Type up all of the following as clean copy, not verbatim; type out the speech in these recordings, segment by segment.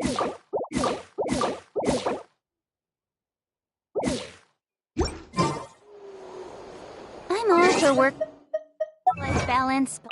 I'm all for work-life balance, but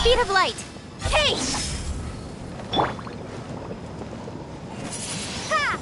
Speed of light. Hey! Ha!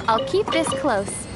I'll keep this close.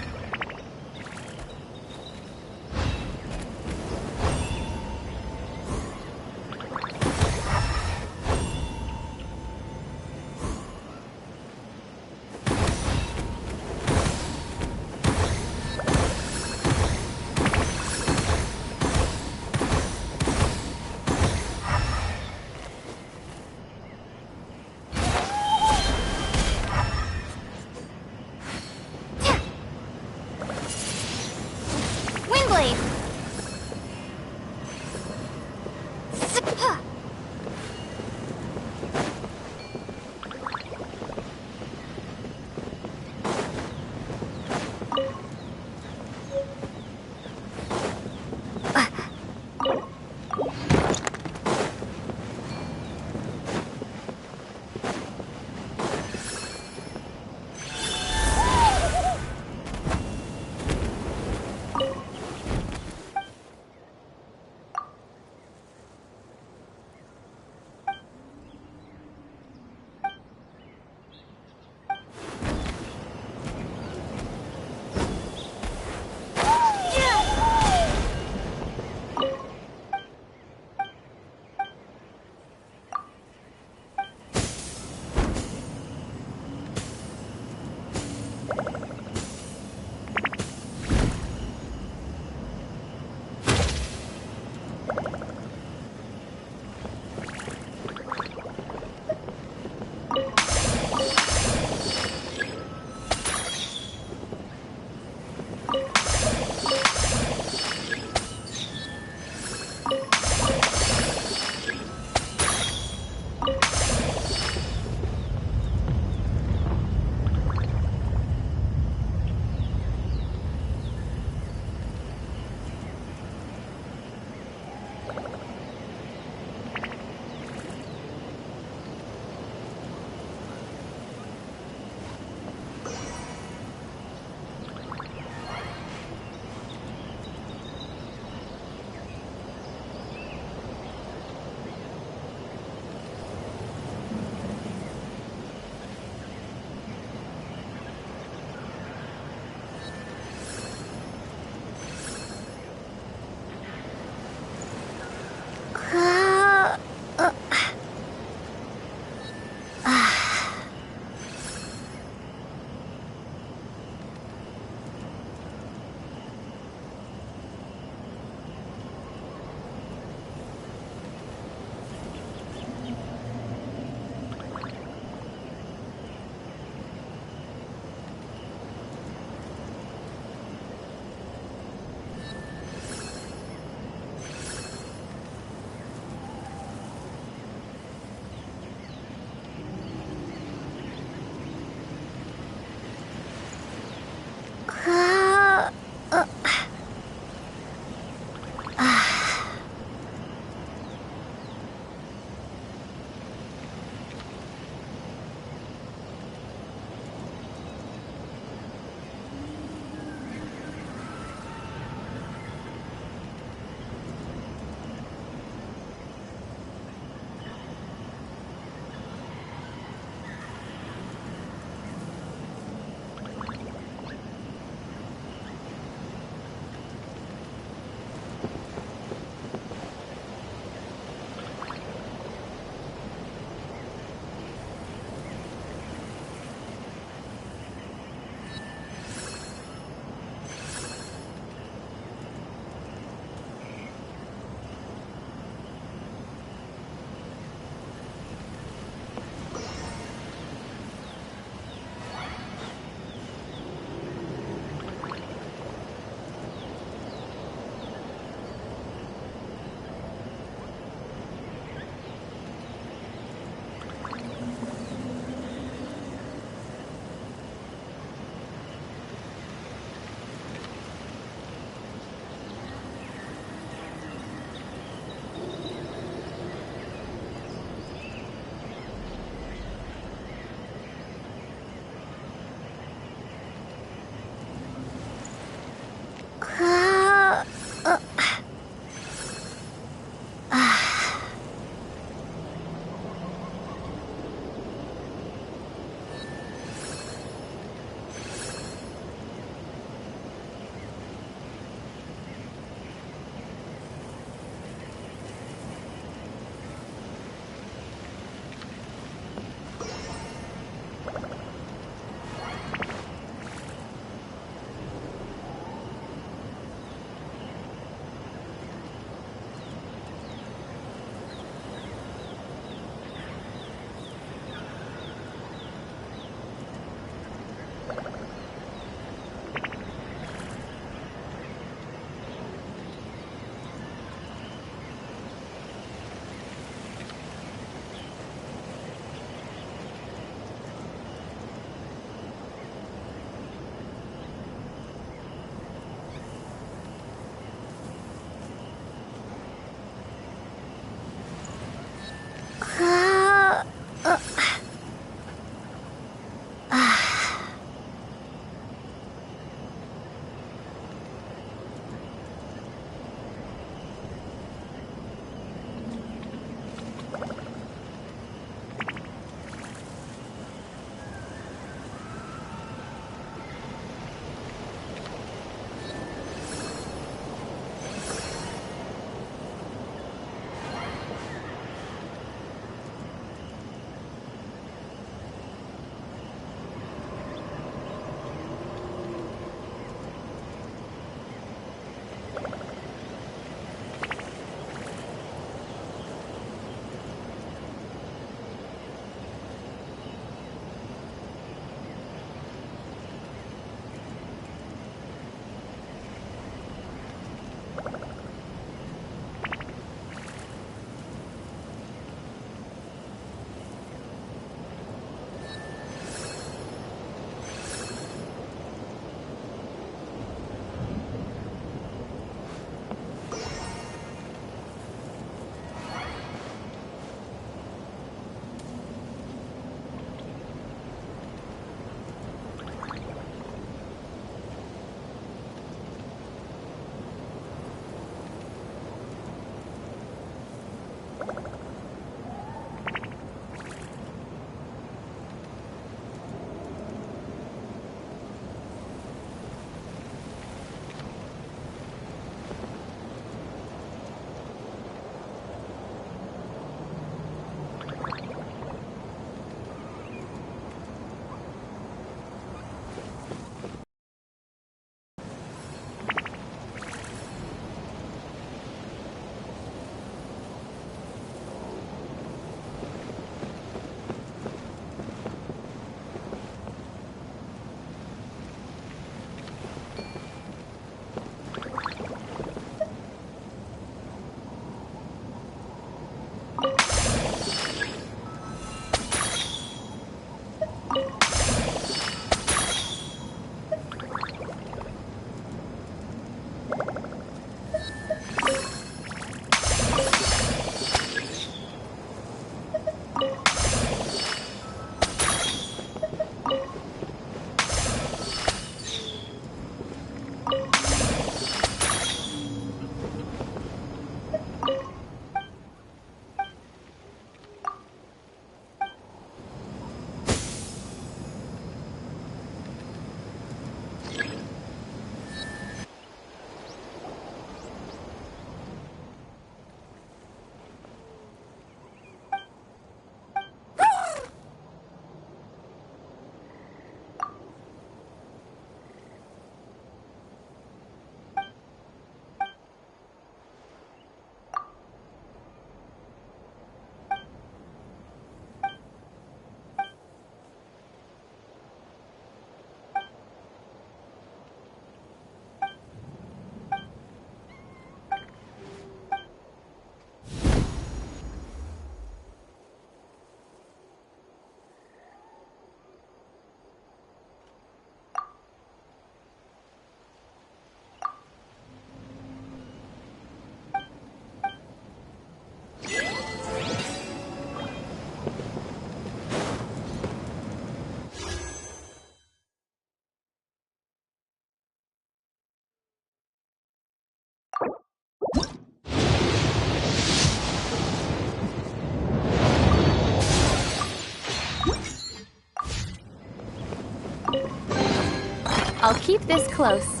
I'll keep this close.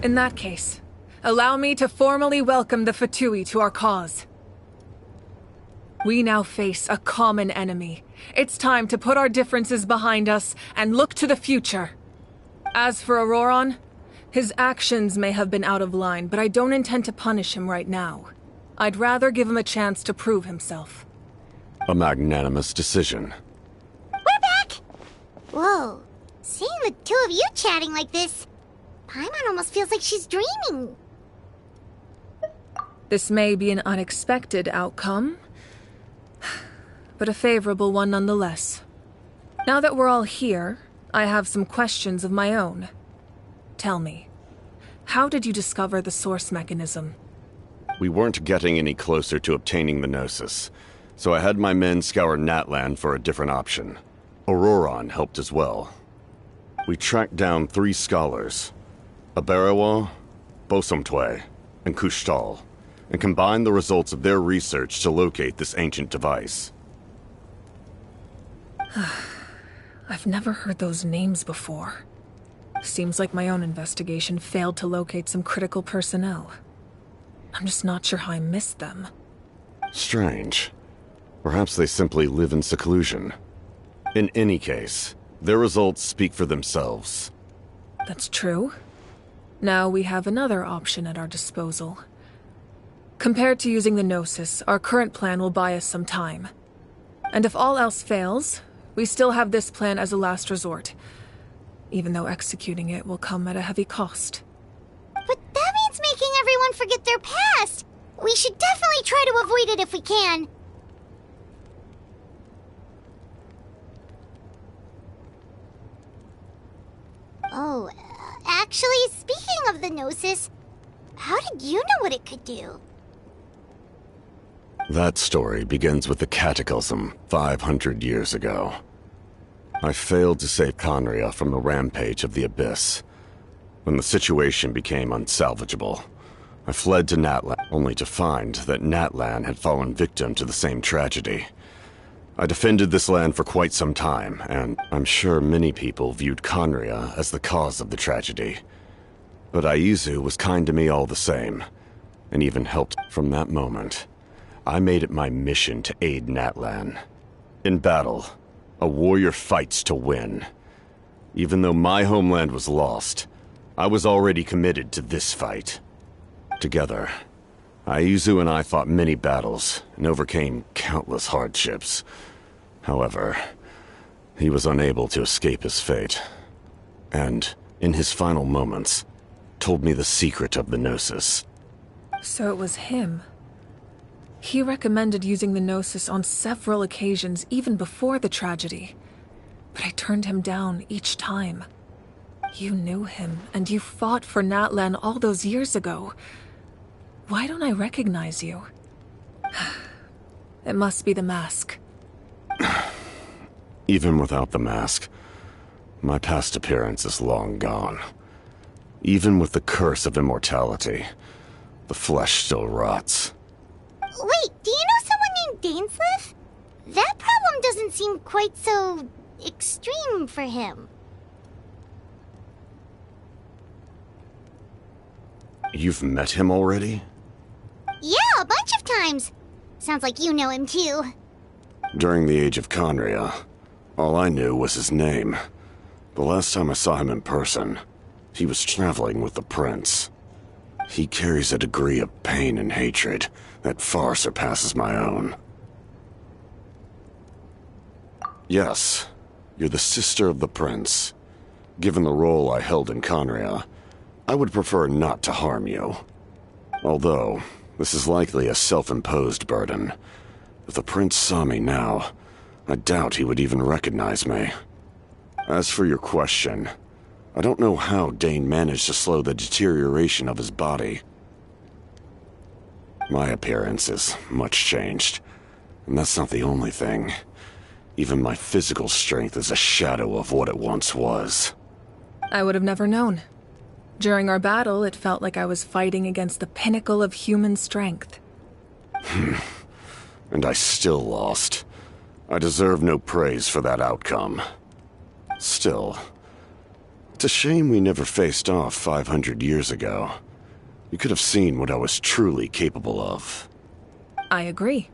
In that case, allow me to formally welcome the Fatui to our cause. We now face a common enemy. It's time to put our differences behind us and look to the future. As for Auroron, his actions may have been out of line, but I don't intend to punish him right now. I'd rather give him a chance to prove himself. A magnanimous decision. We're back! Whoa. Seeing the two of you chatting like this, Paimon almost feels like she's dreaming. This may be an unexpected outcome, but a favorable one nonetheless. Now that we're all here, I have some questions of my own. Tell me, how did you discover the source mechanism? We weren't getting any closer to obtaining the Gnosis, so I had my men scour Natlan for a different option. Auroron helped as well. We tracked down 3 scholars, Aberawa, Bosomtwe, and Kushtal, and combined the results of their research to locate this ancient device. I've never heard those names before. Seems like my own investigation failed to locate some critical personnel. I'm just not sure how I missed them. Strange. Perhaps they simply live in seclusion. In any case, their results speak for themselves. That's true. Now we have another option at our disposal. Compared to using the Gnosis, our current plan will buy us some time. And if all else fails, we still have this plan as a last resort, even though executing it will come at a heavy cost. But that means making everyone forget their past! We should definitely try to avoid it if we can. Oh, actually, speaking of the Gnosis, how did you know what it could do? That story begins with the Cataclysm 500 years ago. I failed to save Conria from the rampage of the Abyss. When the situation became unsalvageable, I fled to Natlan, only to find that Natlan had fallen victim to the same tragedy. I defended this land for quite some time, and I'm sure many people viewed Conria as the cause of the tragedy. But Aizu was kind to me all the same, and even helped. From that moment, I made it my mission to aid Natlan. In battle, a warrior fights to win. Even though my homeland was lost, I was already committed to this fight. Together, Aizu and I fought many battles and overcame countless hardships. However, he was unable to escape his fate, and, in his final moments, told me the secret of the Gnosis. So it was him. He recommended using the Gnosis on several occasions, even before the tragedy. But I turned him down each time. You knew him, and you fought for Natlan all those years ago. Why don't I recognize you? It must be the mask. Even without the mask, my past appearance is long gone. Even with the curse of immortality, the flesh still rots. Wait, do you know someone named Dainsleif? That problem doesn't seem quite so extreme for him. You've met him already? Yeah, a bunch of times. Sounds like you know him too. During the age of Conria, all I knew was his name. The last time I saw him in person, he was traveling with the prince. He carries a degree of pain and hatred that far surpasses my own. Yes, you're the sister of the prince. Given the role I held in Conria, I would prefer not to harm you. Although, this is likely a self-imposed burden. If the prince saw me now, I doubt he would even recognize me. As for your question, I don't know how Dane managed to slow the deterioration of his body. My appearance is much changed, and that's not the only thing. Even my physical strength is a shadow of what it once was. I would have never known. During our battle, it felt like I was fighting against the pinnacle of human strength. And I still lost. I deserve no praise for that outcome. Still, it's a shame we never faced off 500 years ago. You could have seen what I was truly capable of. I agree.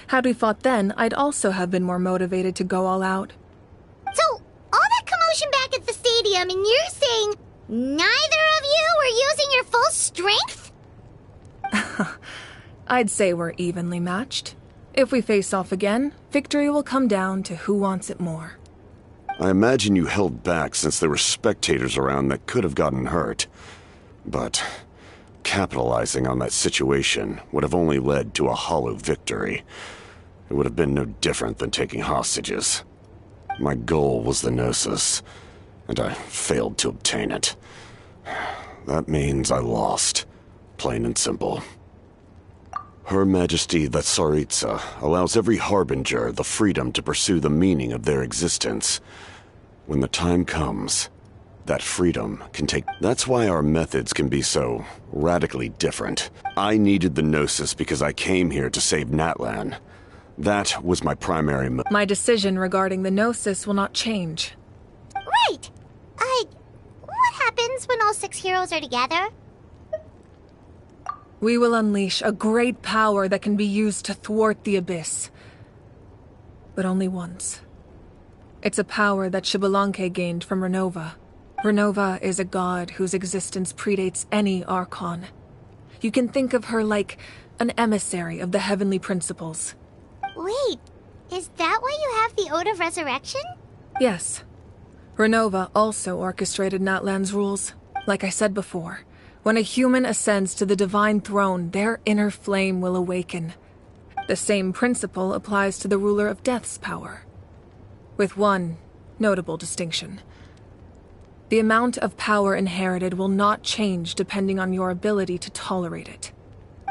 Had we fought then, I'd also have been more motivated to go all out. So, all that commotion back at the stadium, and you're saying neither of you were using your full strength? I'd say we're evenly matched. If we face off again, victory will come down to who wants it more. I imagine you held back since there were spectators around that could have gotten hurt. But capitalizing on that situation would have only led to a hollow victory. It would have been no different than taking hostages. My goal was the Gnosis, and I failed to obtain it. That means I lost, plain and simple. Her Majesty the Tsaritsa allows every Harbinger the freedom to pursue the meaning of their existence. When the time comes, that freedom can take... That's why our methods can be so radically different. I needed the Gnosis because I came here to save Natlan. That was my primary My decision regarding the Gnosis will not change. Right! What happens when all 6 heroes are together? We will unleash a great power that can be used to thwart the Abyss. But only once. It's a power that Xbalanque gained from Renova. Renova is a god whose existence predates any Archon. You can think of her like an emissary of the heavenly principles. Wait, is that why you have the Ode of Resurrection? Yes. Renova also orchestrated Natlan's rules. Like I said before, when a human ascends to the divine throne, their inner flame will awaken. The same principle applies to the ruler of Death's power. With one notable distinction. The amount of power inherited will not change depending on your ability to tolerate it.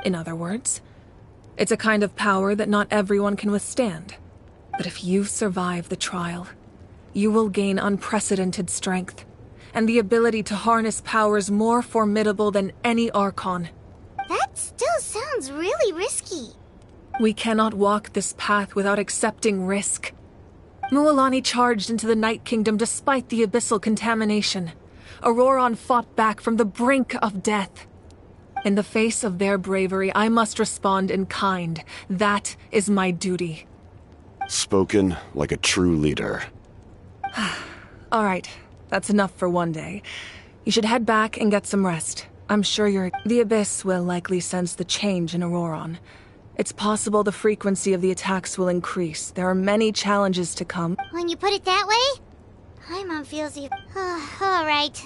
In other words, it's a kind of power that not everyone can withstand. But if you survive the trial, you will gain unprecedented strength, and the ability to harness powers more formidable than any Archon. That still sounds really risky. We cannot walk this path without accepting risk. Mualani charged into the Night Kingdom despite the abyssal contamination. Auroron fought back from the brink of death. In the face of their bravery, I must respond in kind. That is my duty. Spoken like a true leader. All right, that's enough for one day. You should head back and get some rest. I'm sure the Abyss will likely sense the change in Auroron. It's possible the frequency of the attacks will increase. There are many challenges to come. When you put it that way, Paimon feels you. All right.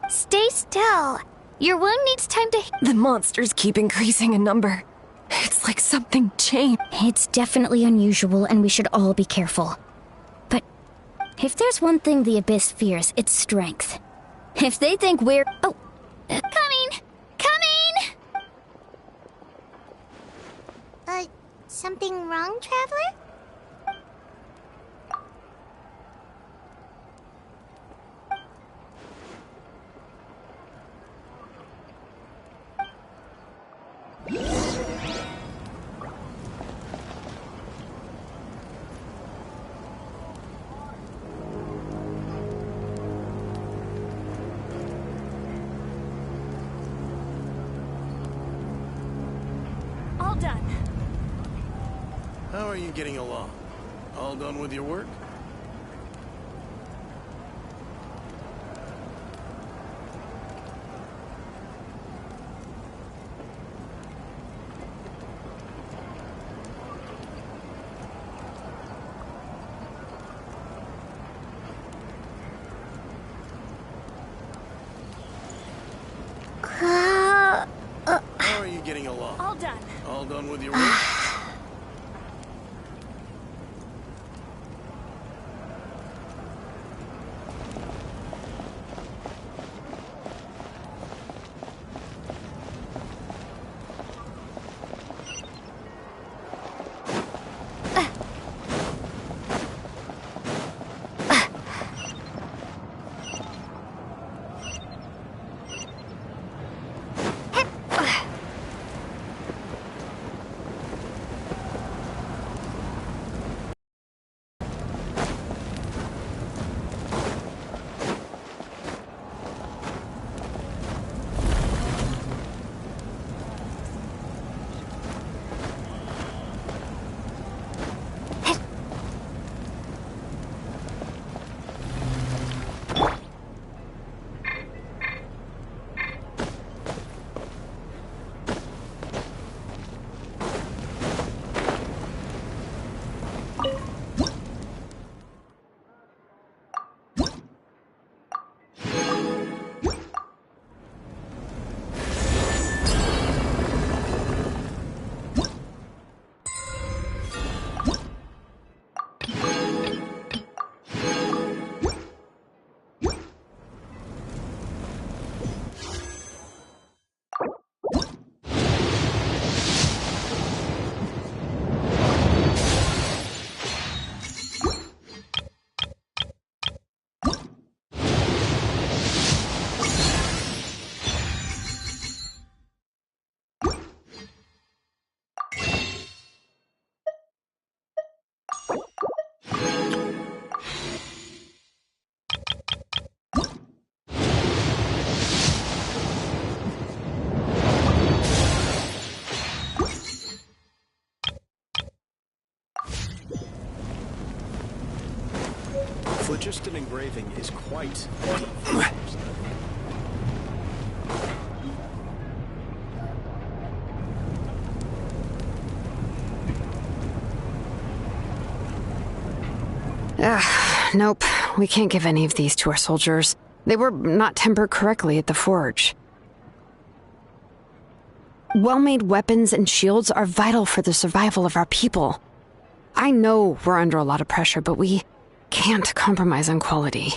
Stay still. Your wound needs time to... The monsters keep increasing in number. It's like something changed. It's definitely unusual, and we should all be careful. But if there's one thing the Abyss fears, it's strength. If they think we're... Oh! Coming! Coming! Something wrong, Traveler? All done. How are you getting along? All done with your work? How are you getting along? All done. All done with your work? Phlogiston engraving is quite... Nope. We can't give any of these to our soldiers. They were not tempered correctly at the forge. Well-made weapons and shields are vital for the survival of our people. I know we're under a lot of pressure, but we can't compromise on quality.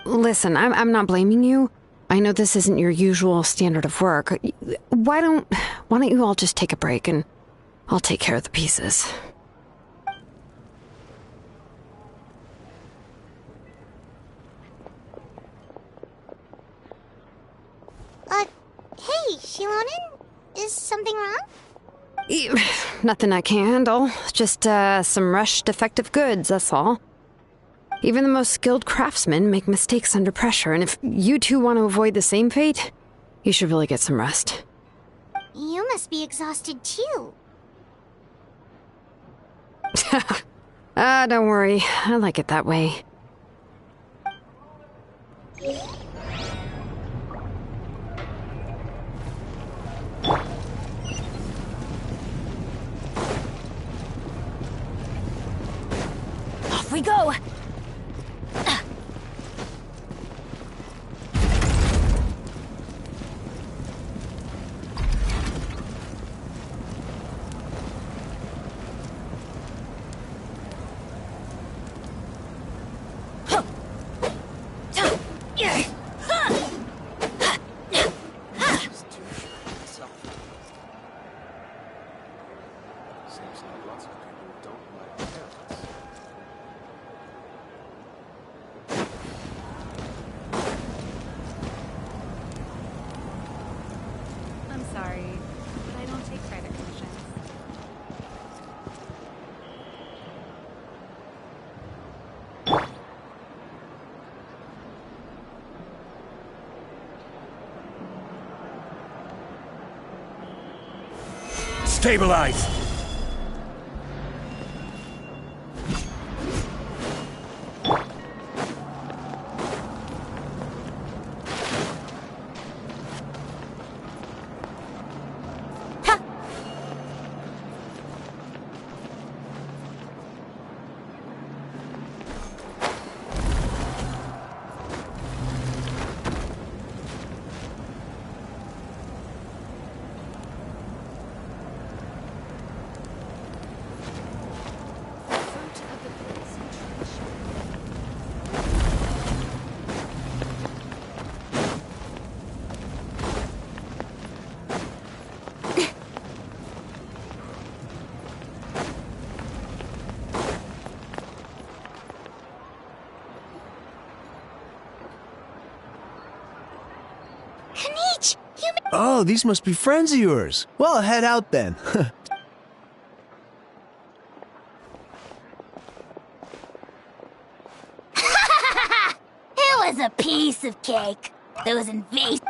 Listen, I'm not blaming you. I know this isn't your usual standard of work. Why don't you all just take a break and I'll take care of the pieces. Hey, Shilonen? Is something wrong? Nothing I can handle. Just, some rushed defective goods, that's all. Even the most skilled craftsmen make mistakes under pressure, and if you two want to avoid the same fate, you should really get some rest. You must be exhausted too. Don't worry. I like it that way. Off we go! Stabilize! Oh, these must be friends of yours. Well, head out then. It was a piece of cake. Those invasive.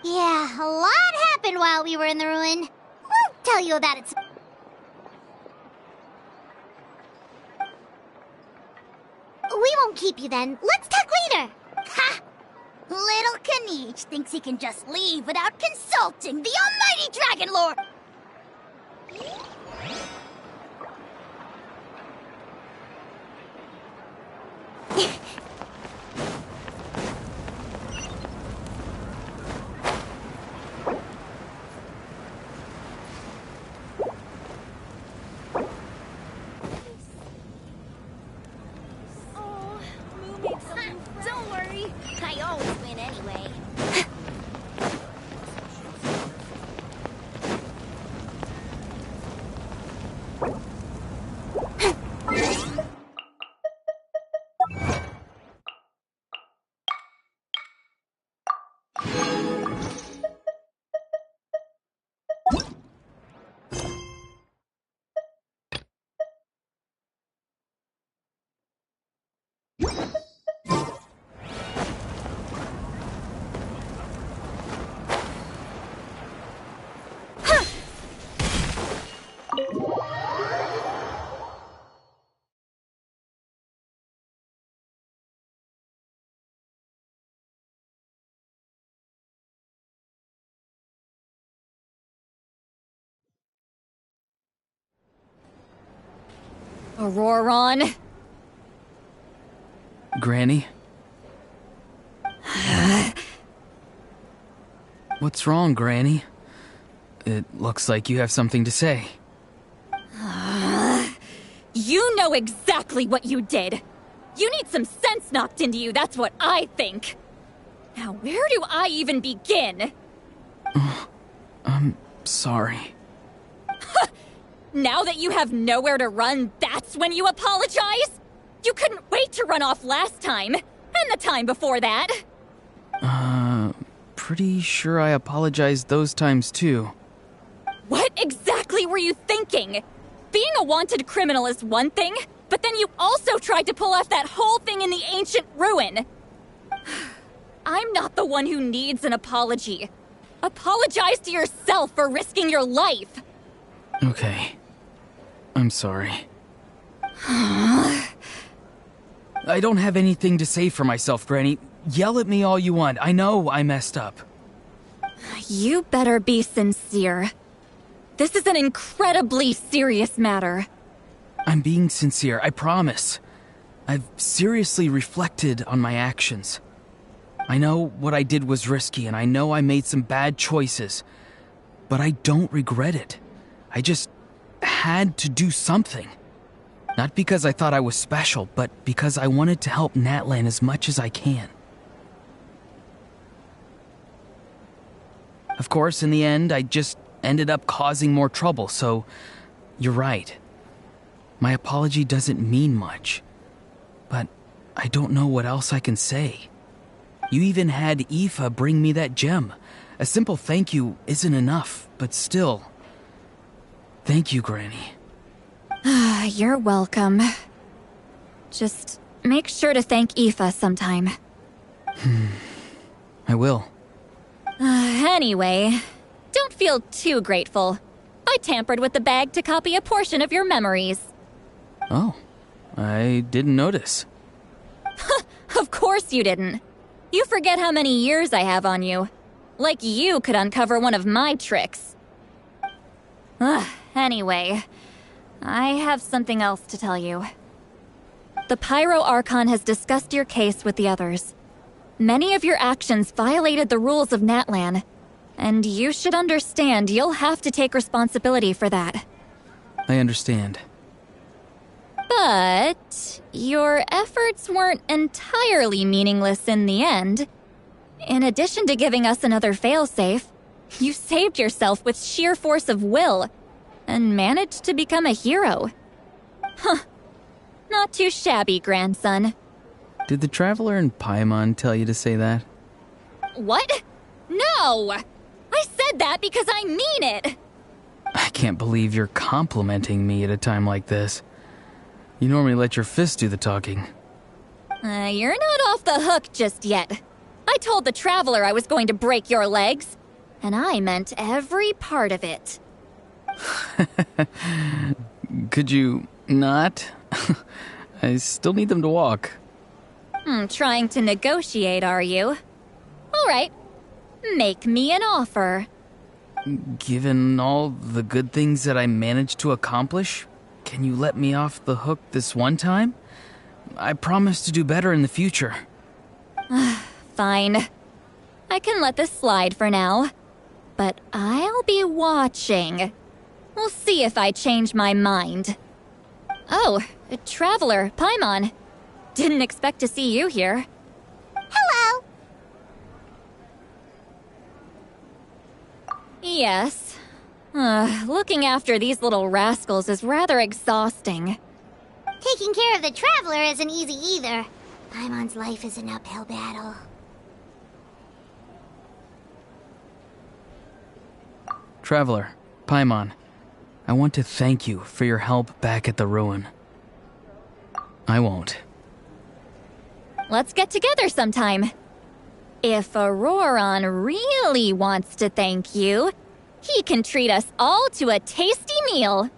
Yeah, a lot happened while we were in the ruin. We'll tell you about it. We won't keep you then. Let's talk later. Ha! Little Kaniche thinks he can just leave without consulting the almighty Dragon Lord. Don't worry, I always win anyway. Auroron? Granny? What's wrong, Granny? It looks like you have something to say. You know exactly what you did. You need some sense knocked into you, that's what I think. Now, where do I even begin? I'm sorry. Now that you have nowhere to run, that's when you apologize? You couldn't wait to run off last time, and the time before that. Pretty sure I apologized those times too. What exactly were you thinking? Being a wanted criminal is one thing, but then you also tried to pull off that whole thing in the ancient ruin. I'm not the one who needs an apology. Apologize to yourself for risking your life. Okay. I'm sorry. I don't have anything to say for myself, Granny. Yell at me all you want. I know I messed up. You better be sincere. This is an incredibly serious matter. I'm being sincere, I promise. I've seriously reflected on my actions. I know what I did was risky, and I know I made some bad choices. But I don't regret it. I just had to do something. Not because I thought I was special, but because I wanted to help Natlan as much as I can. Of course, in the end, I just ended up causing more trouble, so you're right. My apology doesn't mean much. But I don't know what else I can say. You even had Aoife bring me that gem. A simple thank you isn't enough, but still. Thank you, Granny. You're welcome. Just make sure to thank Aoife sometime. I will. Anyway, don't feel too grateful. I tampered with the bag to copy a portion of your memories. Oh, I didn't notice. Of course you didn't. You forget how many years I have on you. Like you could uncover one of my tricks. Anyway, I have something else to tell you. The Pyro Archon has discussed your case with the others. Many of your actions violated the rules of Natlan, and you should understand you'll have to take responsibility for that. I understand. But your efforts weren't entirely meaningless in the end. In addition to giving us another failsafe, you saved yourself with sheer force of will and managed to become a hero. Huh. Not too shabby, grandson. Did the Traveler in Paimon tell you to say that? What? No! I said that because I mean it! I can't believe you're complimenting me at a time like this. You normally let your fists do the talking. You're not off the hook just yet. I told the Traveler I was going to break your legs, and I meant every part of it. Could you not? I still need them to walk. Trying to negotiate, are you? All right. Make me an offer. Given all the good things that I managed to accomplish, can you let me off the hook this one time? I promise to do better in the future. Fine. I can let this slide for now. But I'll be watching. We'll see if I change my mind. Oh, Traveler, Paimon. Didn't expect to see you here. Hello! Yes. Looking after these little rascals is rather exhausting. Taking care of the Traveler isn't easy either. Paimon's life is an uphill battle. Traveler, Paimon, I want to thank you for your help back at the ruin. I won't. Let's get together sometime. If Auroron really wants to thank you, he can treat us all to a tasty meal.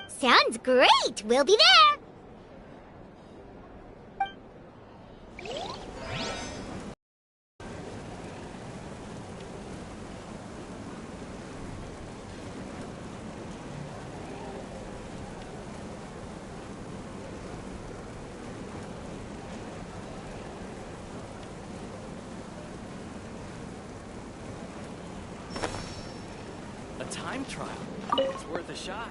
Sounds great! We'll be there! A time trial. It's worth a shot.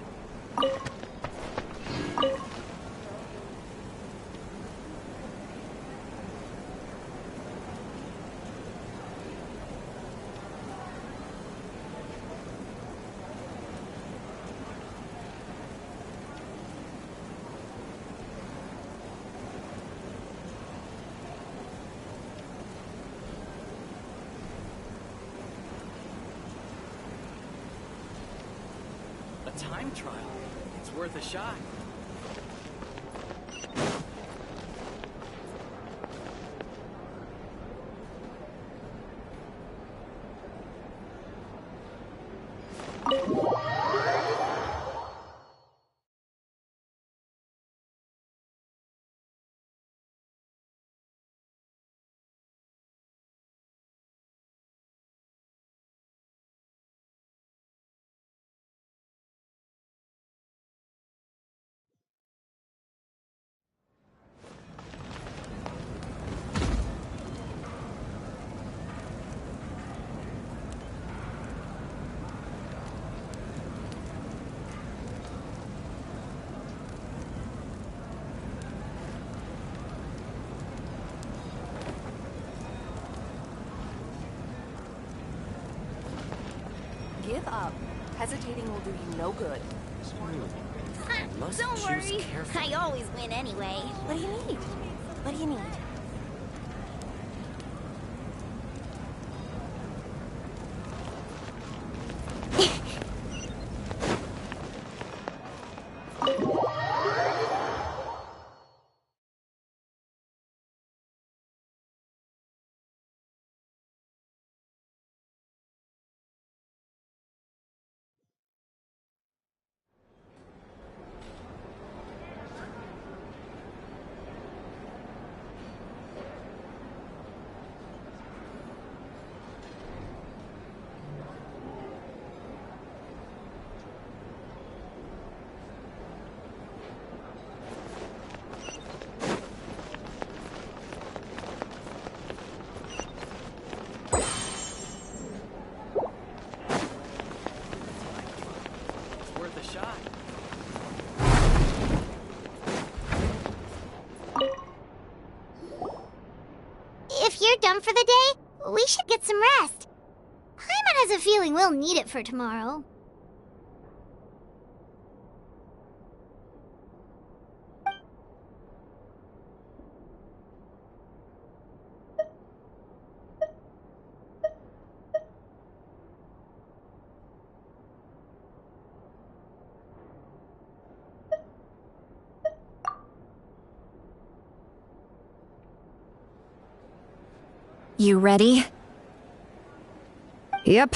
A time trial. It's worth a shot. Give up. Hesitating will do you no good. Must Don't choose worry, carefully. I always win anyway. What do you need? What do you need? It's worth a shot. If you're done for the day, we should get some rest. Paimon has a feeling we'll need it for tomorrow. You ready? Yep.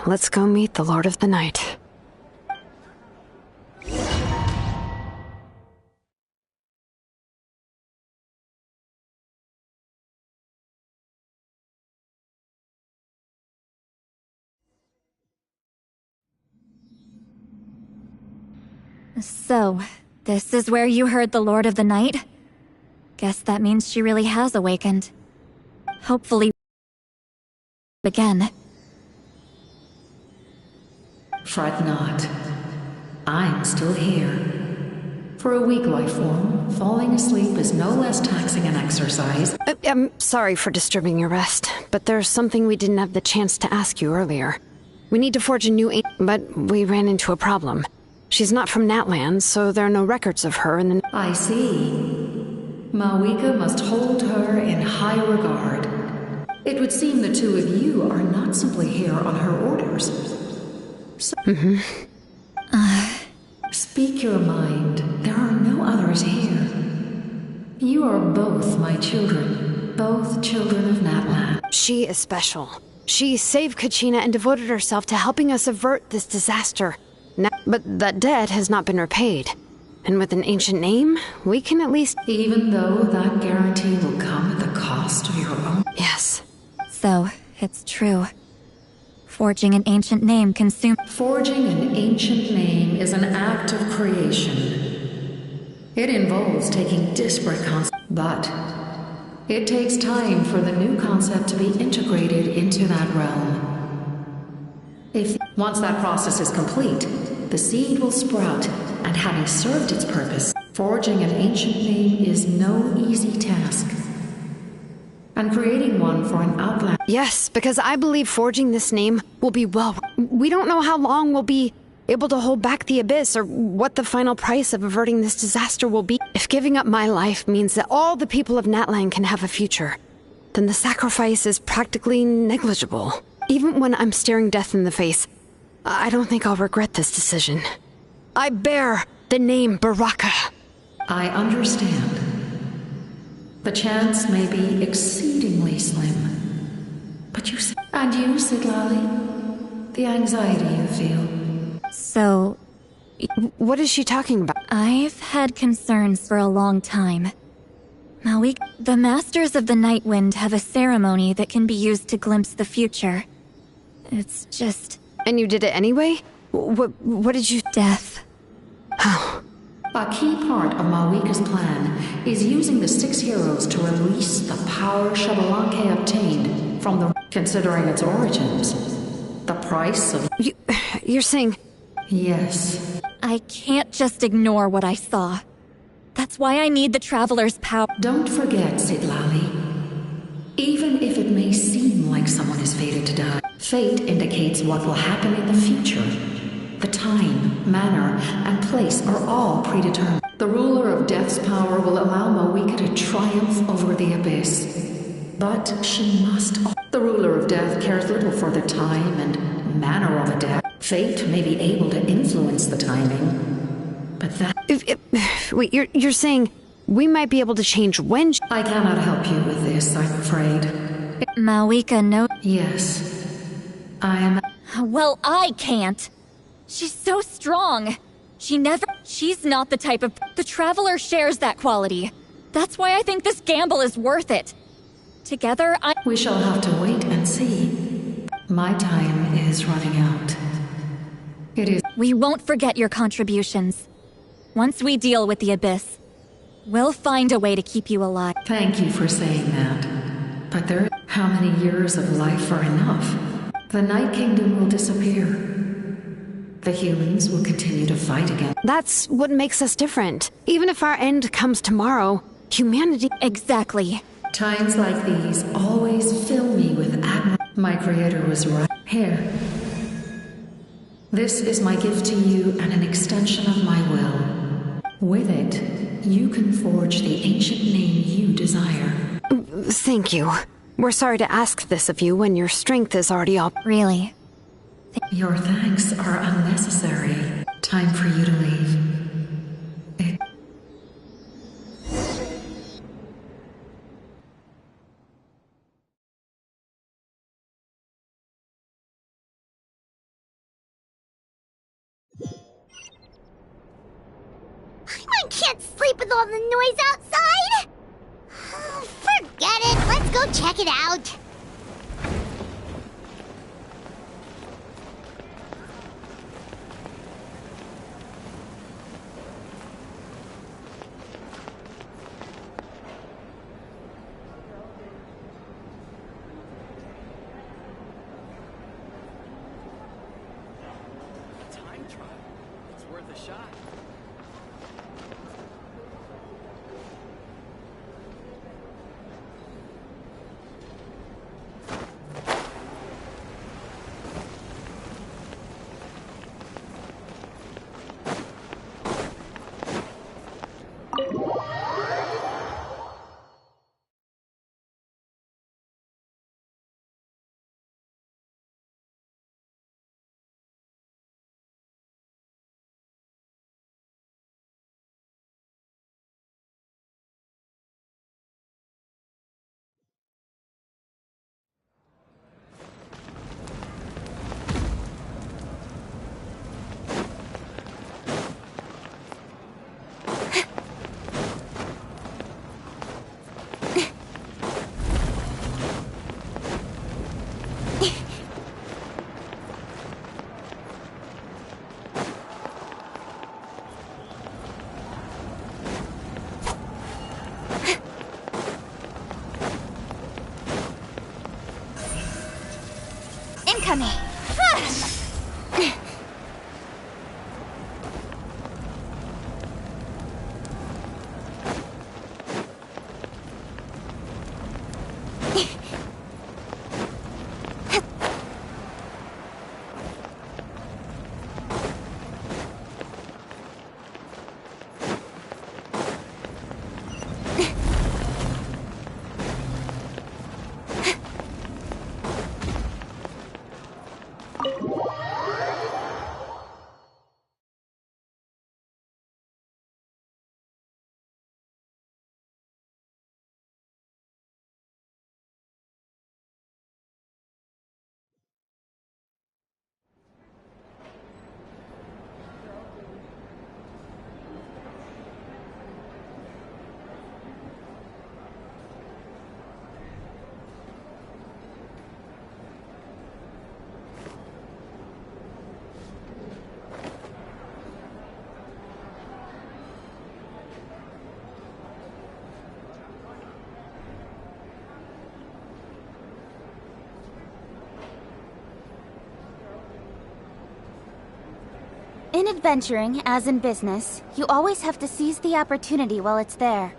Let's go meet the Lord of the Night. So, this is where you heard the Lord of the Night? Guess that means she really has awakened. Hopefully again. Fret not. I'm still here. For a weak life form, falling asleep is no less taxing an exercise. I'm sorry for disturbing your rest, but there's something we didn't have the chance to ask you earlier. We need to forge a new but we ran into a problem. She's not from Natland, so there are no records of her in the... I see. Mawika must hold her in high regard. It would seem the two of you are not simply here on her orders. So speak your mind. There are no others here. You are both my children. Both children of Natland. She is special. She saved Kachina and devoted herself to helping us avert this disaster. But that debt has not been repaid. And with an ancient name, we can at least... Even though that guarantee will come at the cost of your own... Yes. So, it's true. Forging an ancient name consumes... Forging an ancient name is an act of creation. It involves taking disparate concepts, but it takes time for the new concept to be integrated into that realm. Once that process is complete, the seed will sprout, and having served its purpose, forging an ancient name is no easy task. And creating one for an outland... Yes, because I believe forging this name will be well... We don't know how long we'll be able to hold back the Abyss, or what the final price of averting this disaster will be. If giving up my life means that all the people of Natland can have a future, then the sacrifice is practically negligible. Even when I'm staring death in the face, I don't think I'll regret this decision. I bear the name Baraka. I understand. The chance may be exceedingly slim. But you... And you, Siglali? The anxiety you feel. So... What is she talking about? I've had concerns for a long time. Mawik, the Masters of the Night Wind have a ceremony that can be used to glimpse the future. It's just... And you did it anyway? What did you... Death. Oh. A key part of Mawika's plan is using the 6 heroes to release the power Xbalanque obtained from the... Considering its origins, the price of... You're saying... Yes. I can't just ignore what I saw. That's why I need the Traveler's power. Don't forget, Siglali. Even if it may seem like someone is fated to die, fate indicates what will happen in the future. The time manner, and place are all predetermined. The ruler of Death's power will allow Moeka to triumph over the Abyss. But she must. The ruler of Death cares little for the time and manner of a death. Fate may be able to influence the timing, but that. Wait, you're saying we might be able to change when? I cannot help you with this, I'm afraid. Moeka, no. Yes. I am. Well, I can't. She's so strong. She's not the type of. The Traveler shares that quality. That's why I think this gamble is worth it. Together, We shall have to wait and see. My time is running out. It is. We won't forget your contributions. Once we deal with the Abyss, we'll find a way to keep you alive. Thank you for saying that. But how many years of life are enough? The Night Kingdom will disappear. The humans will continue to fight again. That's what makes us different. Even if our end comes tomorrow, humanity. Exactly. Times like these always fill me with admiration. My creator was right. Here. This is my gift to you and an extension of my will. With it, you can forge the ancient name you desire. Thank you. We're sorry to ask this of you when your strength is already up. Really? Your thanks are unnecessary. Time for you to leave. I can't sleep with all the noise outside! Forget it, let's go check it out. Time trial. It's worth a shot. Incoming! In adventuring, as in business, you always have to seize the opportunity while it's there.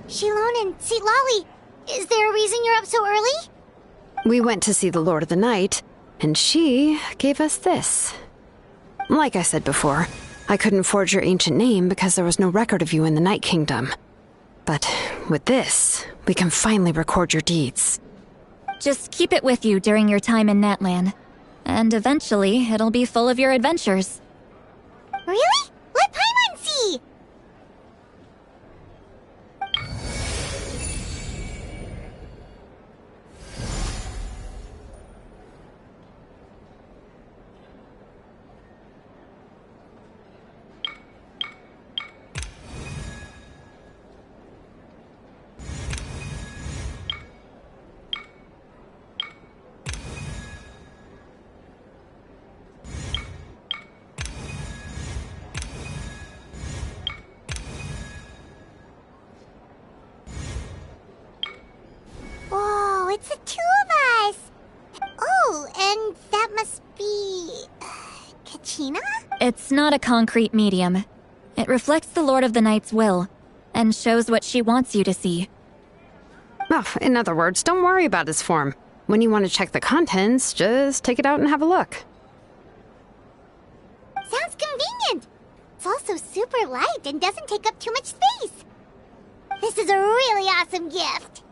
Shilon and Lolly, is there a reason you're up so early? We went to see the Lord of the Night, and she gave us this. Like I said before, I couldn't forge your ancient name because there was no record of you in the Night Kingdom. But with this, we can finally record your deeds. Just keep it with you during your time in Natlan. And eventually, it'll be full of your adventures. Really? Let Paimon see! Whoa, it's the two of us! Oh, and that must be... Kachina? It's not a concrete medium. It reflects the Lord of the Night's will, and shows what she wants you to see. Well, in other words, don't worry about his form. When you want to check the contents, just take it out and have a look. Sounds convenient! It's also super light and doesn't take up too much space. This is a really awesome gift.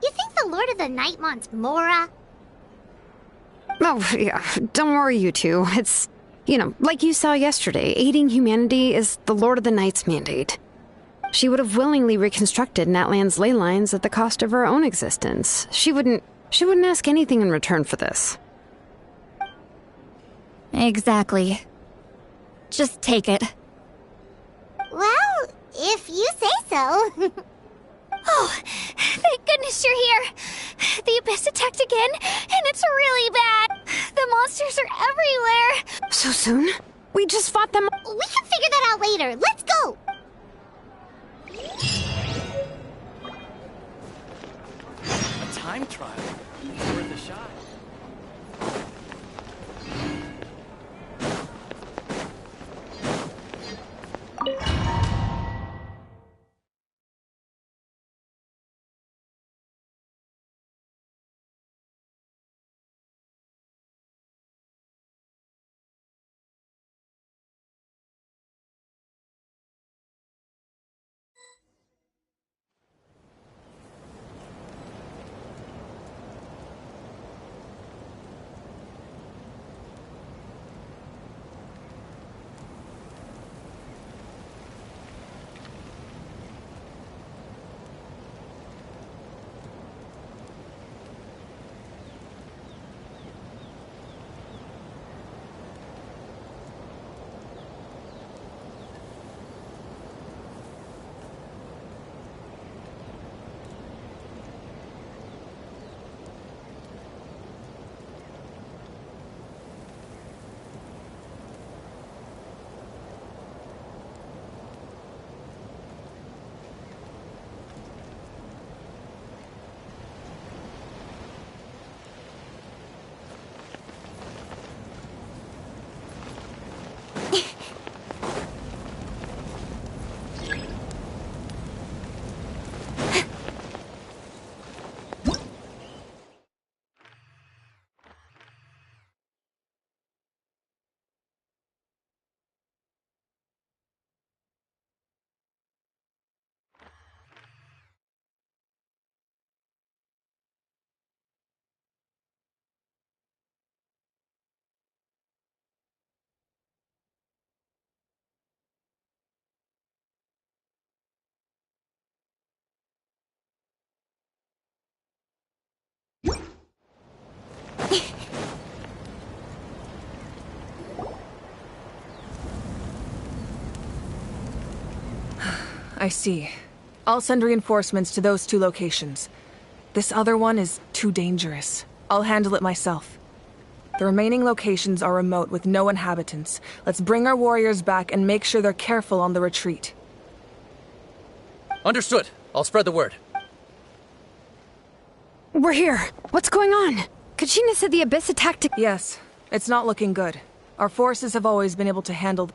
You think the Lord of the Night wants Mora? Oh, yeah, don't worry, you two. It's, like you saw yesterday, aiding humanity is the Lord of the Night's mandate. She would have willingly reconstructed Natlan's ley lines at the cost of her own existence. She wouldn't ask anything in return for this. Exactly. Just take it. Well, if you say so. Oh, thank goodness you're here. The Abyss attacked again, and it's really bad. The monsters are everywhere. So soon? We just fought them. We can figure that out later. Let's go. A time trial. It's worth a shot. I see. I'll send reinforcements to those two locations. This other one is too dangerous. I'll handle it myself. The remaining locations are remote with no inhabitants. Let's bring our warriors back and make sure they're careful on the retreat. Understood. I'll spread the word. We're here. What's going on? Kachina said the Abyss attacked. Yes, it's not looking good. Our forces have always been able to handle...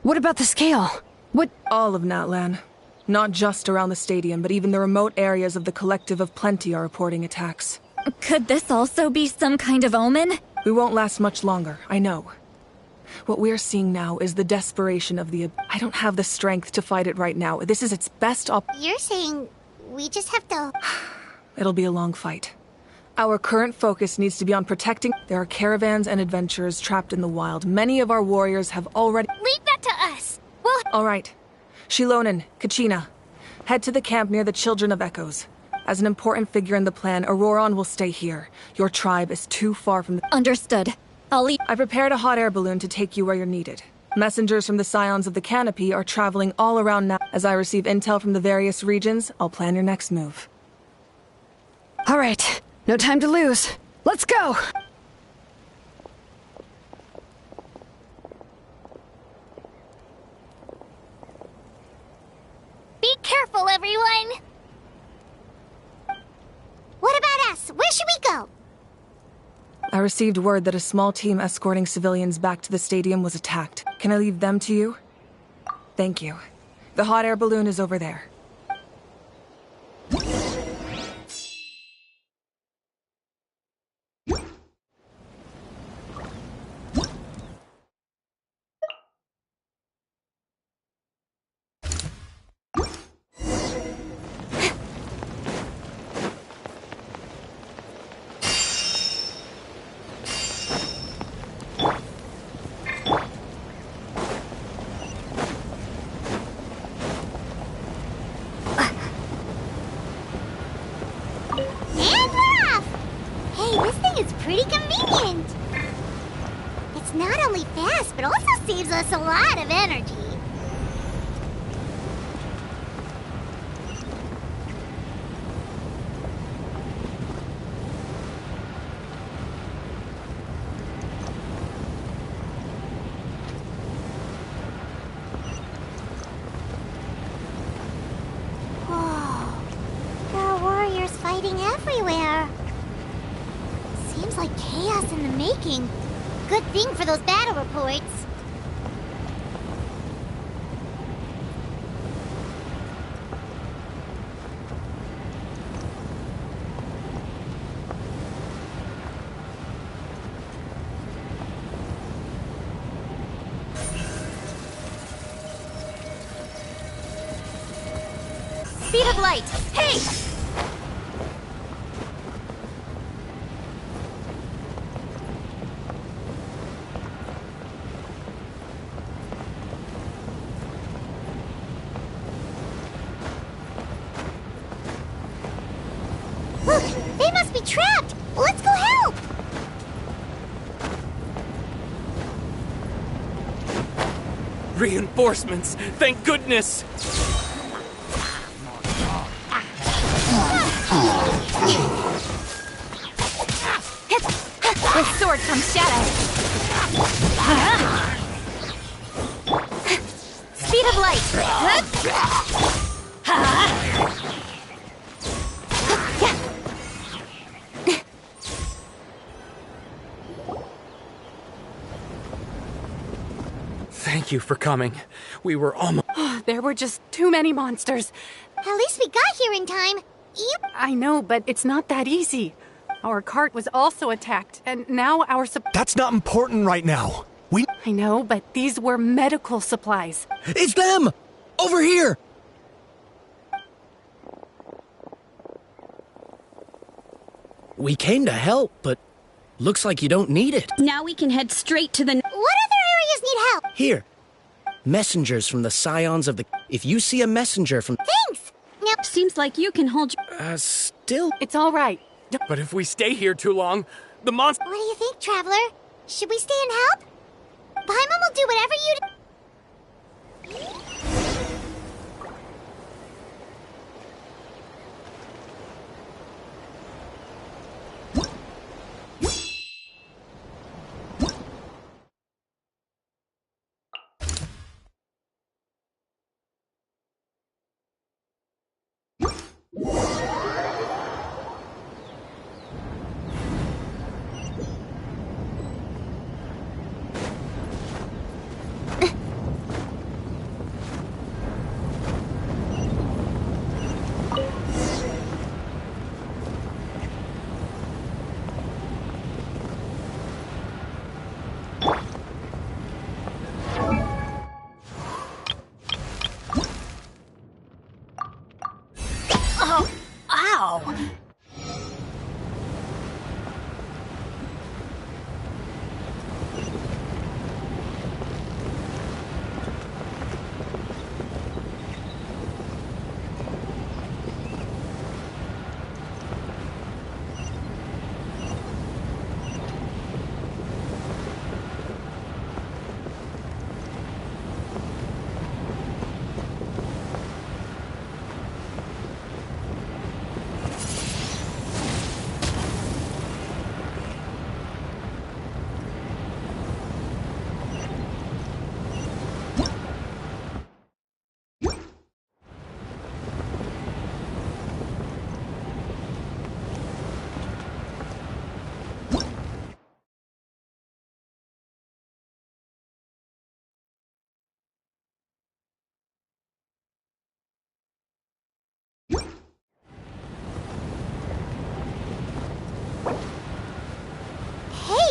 What about the scale? What? All of Natlan. Not just around the stadium, but even the remote areas of the Collective of Plenty are reporting attacks. Could this also be some kind of omen? We won't last much longer, I know. What we're seeing now is the desperation of the... I don't have the strength to fight it right now. This is its best You're saying we just have to... It'll be a long fight. Our current focus needs to be on protecting... There are caravans and adventurers trapped in the wild. Many of our warriors have already... Leave that to us! We'll... All right. Shilonen, Kachina, head to the camp near the Children of Echoes. As an important figure in the plan, Auroron will stay here. Your tribe is too far from the... Understood. I'll leave. I prepared a hot air balloon to take you where you're needed. Messengers from the Scions of the Canopy are traveling all around now. As I receive intel from the various regions, I'll plan your next move. All right. No time to lose. Let's go! Be careful, everyone! What about us? Where should we go? I received word that a small team escorting civilians back to the stadium was attacked. Can I leave them to you? Thank you. The hot air balloon is over there. Pretty convenient. It's not only fast, but also saves us a lot of energy. Whoa. There are warriors fighting everywhere. Seems like chaos in the making. Good thing for those battle reports. Speed of light! Hey! Trapped! Let's go help! Reinforcements! Thank goodness! With sword comes shadow. Speed of light. Thank you for coming. We were almost... There were just too many monsters. At least we got here in time. I know, but it's not that easy. Our cart was also attacked, and now our That's not important right now. I know, but these were medical supplies. It's them! Over here! We came to help, but looks like you don't need it. Now we can head straight to the... What other areas need help? Here. Messengers from the Scions of the... If you see a messenger from... Thanks! Now... Seems like you can hold... Still... It's all right. But if we stay here too long, the monster... What do you think, Traveler? Should we stay and help? Paimon will do whatever you...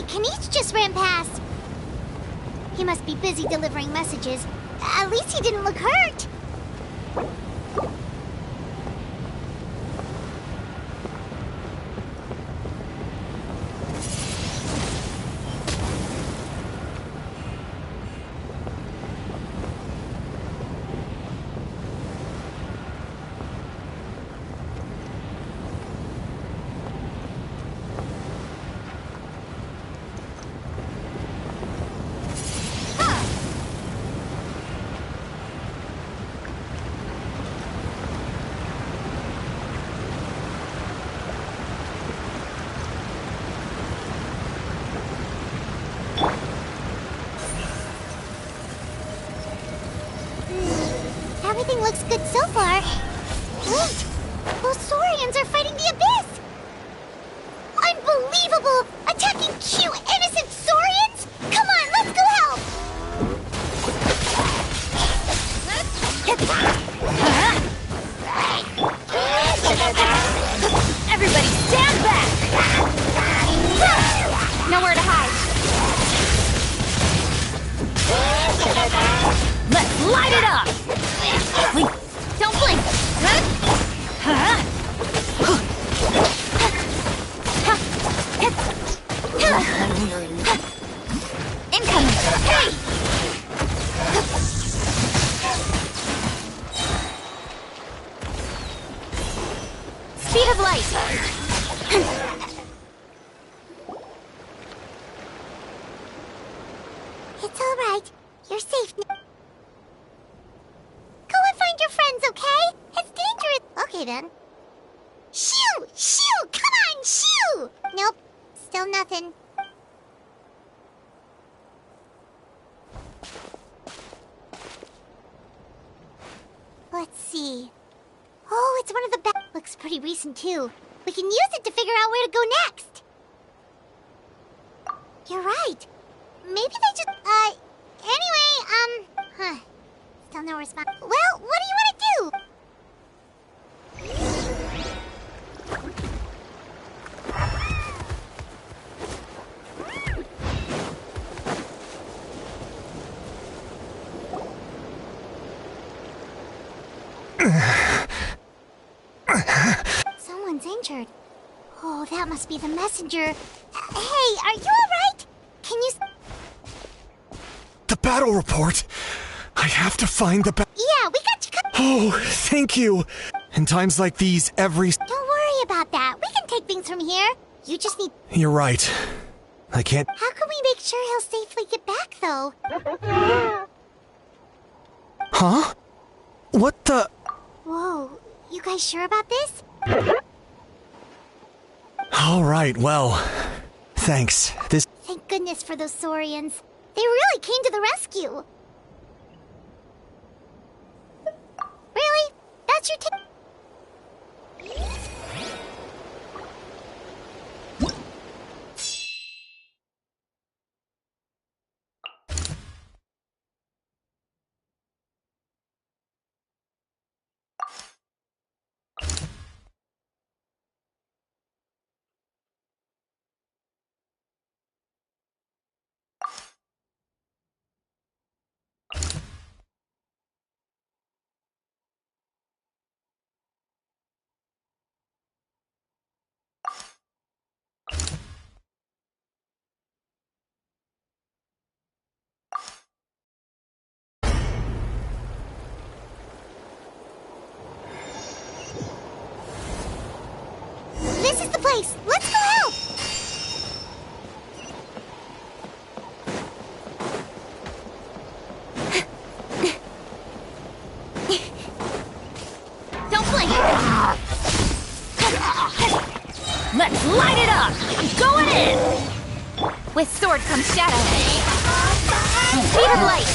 Hey, Kanish just ran past. He must be busy delivering messages. At least he didn't look hurt. Everything looks good so far. Wait! Those Saurians are fighting the Abyss! Unbelievable! Attacking cute, innocent Saurians? Come on, let's go help! Everybody stand back! Nowhere to hide. Let's light it up! Blink. Don't blink! Incoming! Hey! Speed of light! It's all right. You're safe now. Go and find your friends, okay? It's dangerous. Okay, then. Shoo! Shoo! Come on, shoo! Nope. Still nothing. Let's see. Oh, it's one of the best. Looks pretty recent, too. We can use it to figure out where to go next. You're right. Maybe they just, anyway, still no response. Well, what do you want to do? Someone's injured. Oh, that must be the messenger. Hey, are you alright? Can you... The battle report! I have to find the Yeah, we got you Oh, thank you! In times like these, Don't worry about that. We can take things from here. You just need... You're right. I can't... How can we make sure he'll safely get back, though? Huh? What the... Whoa, you guys sure about this? Alright, well... Thanks. This... Thank goodness for those Saurians. They really came to the rescue. Really? That's your This is the place! Let's go help! Don't blink! Let's light it up! I'm going in! With sword comes shadow. Speed of light!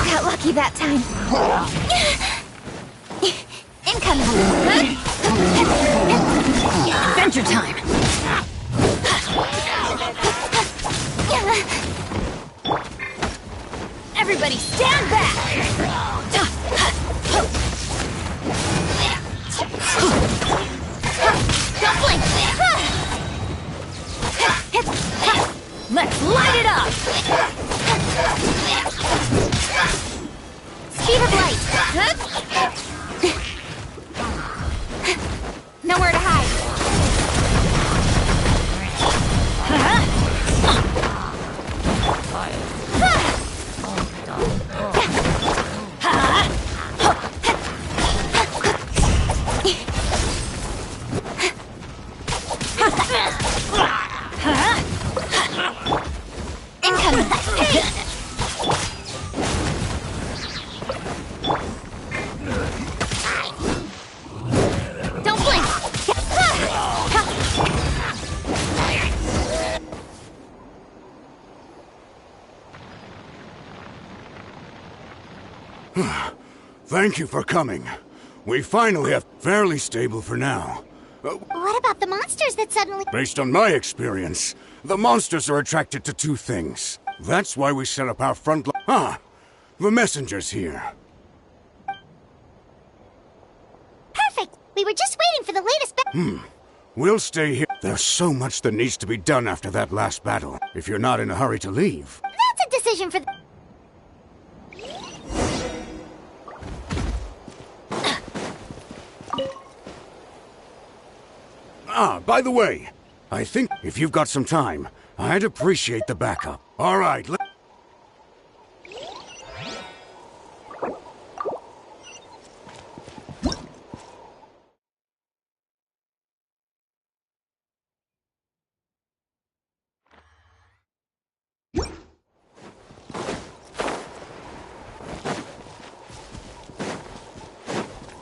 Got lucky that time. Incoming! Adventure time! Everybody stand back! Thank you for coming. We finally have fairly stable for now. What about the monsters that suddenly... Based on my experience, the monsters are attracted to two things. That's why we set up our front line. Ah, the messenger's here. Perfect! We were just waiting for the latest We'll stay here. There's so much that needs to be done after that last battle. If you're not in a hurry to leave. That's a decision for... Ah, by the way, I think if you've got some time, I'd appreciate the backup. All right,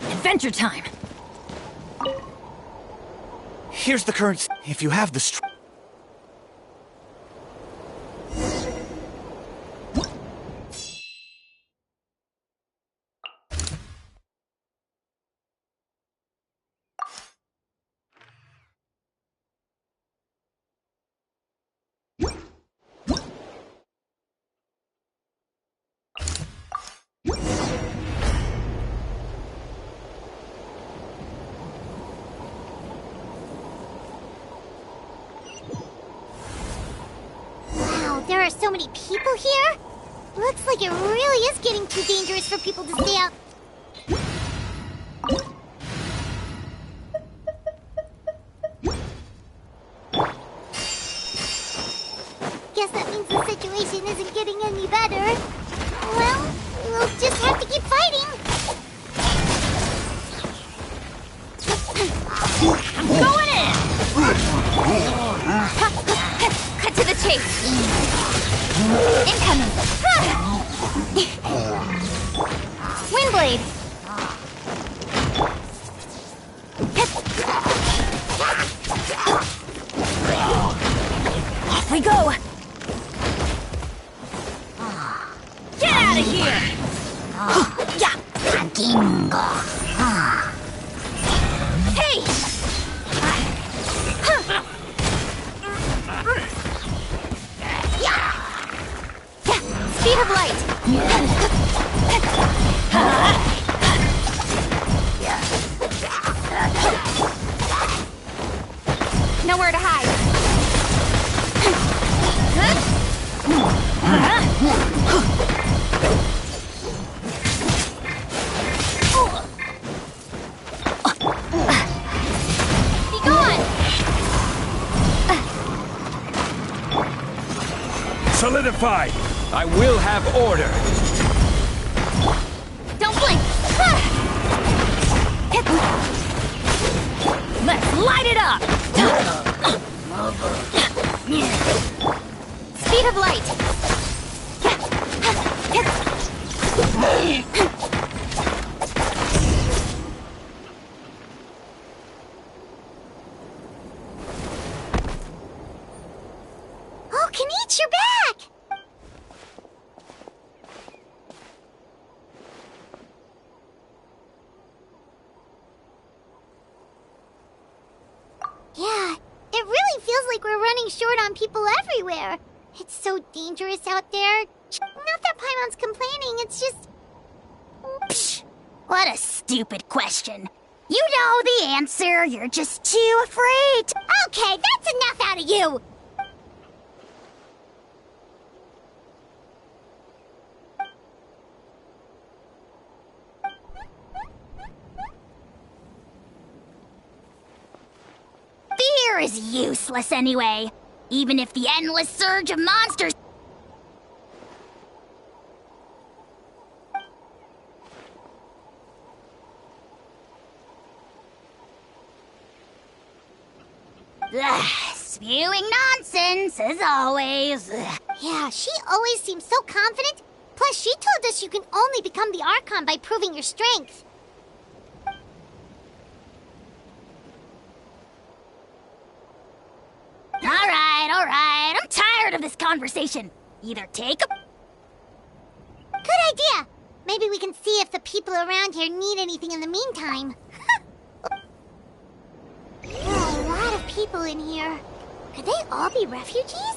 Adventure time! Here's the current... If you have the There are so many people here. Looks like it really is getting too dangerous for people to stay out. Guess that means the situation isn't getting any better. Well, we'll just have to keep fighting. I'm going in! Cut to the chase! Incoming! Windblade! Off we go! Get out of here! Hey! Speed of light! Nowhere to hide. Be gone! Solidify! I will have order! Don't blink! Let's light it up! Speed of light! Oh, Kanichi, you're back! Yeah, it really feels like we're running short on people everywhere. It's so dangerous out there. Not that Paimon's complaining, it's just... Psh, what a stupid question. You know the answer, you're just too afraid. Okay, that's enough out of you! Fear is useless anyway. Even if the endless surge of monsters... spewing nonsense, as always. Yeah, she always seems so confident. Plus, she told us you can only become the Archon by proving your strength. All right. I'm tired of this conversation. Either take a... Good idea. Maybe we can see if the people around here need anything in the meantime. There are a lot of people in here. Could they all be refugees?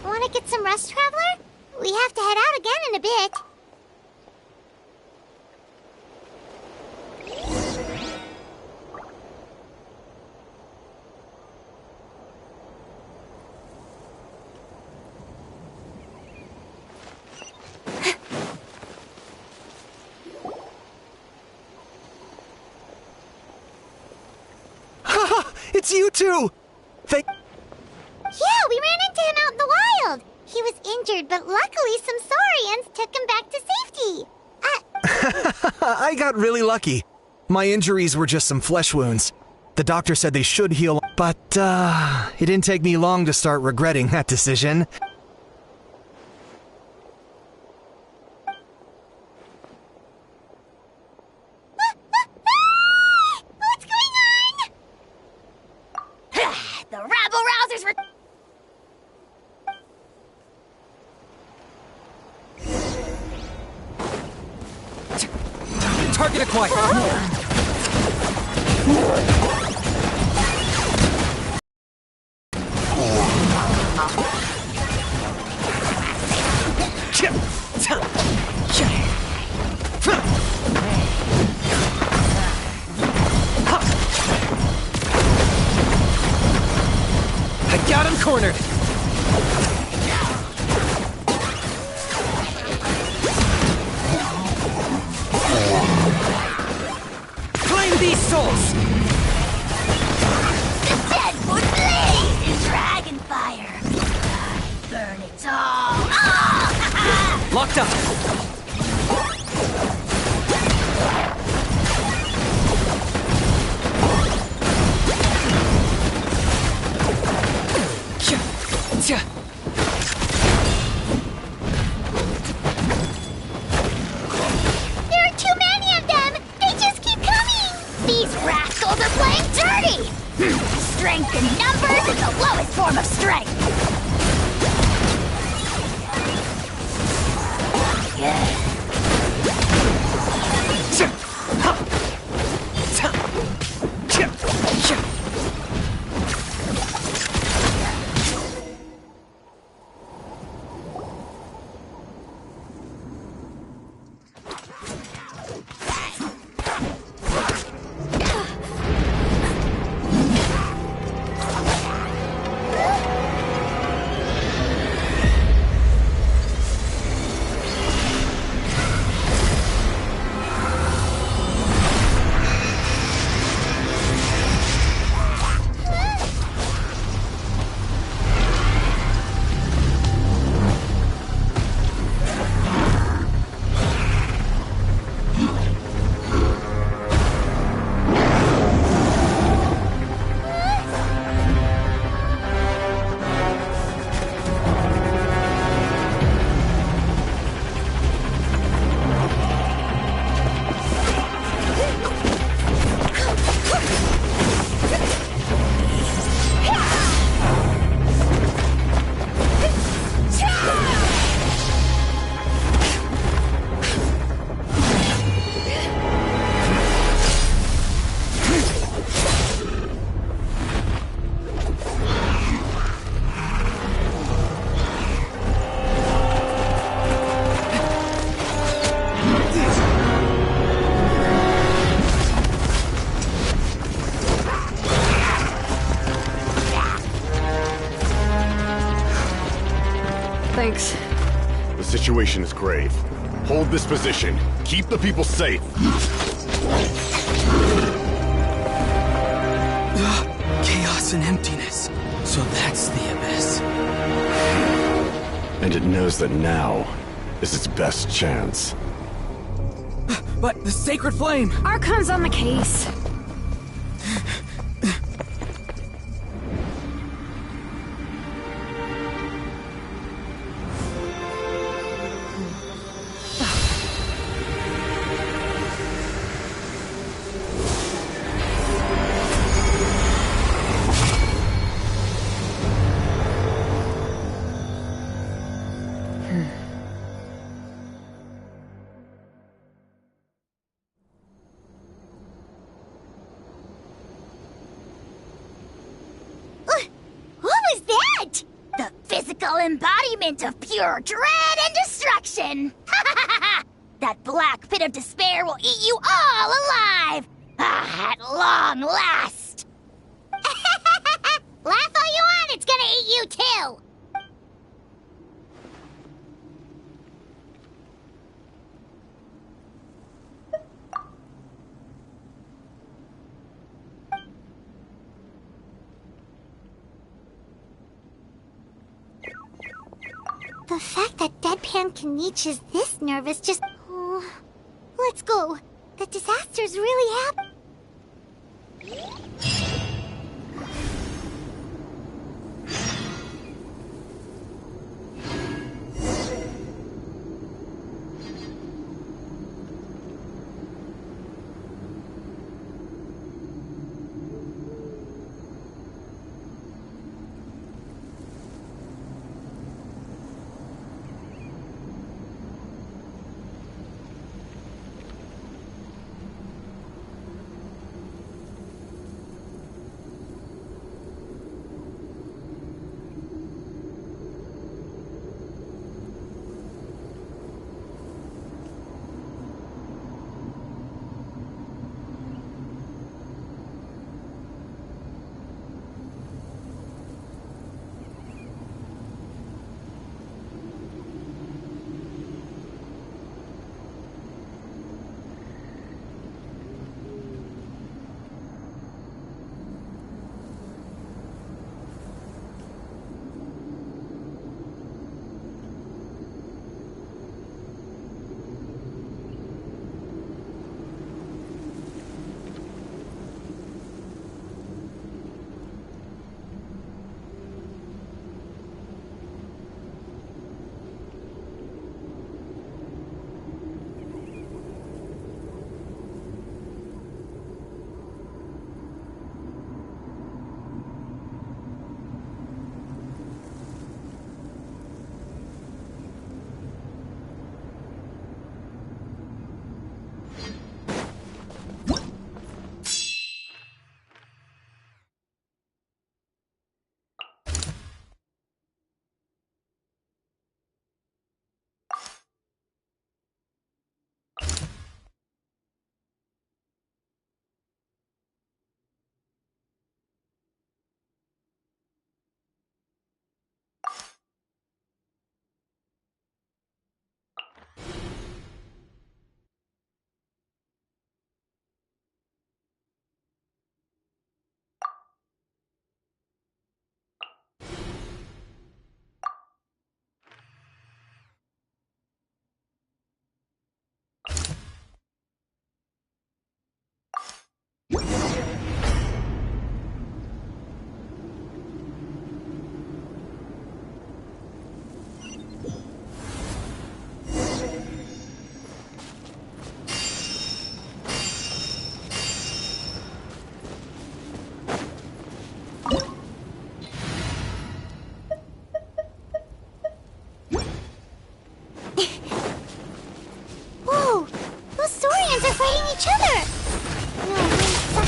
Want to get some rest, Traveler? We have to head out again in a bit. Haha! It's you two! Thank. Yeah, we ran into him out in the wild. He was injured, but luckily some saurians took him back to safety. I got really lucky. My injuries were just some flesh wounds. The doctor said they should heal, but it didn't take me long to start regretting that decision. What's going on? The rabble-rousers were... Target acquired! I got him cornered! Claim these souls! The Deadwood Blaze is dragon fire! Burn it all! Oh! Locked up! There are too many of them! They just keep coming! These rascals are playing dirty! Strength in numbers is the lowest form of strength! Thanks. The situation is grave. Hold this position. Keep the people safe. Chaos and emptiness. So that's the Abyss. And it knows that now is its best chance. But the Sacred Flame! Archon's on the case. Embodiment of pure dread and destruction! That black pit of despair will eat you all alive! At long last! Laugh all you want, it's gonna eat you too! The fact that Deadpan Kanich is this nervous just... Oh, let's go. The disaster's really happening.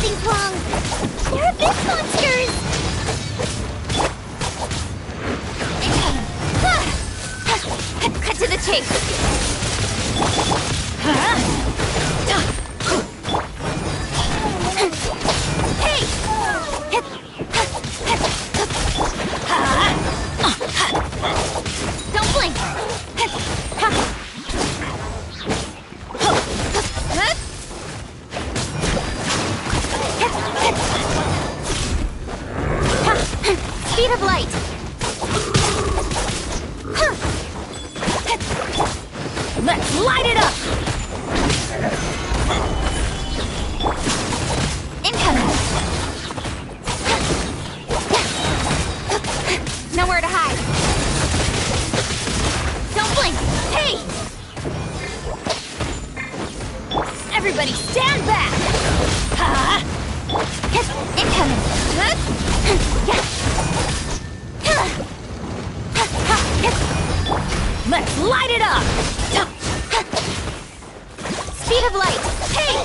something's wrong. They're abyss monsters. Cut to the chase. Hey! Don't blink. Speed of light. Let's light it up! Incoming! Nowhere to hide. Don't blink! Hey! Everybody stand back! Incoming! Let's light it up! Speed of light! Hey!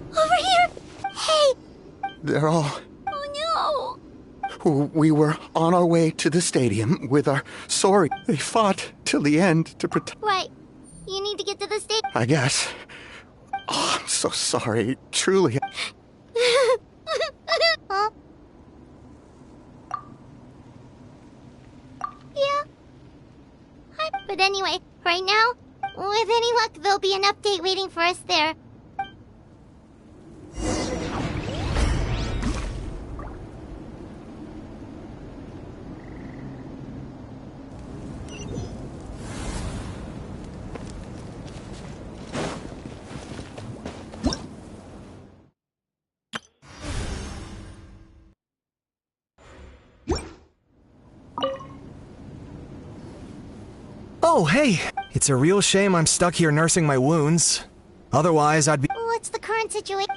Over here! Hey! They're all... Oh We were on our way to the stadium with our sorry. They fought till the end to protect... no! Right. You need to get to the stage. I guess. Oh, I'm so sorry. Truly. Huh? Yeah. Hi. But anyway, right now, with any luck, there'll be an update waiting for us there. Oh, hey! It's a real shame I'm stuck here nursing my wounds. Otherwise, I'd be... What's the current situation?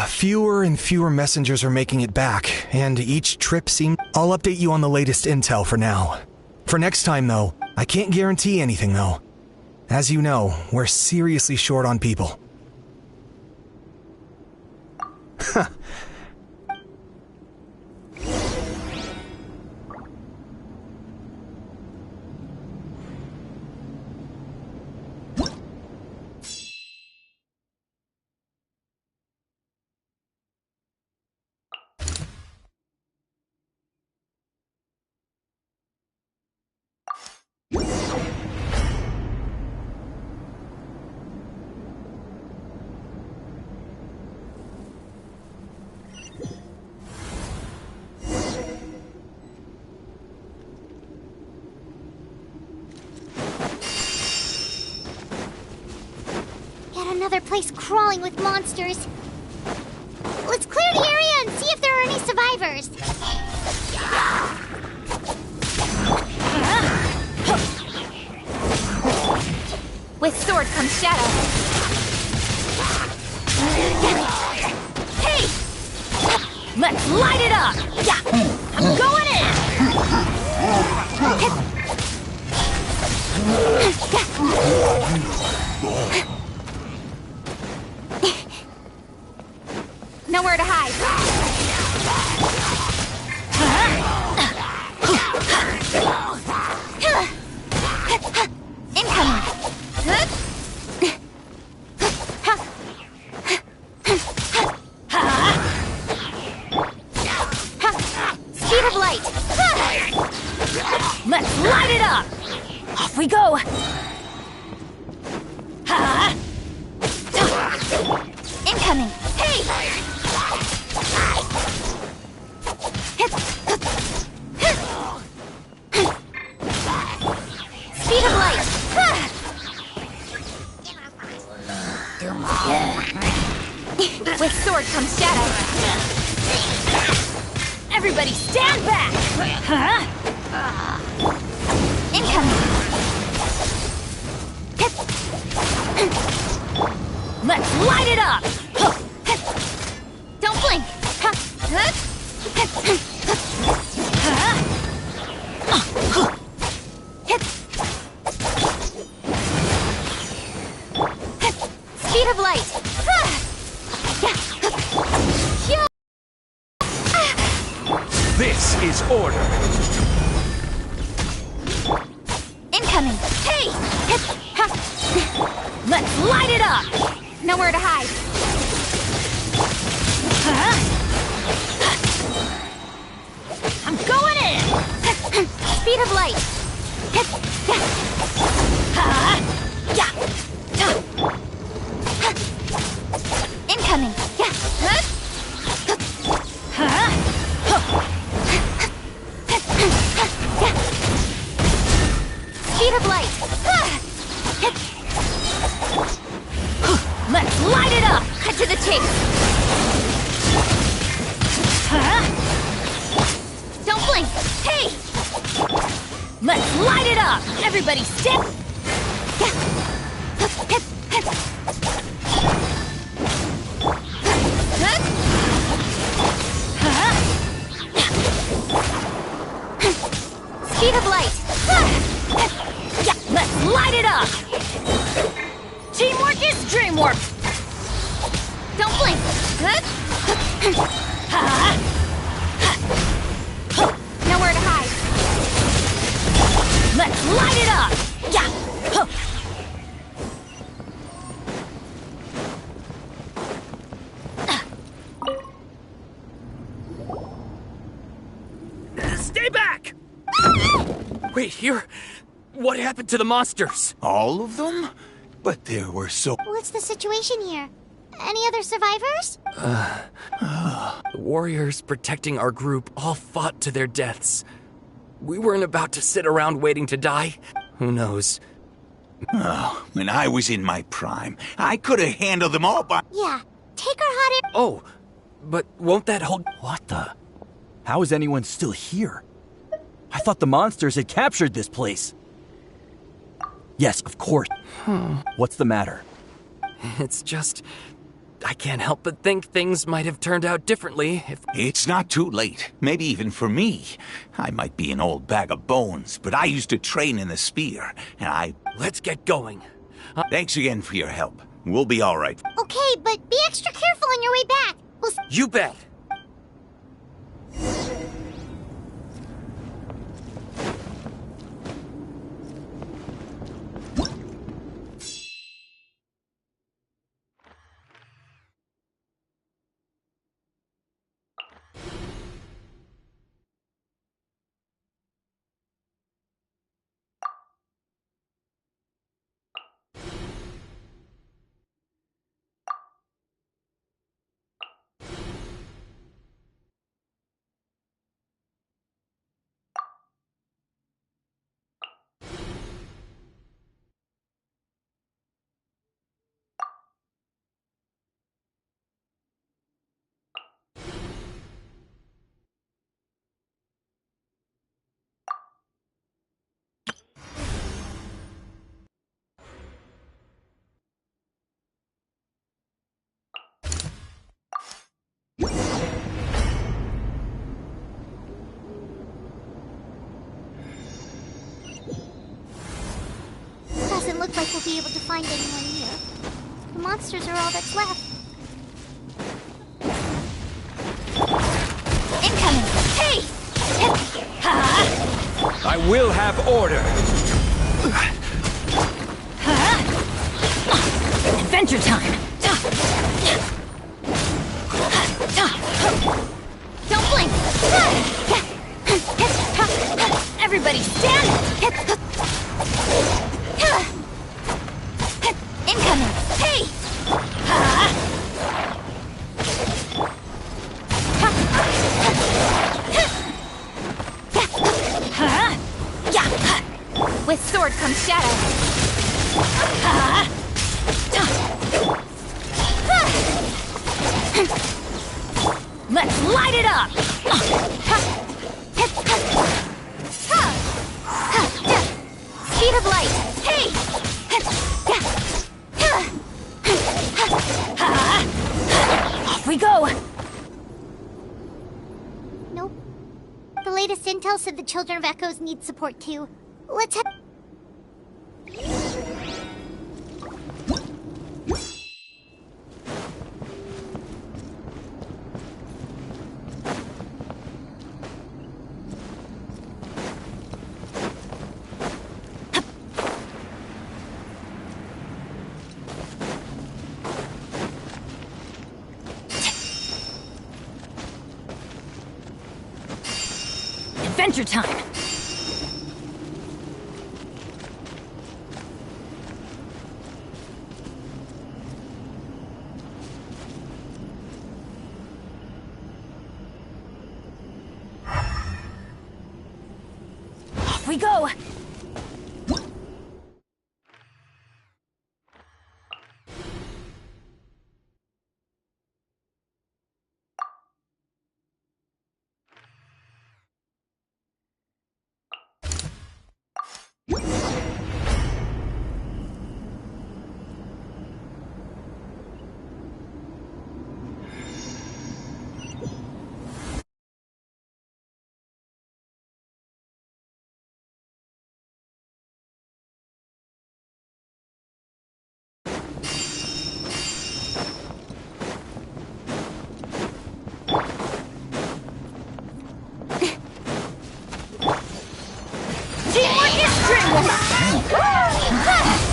Fewer and fewer messengers are making it back, and each trip seems... I'll update you on the latest intel for now. For next time, though, I can't guarantee anything, though. As you know, we're seriously short on people. Another place crawling with monsters. Let's clear the area and see if there are any survivors. With sword comes shadow. Hey! Let's light it up! Yeah! I'm going in! Nowhere to hide. Incoming. Speed of light. Let's light it up. Off we go. Incoming. Hey! Speed of light! With sword comes shadow. Everybody stand back! Incoming! Let's light it up! Don't blink! This is order. Incoming! Hey! Let's light it up! Nowhere to hide. I'm going in! Speed of light. Incoming. Speed of light. Let's light it up! Cut to the chase. Don't blink. Hey! Let's light it up! Everybody step! Speed of light. Let's light it up! Teamwork is dreamwork! Don't blink. Nowhere to hide. Let's light it up! Stay back! Wait, here? What happened to the monsters? All of them? But there were so... What's the situation here? Any other survivors? The warriors protecting our group all fought to their deaths. We weren't about to sit around waiting to die. Who knows? Oh, when I was in my prime, I could have handled them all by... Yeah, take our hot air... Oh, but won't that hold... What the? How is anyone still here? I thought the monsters had captured this place. Yes, of course. What's the matter? It's just... I can't help but think things might have turned out differently if... It's not too late. Maybe even for me. I might be an old bag of bones, but I used to train in the spear, and I... Let's get going. Thanks again for your help. We'll be all right. Okay, but be extra careful on your way back. You bet. Doesn't look like we'll be able to find anyone here. The monsters are all that's left. Incoming! Hey! I will have order. Adventure time! Don't blink. Everybody stand! Incoming. Hey! With sword comes shadow. Let's light it up! Speed of light. Hey! Off we go! Nope. The latest intel said the Children of Echoes need support too. Let's head... adventure time! Off we go!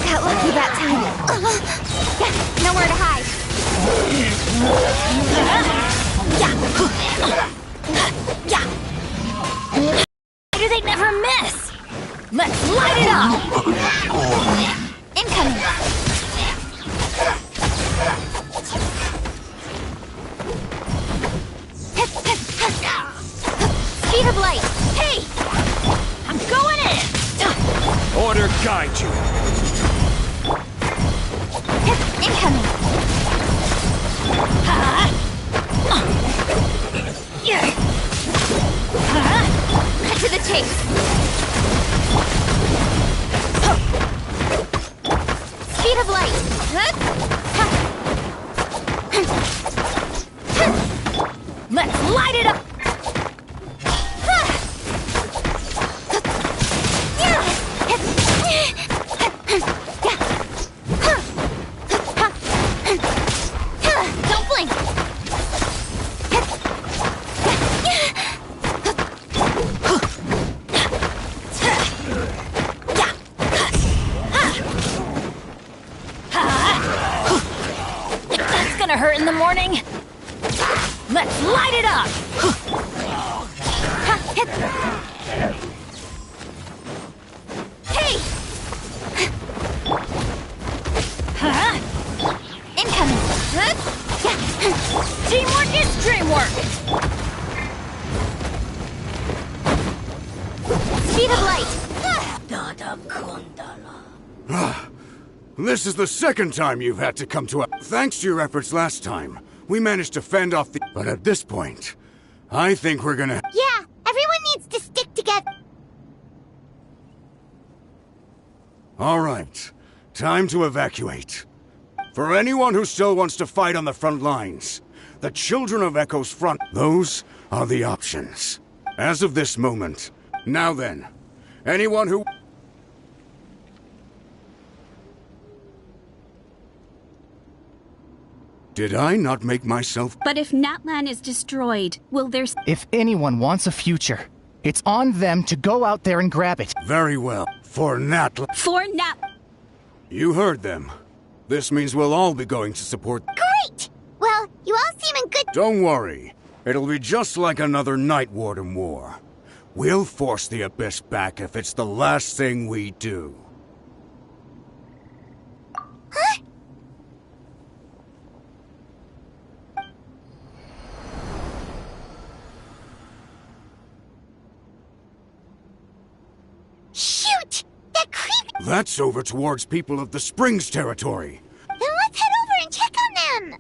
Got lucky that time. Nowhere to hide. Why do they never miss? Let's light it up! Incoming. Speed of light. Hey! I'm going in! Order guide you. Incoming. Cut to the chase. Speed of light. Let's light it up! Don't blink. That's gonna hurt in the morning. Let's light it up! Hey! Incoming. Teamwork is dreamwork! Speed of light. This is the second time you've had to come to us. Thanks to your efforts last time, we managed to fend off the... But at this point, I think we're gonna... Yeah, everyone needs to stick together. All right, time to evacuate. For anyone who still wants to fight on the front lines, the Children of Echo's front... Those are the options. As of this moment. Now then, anyone who... Did I not make myself... But if Natlan is destroyed, will there... If anyone wants a future, it's on them to go out there and grab it. Very well. For Natlan... For Nat... You heard them. This means we'll all be going to support... Great! Well, you all seem in good... Don't worry. It'll be just like another Night Warden war. We'll force the Abyss back if it's the last thing we do. Huh? Shoot! That creep... That's over towards people of the Springs territory. Then let's head over and check on them!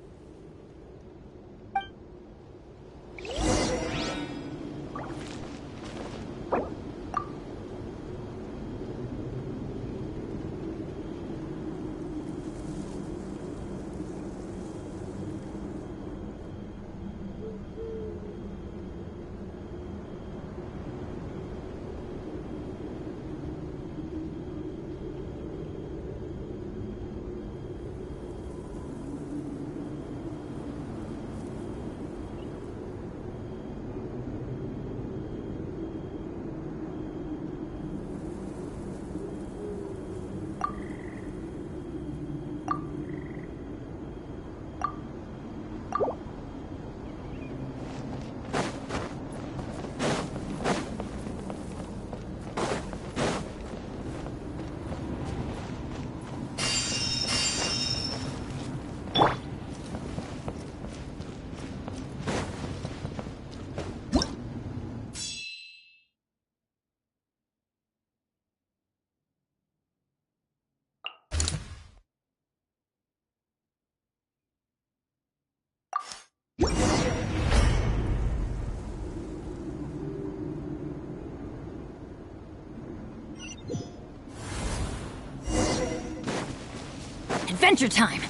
adventure time!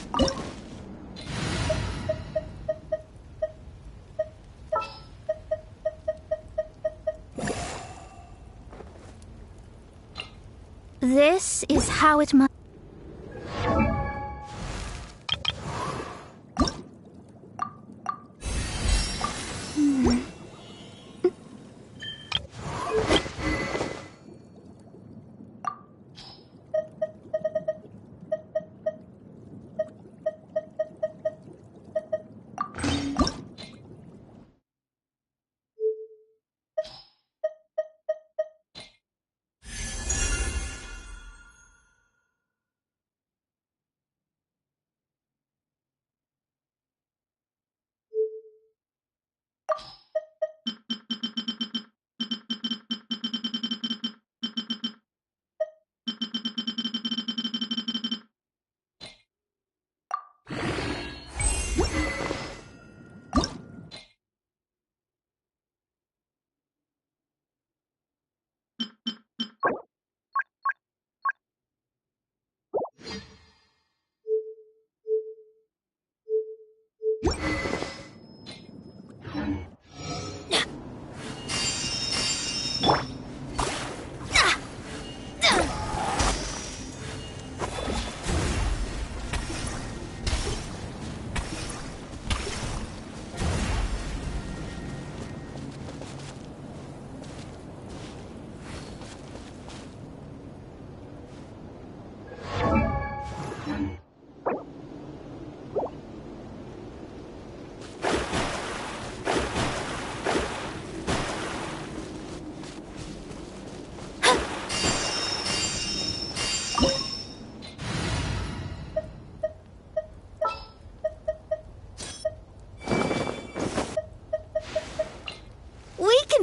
This is how it must.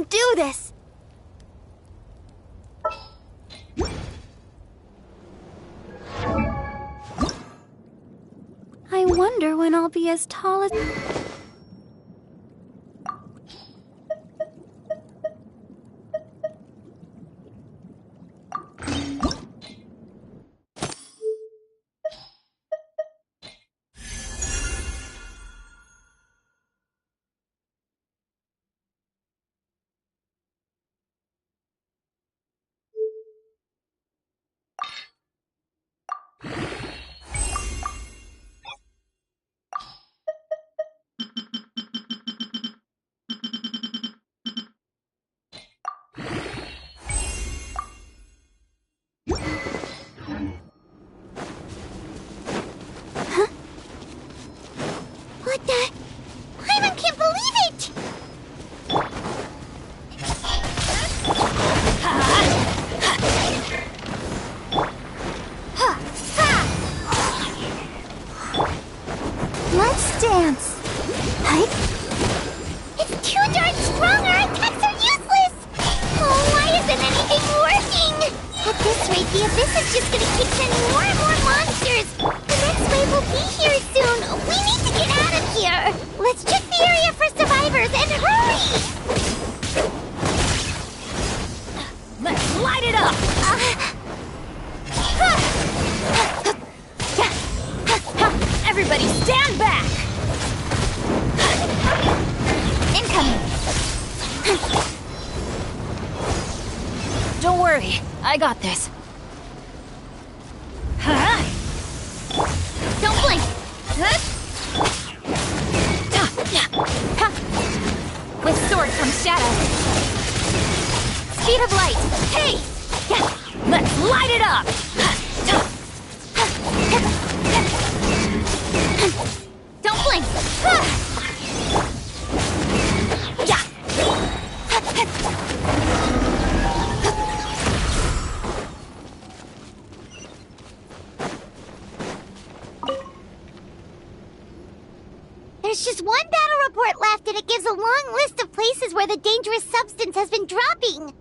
Do this! I wonder when I'll be as tall as... What the? Paimon can't believe it! Let's dance. It's too darn strong. Our attacks are useless. Oh, why isn't anything working? At this rate, the Abyss is just gonna keep sending more and more monsters. The next wave will be here soon. We need to get out of here. Let's check the area for survivors and hurry! Let's light it up! Everybody stand back! Incoming! Don't worry, I got this. Don't blink! With sword comes shadow. Speed of light! Hey! Let's light it up! Don't blink! There's just one battle report left, and it gives a long list of places where the dangerous substance has been dropping.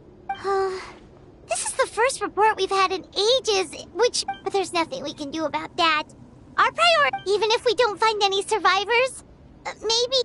This is the first report we've had in ages, but there's nothing we can do about that. Our priority, even if we don't find any survivors, maybe...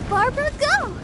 Barbara, go!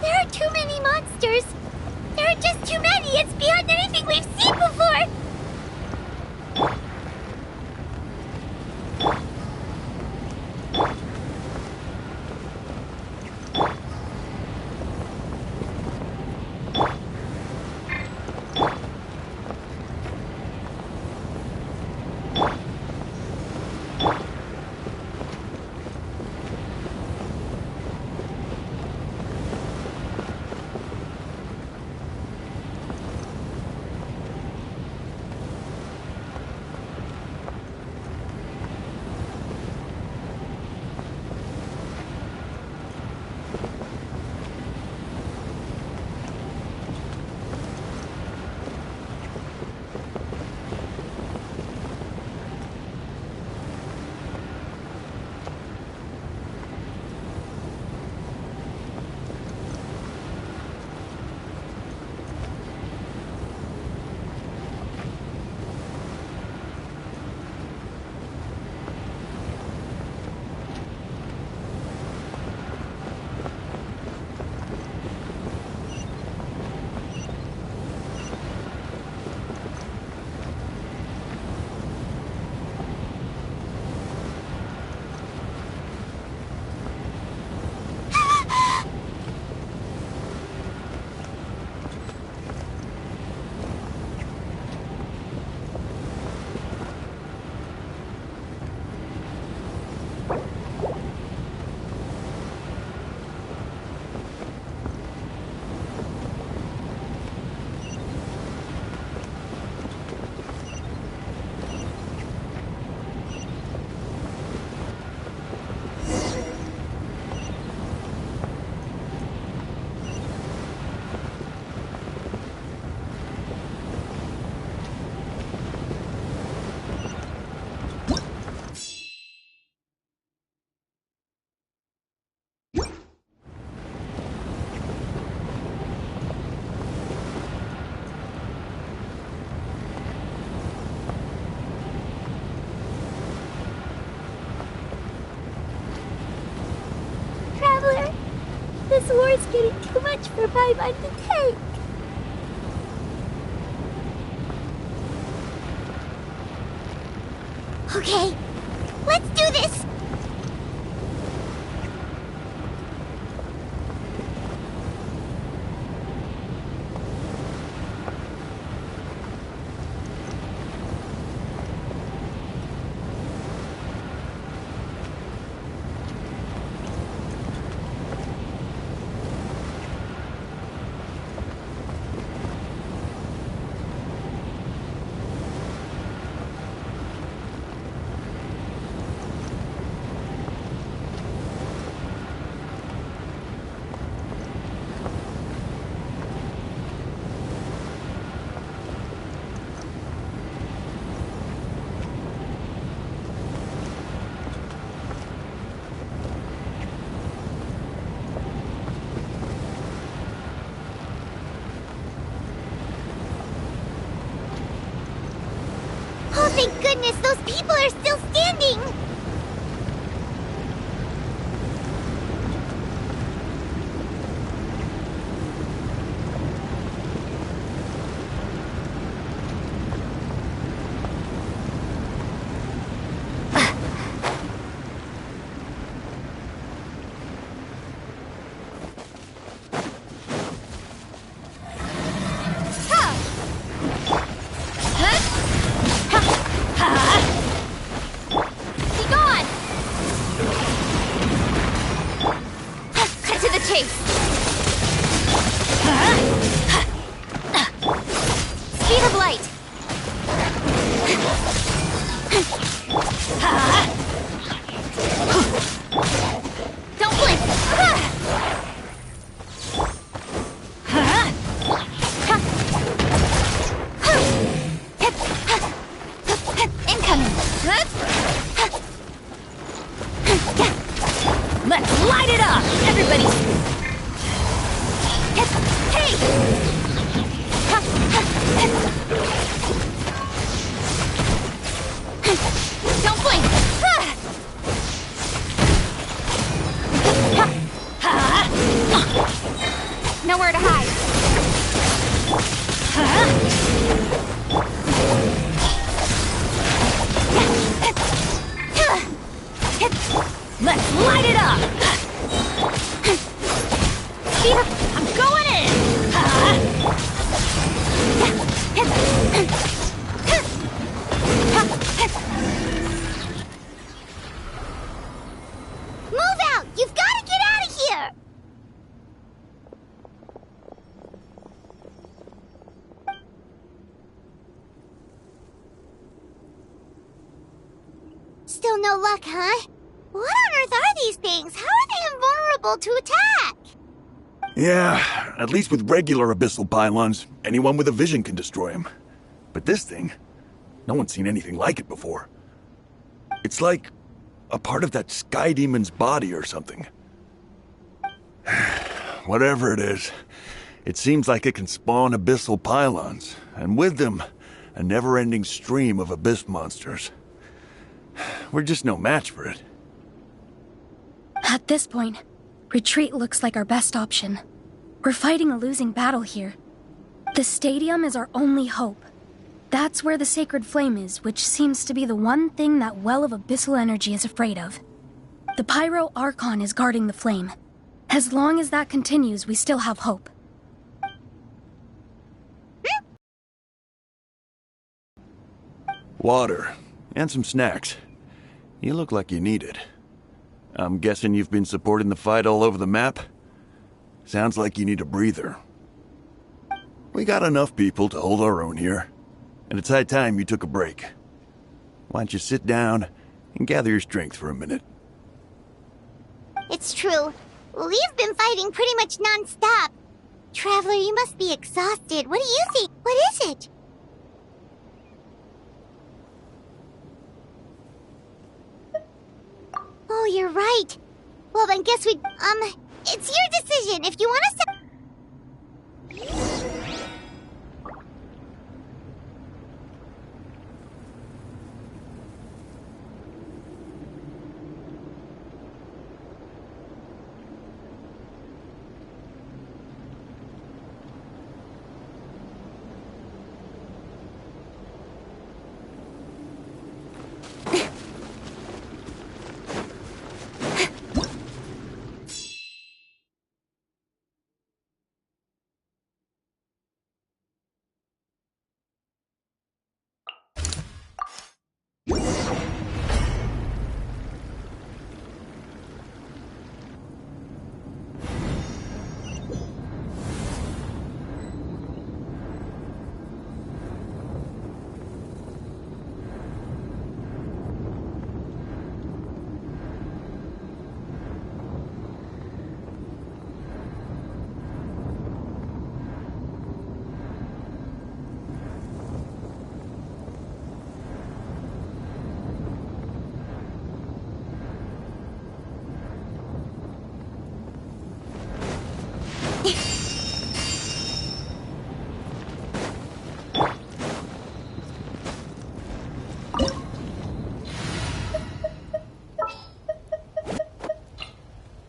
There are too many monsters! There are just too many! It's beyond anything we've seen before! This war's getting too much for my mind to take. Okay, let's do this! Oh, thank goodness, those people are still standing! pace. Speed of light. Don't blink. Incoming. Let's light it up! Everybody! Hey! Don't blink! Nowhere to hide. Let's light it up! Speed up. I'm going in! Move out! You've got to get out of here! Still no luck, huh? What on earth are these things? How are they invulnerable to attack? Yeah, at least with regular abyssal pylons, anyone with a vision can destroy them. But this thing, no one's seen anything like it before. It's like a part of that sky demon's body or something. Whatever it is, it seems like it can spawn abyssal pylons, and with them, a never-ending stream of abyss monsters. We're just no match for it. At this point, retreat looks like our best option. We're fighting a losing battle here. The stadium is our only hope. That's where the sacred flame is, which seems to be the one thing that well of abyssal energy is afraid of. The Pyro Archon is guarding the flame. As long as that continues, we still have hope. Water, and some snacks. You look like you need it. I'm guessing you've been supporting the fight all over the map? Sounds like you need a breather. We got enough people to hold our own here, and it's high time you took a break. Why don't you sit down and gather your strength for a minute? It's true. We've been fighting pretty much non-stop. Traveler, you must be exhausted. What do you think? What is it? Oh, you're right. Well, then guess we... it's your decision. If you want us to...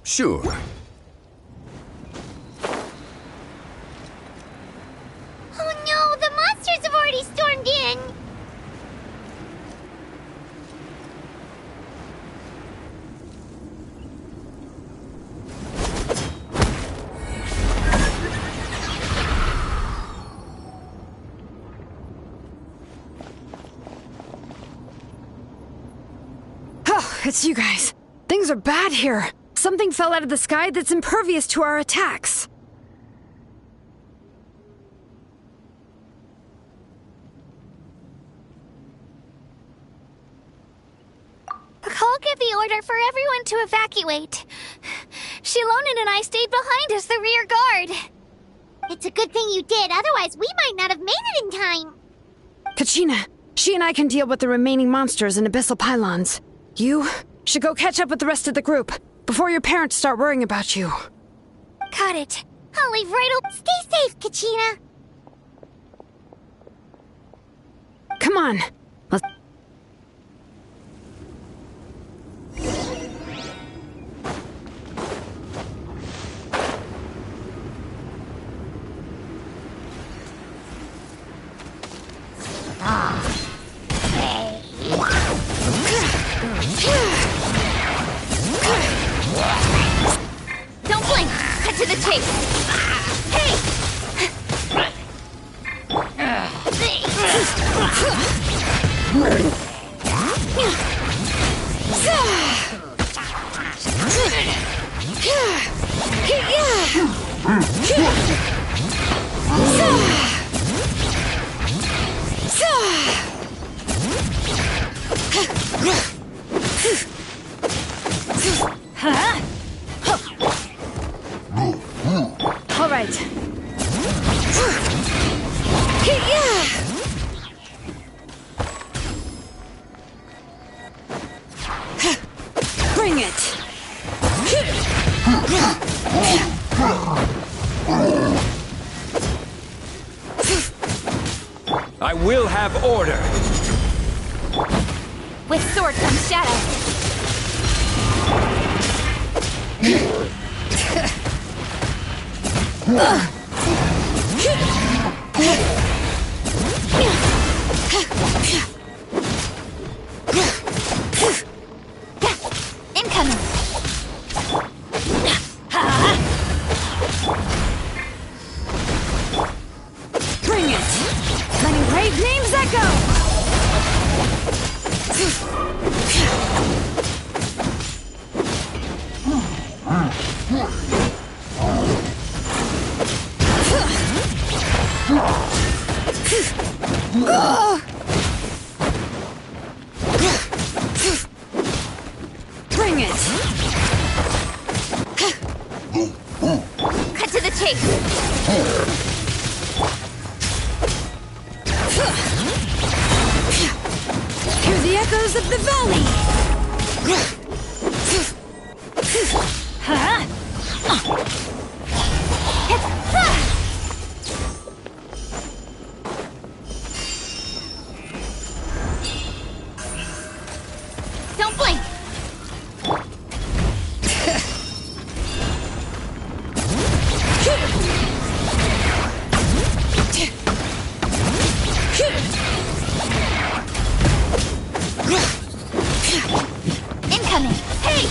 Sure. Oh no, the monsters have already stormed in! Oh, it's you guys. Things are bad here. Something fell out of the sky that's impervious to our attacks. I'll give the order for everyone to evacuate. Shilonen and I stayed behind as the rear guard. It's a good thing you did, otherwise we might not have made it in time. Kachina, she and I can deal with the remaining monsters and abyssal pylons. You should go catch up with the rest of the group before your parents start worrying about you. Got it. I'll leave right over. Stay safe, Kachina. Come on. Let's... Don't blink! Cut to the chase! Hey! All right. Bring it. I will have order. With sword comes shadow. Incoming. Bring it. Letting brave names echo. Bring it. Cut to the chase. Hear the echoes of the valley. Don't blink! Incoming. Hey!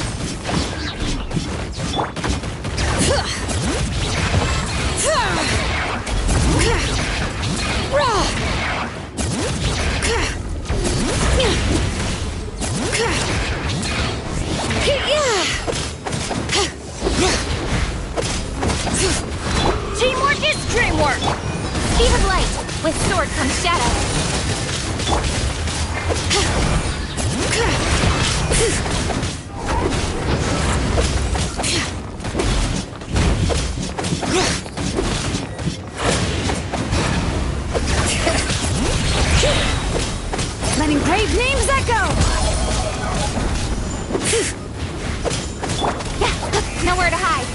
Teamwork is dreamwork! Speed of light! With sword comes shadow. Letting brave names echo. Nowhere to hide.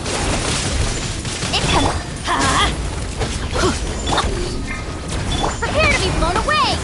Incoming! Prepare to be blown away!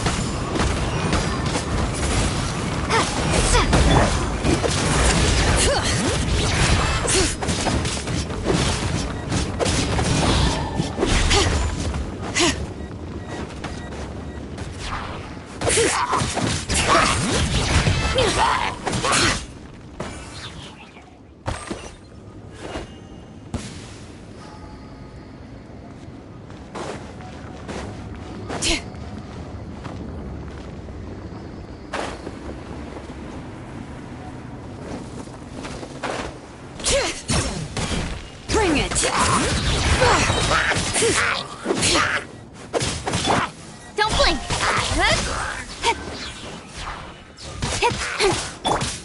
Don't blink!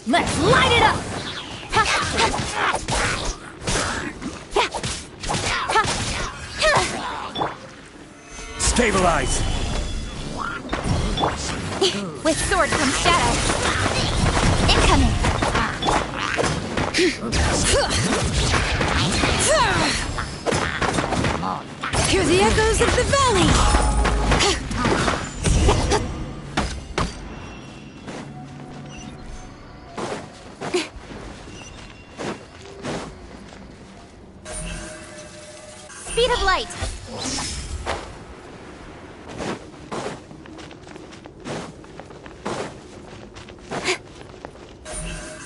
Let's light it up! Stabilize! With sword comes shadow. Incoming! Hear the echoes of the valley! Speed of light!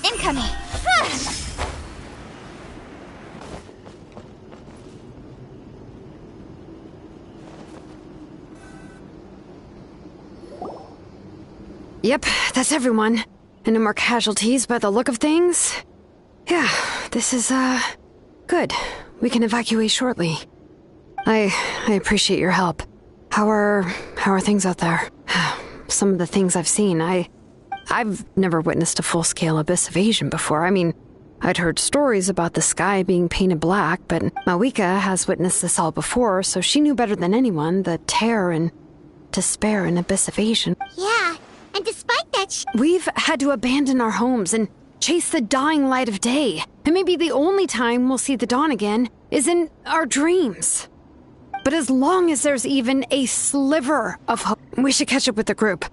Incoming! Yep, that's everyone. And no more casualties by the look of things. Yeah, this is, good. We can evacuate shortly. I appreciate your help. How are things out there? Some of the things I've seen, I've never witnessed a full-scale abyss invasion before. I mean, I'd heard stories about the sky being painted black, but Mawika has witnessed this all before, so she knew better than anyone the terror and despair in abyss invasion. Yeah, and despite that we've had to abandon our homes and chase the dying light of day. And maybe the only time we'll see the dawn again is in our dreams. But as long as there's even a sliver of hope, we should catch up with the group.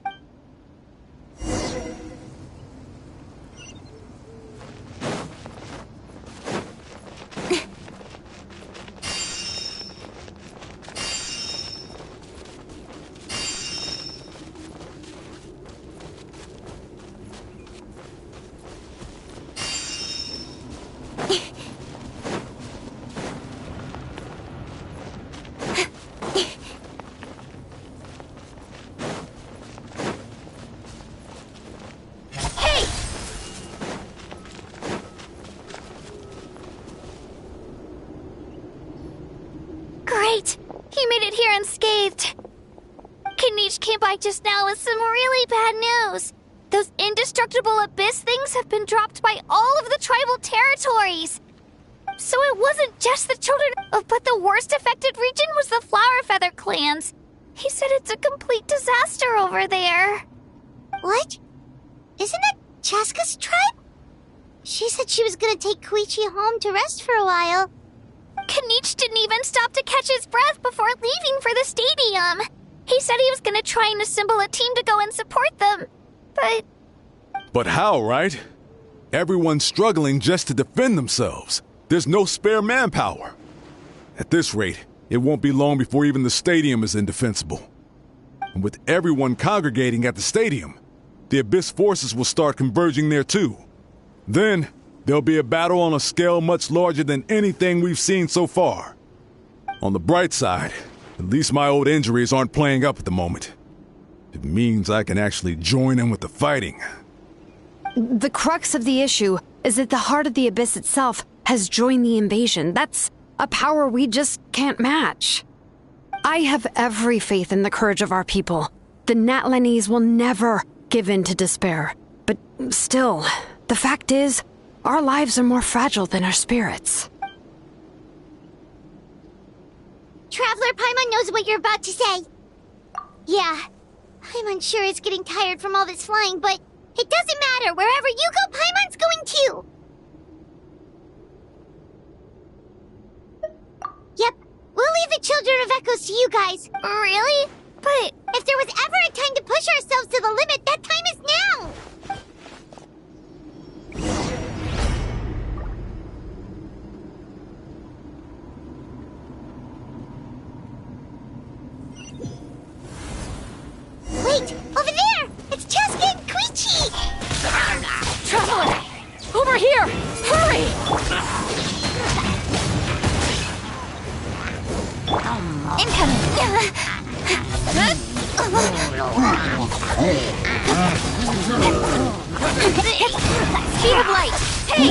Great! He made it here unscathed. Kanish came by just now with some really bad news. Those indestructible abyss things have been dropped by all of the tribal territories. So it wasn't just the children, but the worst affected region was the Flower Feather clans. He said it's a complete disaster over there. What? Isn't that Chaska's tribe? She said she was gonna take Koichi home to rest for a while. Kanish didn't even stop to catch his breath before leaving for the stadium. He said he was gonna try and assemble a team to go and support them, but... But how, right? Everyone's struggling just to defend themselves. There's no spare manpower. At this rate, it won't be long before even the stadium is indefensible. And with everyone congregating at the stadium, the Abyss forces will start converging there too. Then, there'll be a battle on a scale much larger than anything we've seen so far. On the bright side, at least my old injuries aren't playing up at the moment. It means I can actually join in with the fighting. The crux of the issue is that the heart of the Abyss itself has joined the invasion. That's a power we just can't match. I have every faith in the courage of our people. The Natlanese will never give in to despair. But still, the fact is, our lives are more fragile than our spirits. Traveler Paimon knows what you're about to say. Yeah, Paimon's sure is getting tired from all this flying, but it doesn't matter. Wherever you go, Paimon's going too. Yep, we'll leave the Children of Echoes to you guys. Really? But if there was ever a time to push ourselves to the limit, that time is now. Wait! Over there! It's Chaska and Koichi! Traveler! Over here! Hurry! Incoming! Speed of light! Hey!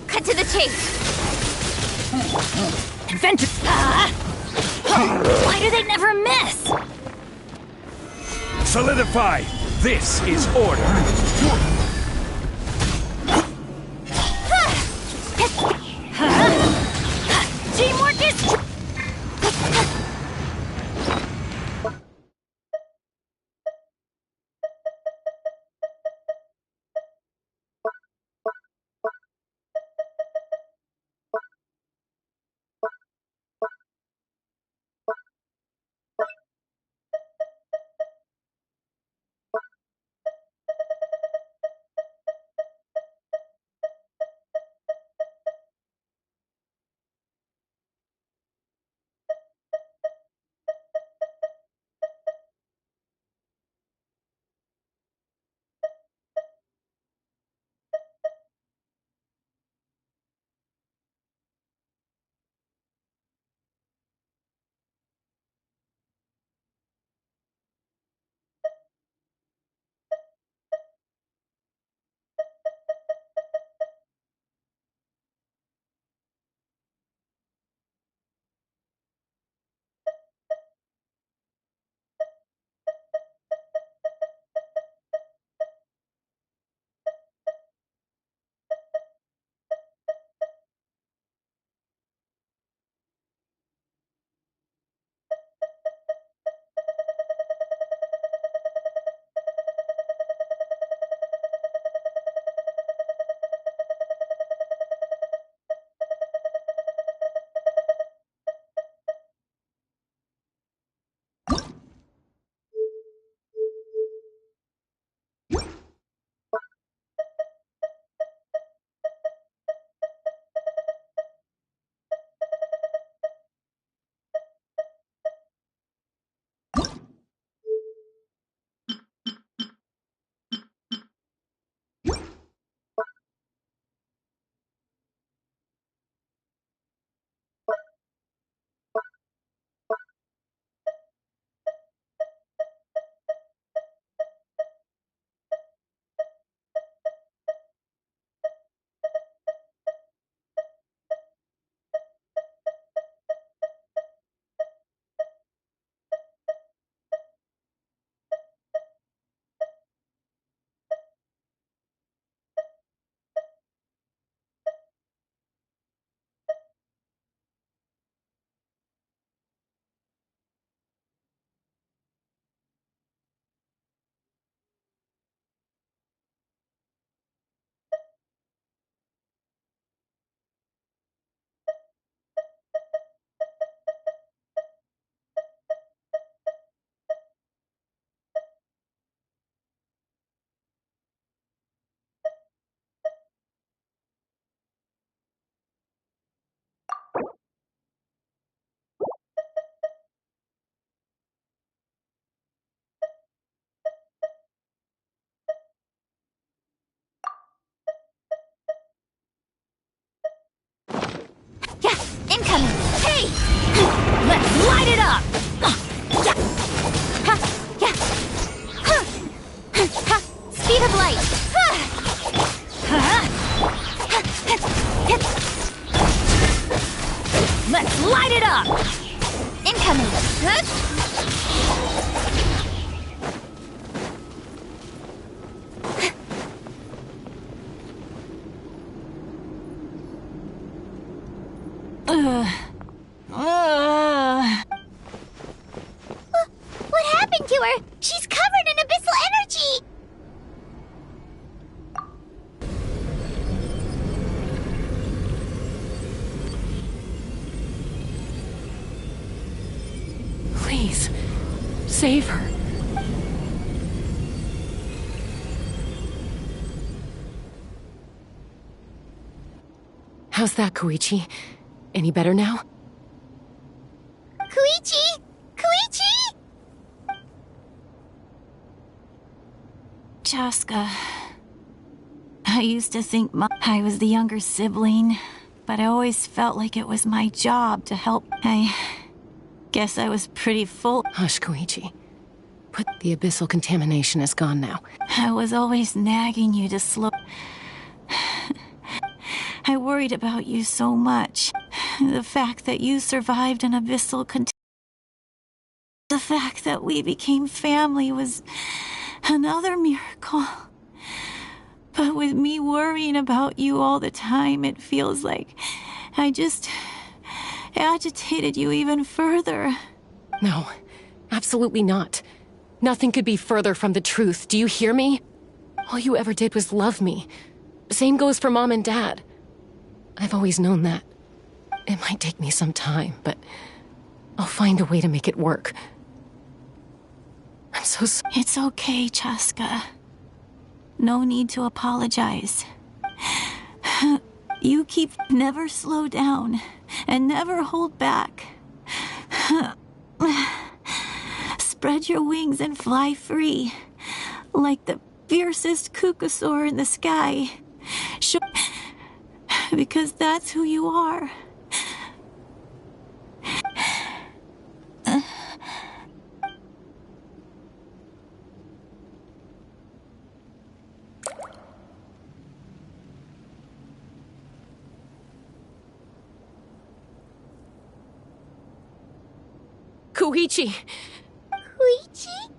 Cut to the chase. Adventure! Why do they never miss? Solidify! This is order! Teamwork is... Incoming! Hey! Let's light it up! Speed of light! Let's light it up! Incoming! What happened to her? She's covered in abyssal energy! Please, save her. How's that, Koichi? Any better now? Koichi! Koichi! Chaska. I used to think I was the younger sibling, but I always felt like it was my job to help. I guess I was pretty full. Hush, Koichi. The abyssal contamination is gone now. I was always nagging you to slow... I worried about you so much. The fact that you survived an abyssal the fact that we became family was another miracle. But with me worrying about you all the time, it feels like I just agitated you even further. No, absolutely not. Nothing could be further from the truth. Do you hear me? All you ever did was love me. Same goes for Mom and Dad. I've always known that. It might take me some time, but I'll find a way to make it work. I'm so sorry. It's okay, Chaska. No need to apologize. You never slow down and never hold back. Spread your wings and fly free, like the fiercest kukasaur in the sky. Because that's who you are. Koichi! Koichi?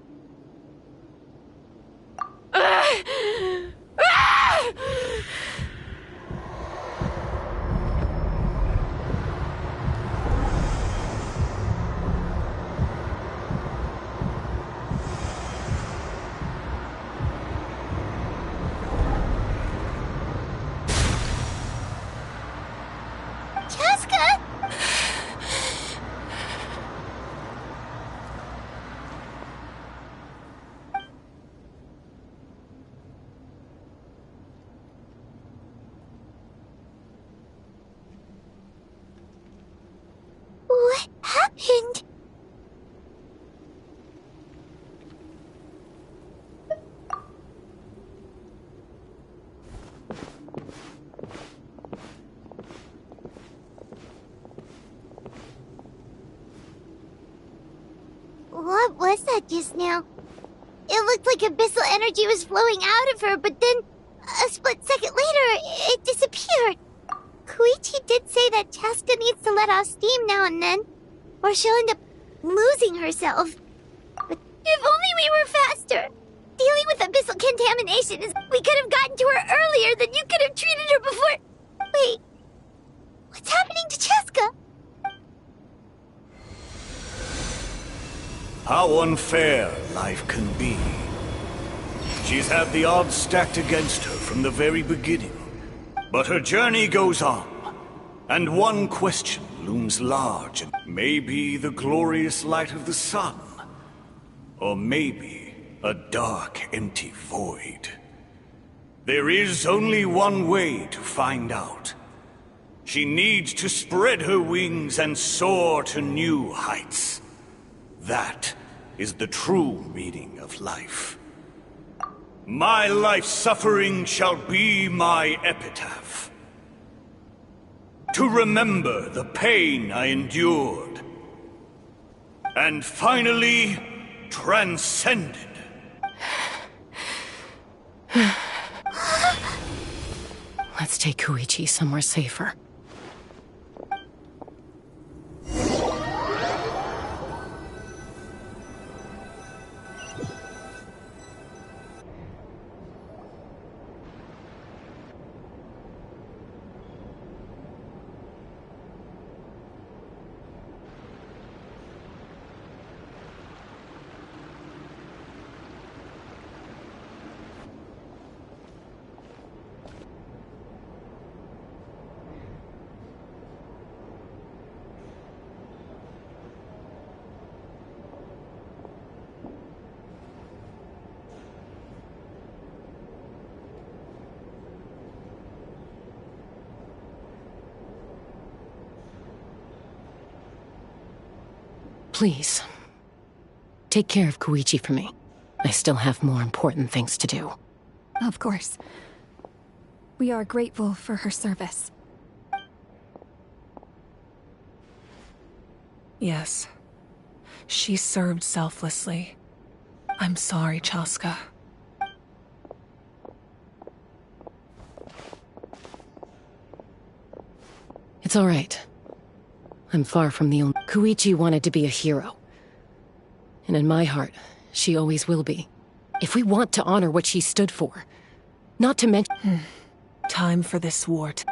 What happened? What was that just now? It looked like abyssal energy was flowing out of her, but then, a split second later, it disappeared. Koichi did say that Chaska needs to let off steam now and then, or she'll end up losing herself. But if only we were faster! Dealing with abyssal contamination is... We could have gotten to her earlier, then you could have treated her before... Wait... What's happening to Chaska? How unfair life can be. She's had the odds stacked against her from the very beginning. But her journey goes on, and one question looms large. Maybe the glorious light of the sun, or maybe a dark, empty void. There is only one way to find out. She needs to spread her wings and soar to new heights. That is the true meaning of life. My life's suffering shall be my epitaph. To remember the pain I endured. And finally, transcended. Let's take Koichi somewhere safer. Please, take care of Koichi for me. I still have more important things to do. Of course. We are grateful for her service. Yes. She served selflessly. I'm sorry, Chaska. It's all right. I'm far from the only... Koichi wanted to be a hero. And in my heart, she always will be. If we want to honor what she stood for. Not to mention... Time for this war to...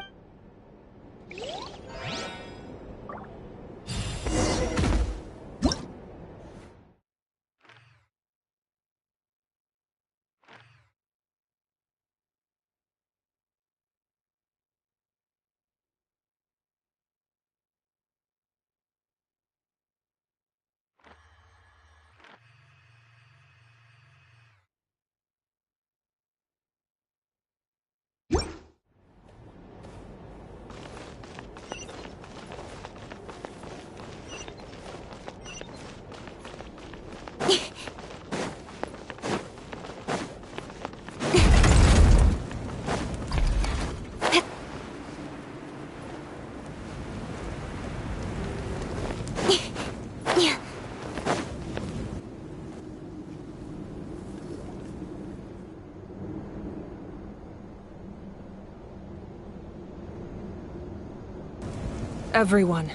Everyone,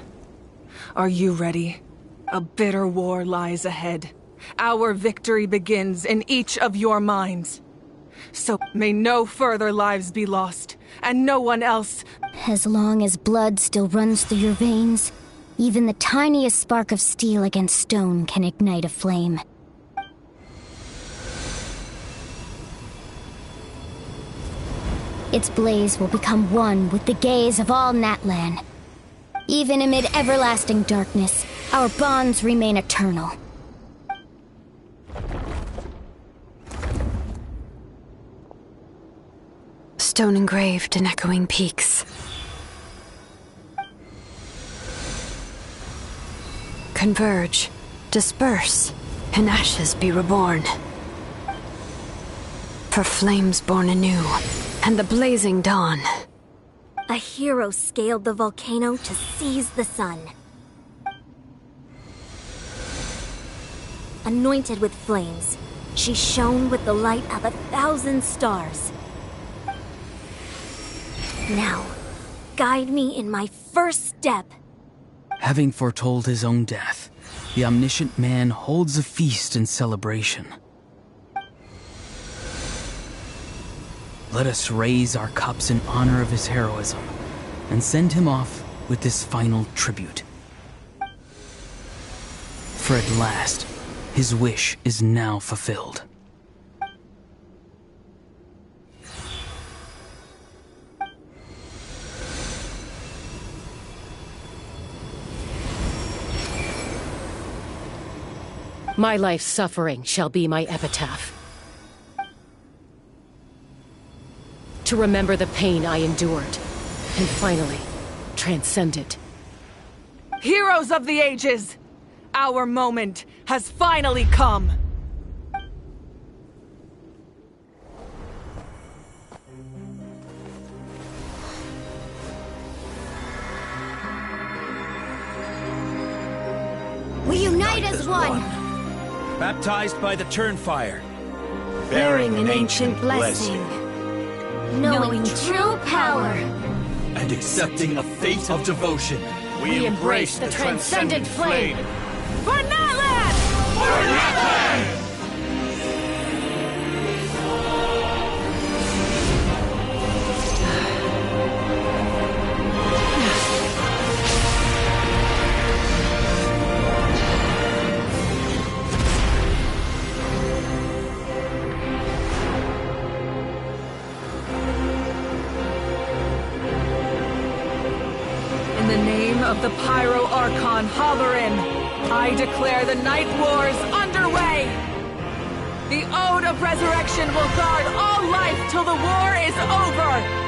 are you ready? A bitter war lies ahead. Our victory begins in each of your minds. So may no further lives be lost, and no one else... As long as blood still runs through your veins, even the tiniest spark of steel against stone can ignite a flame. Its blaze will become one with the gaze of all Natlan. Even amid everlasting darkness, our bonds remain eternal. Stone engraved in echoing peaks. Converge, disperse, in ashes be reborn. For flames born anew, and the blazing dawn. A hero scaled the volcano to seize the sun. Anointed with flames, she shone with the light of 1,000 stars. Now, guide me in my first step. Having foretold his own death, the omniscient man holds a feast in celebration. Let us raise our cups in honor of his heroism, and send him off with this final tribute. For at last, his wish is now fulfilled. My life's suffering shall be my epitaph. To remember the pain I endured, and finally, transcend it. Heroes of the ages! Our moment has finally come! We unite as one! Baptized by the Turnfire. Bearing an ancient blessing. Knowing true power. And accepting a fate of devotion. We embrace the transcendent flame. For Natlan! For Natlan! In the name of the Pyro Archon Halloran, I declare the Night Wars underway! The Ode of Resurrection will guard all life till the war is over!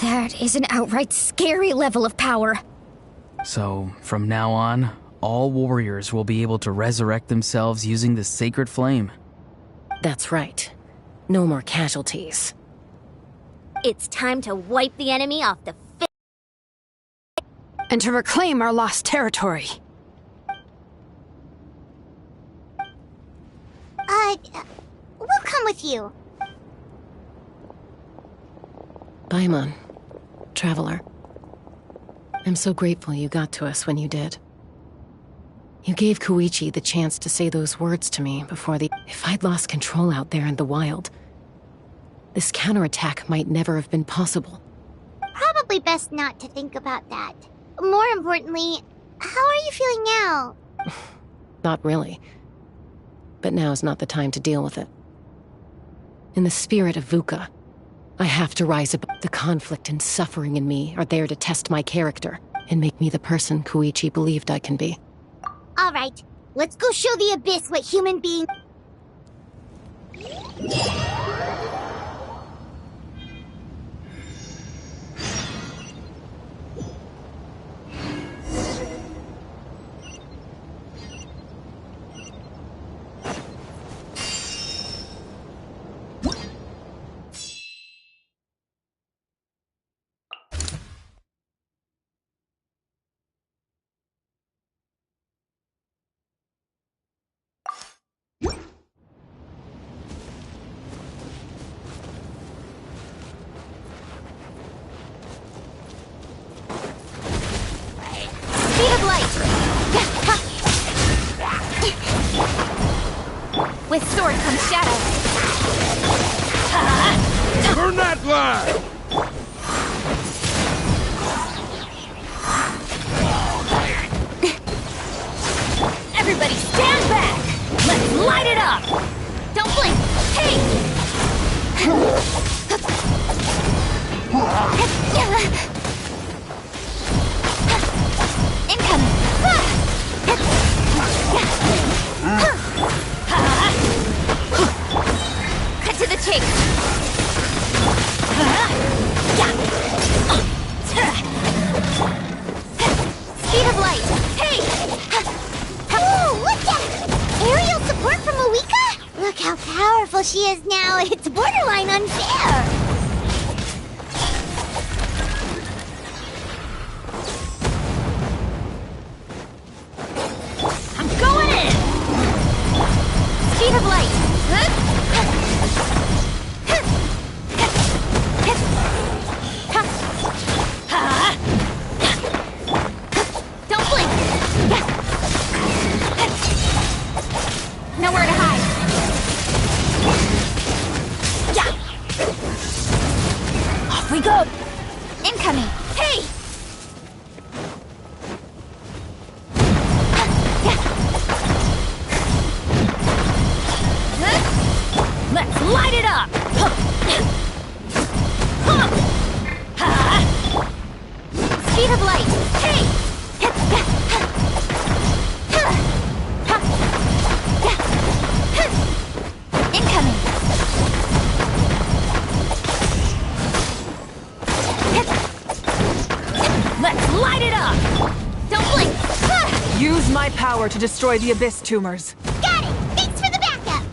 That is an outright scary level of power. So, from now on, all warriors will be able to resurrect themselves using the sacred flame. That's right. No more casualties. It's time to wipe the enemy off the And to reclaim our lost territory. We'll come with you. Paimon, Traveler. I'm so grateful you got to us when you did. You gave Koichi the chance to say those words to me before the... If I'd lost control out there in the wild, this counterattack might never have been possible. Probably best not to think about that. More importantly, how are you feeling now? Not really. But now's not the time to deal with it. In the spirit of VUCA, I have to rise above. The conflict and suffering in me are there to test my character and make me the person Koichi believed I can be. All right, let's go show the Abyss what human beings... With sword comes shadow. Burn that line! Everybody stand back! Let's light it up! Don't blink! Hey! Incoming! Cut to the chase! Speed of light! Hey! Whoa, look at it! Aerial support from Awika? Look how powerful she is now. It's borderline unfair. I'm going in! Speed of light! Don't blink! Nowhere to hide! Off we go! Incoming! Hey! Let's light it up! Speed of light! Hey! Incoming! Let's light it up! Don't blink! Use my power to destroy the Abyss tumors. Got it! Thanks for the backup!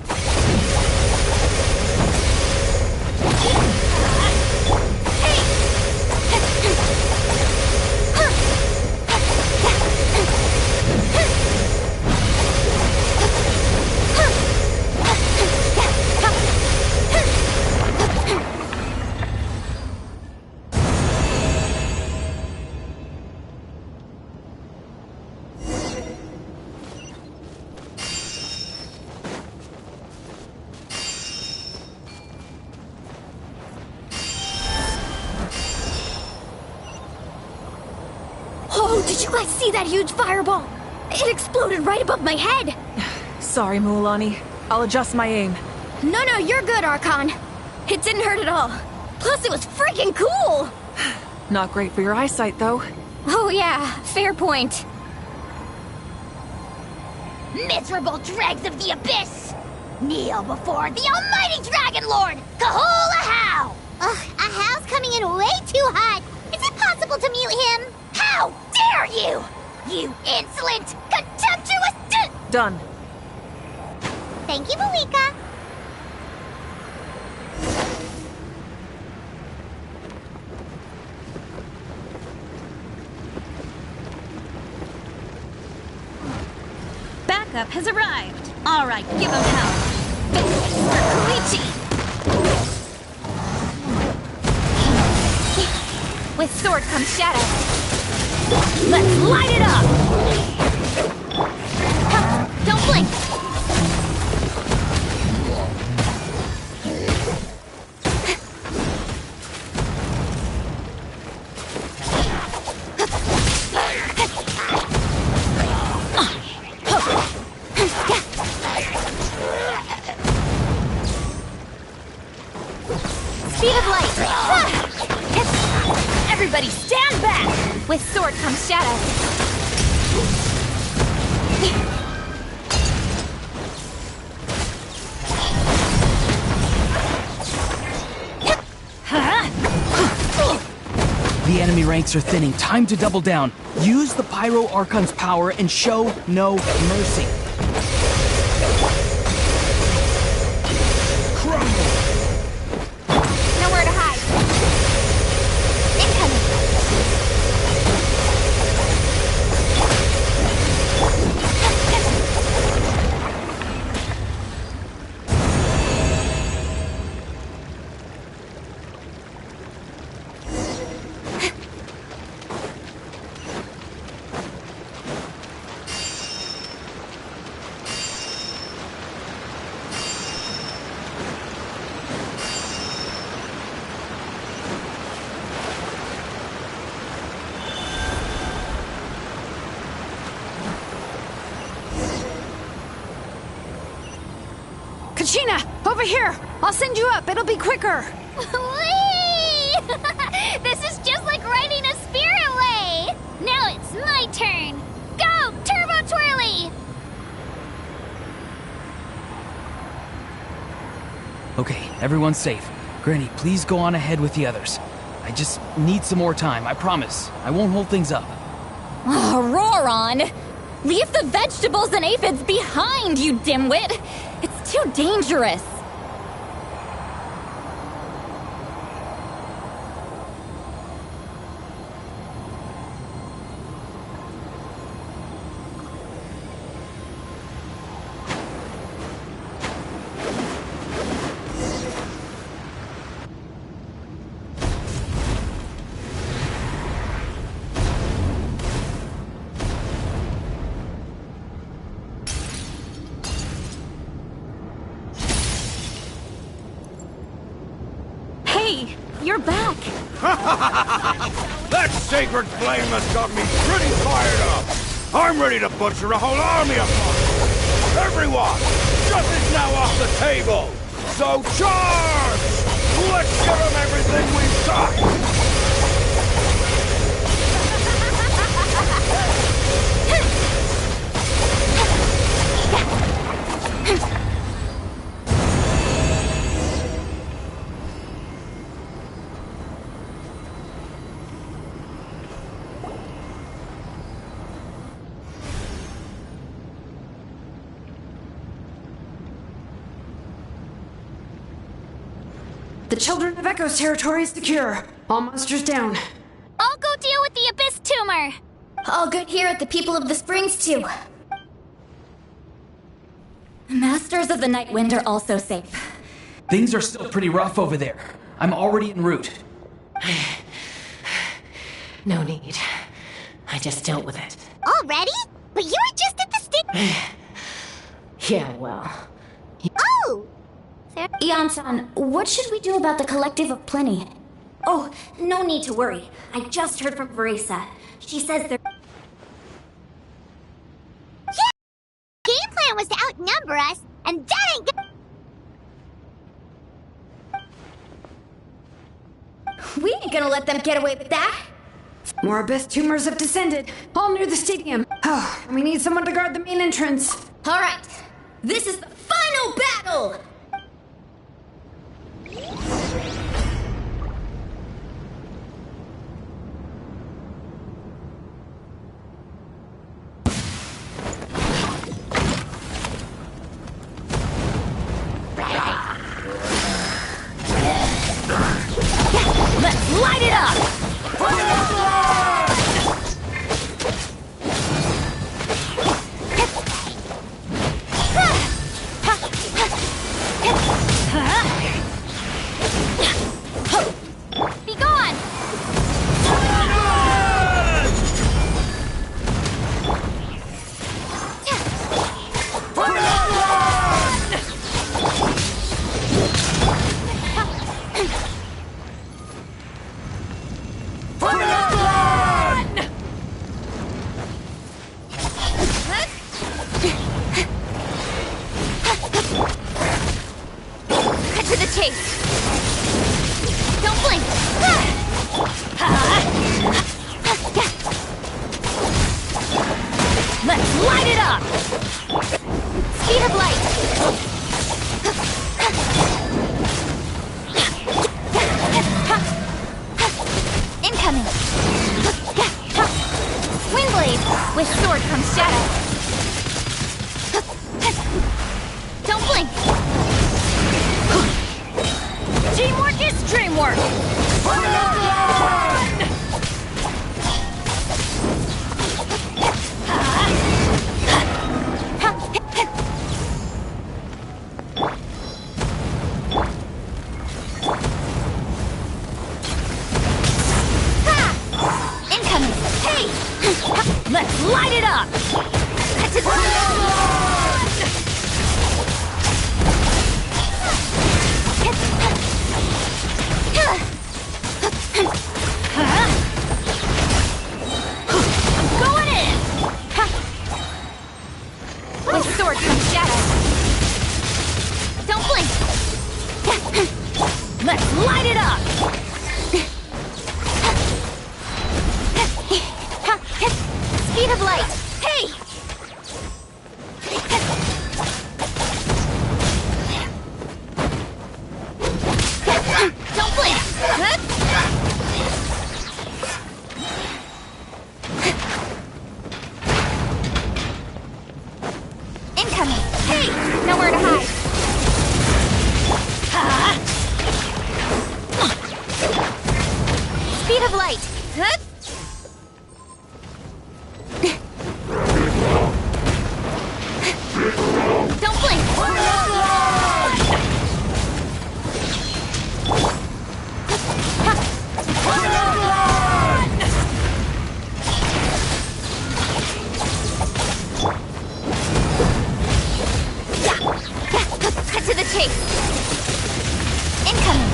Oh, did you guys see that huge fireball? It exploded right above my head. Sorry, Mualani. I'll adjust my aim. No, you're good, Archon. It didn't hurt at all. Plus, it was freaking cool. Not great for your eyesight, though. Oh yeah, fair point. Miserable dregs of the Abyss! Kneel before the almighty Dragon Lord, Kahula How! Ugh, a Hal's coming in way too hot. Is it possible to mute him? How dare dare you! You insolent, contemptuous Done. Thank you, Malika. Backup has arrived. All right, give him hell. Koichi! With sword comes shadow. Let's light it up! Don't blink! Speed of light! Everybody stand back! With sword comes shadow. The enemy ranks are thinning. Time to double down. Use the Pyro Archon's power and show no mercy. Nowhere to hide. Incoming. Kachina, over here! I'll send you up, it'll be quicker! Whee! This is just like riding a spirit way! Now it's my turn! Go, Turbo Twirly! Okay, everyone's safe. Granny, please go on ahead with the others. I just need some more time, I promise. I won't hold things up. Oh, Roron! Leave the vegetables and aphids behind, you dimwit! It's too dangerous! Hey, you're back. That sacred flame has got me pretty fired up. I'm ready to butcher a whole army of monsters. Everyone, justice now off the table. So charge! Let's give them everything we've got. The Children of Echo's territory is secure. All monsters down. I'll go deal with the Abyss Tumor! All good here at the People of the Springs, too. Masters of the Night Wind are also safe. Things are still pretty rough over there. I'm already en route. No need. I just dealt with it. Already? But you were just at the stick. Yeah, well. Oh! Ian-san, what should we do about the Collective of Plenty? Oh, no need to worry. I just heard from Verisa. She says they're... Yeah! Game plan was to outnumber us, and that ain't We ain't gonna let them get away with that! More abyss tumors have descended, all near the stadium. Oh, we need someone to guard the main entrance. Alright, this is the final battle! With sword comes shadow. Don't blink. Let's light it up. Speed of light. Hey! Don't blink. Incoming. Hey! Nowhere to hide. Speed of light. Don't blink. Cut to the chase. Incoming.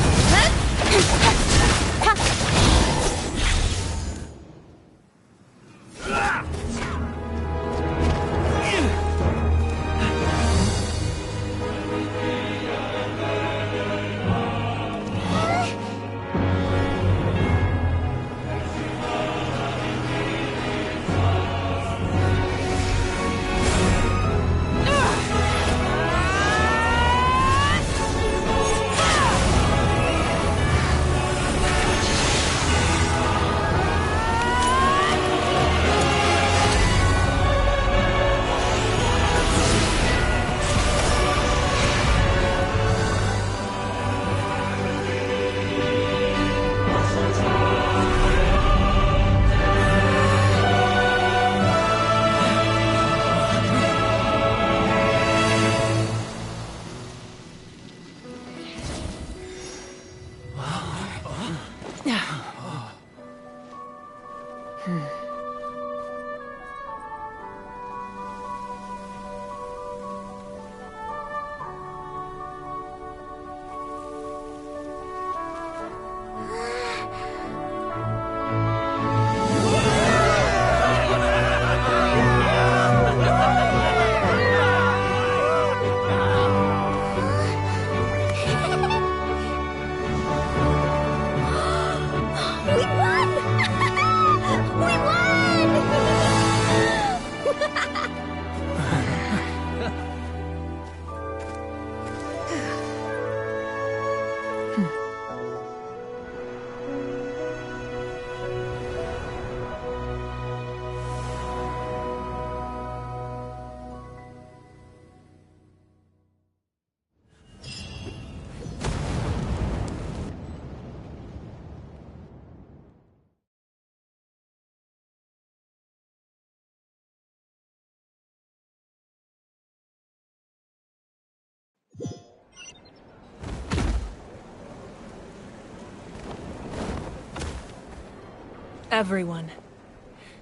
Everyone,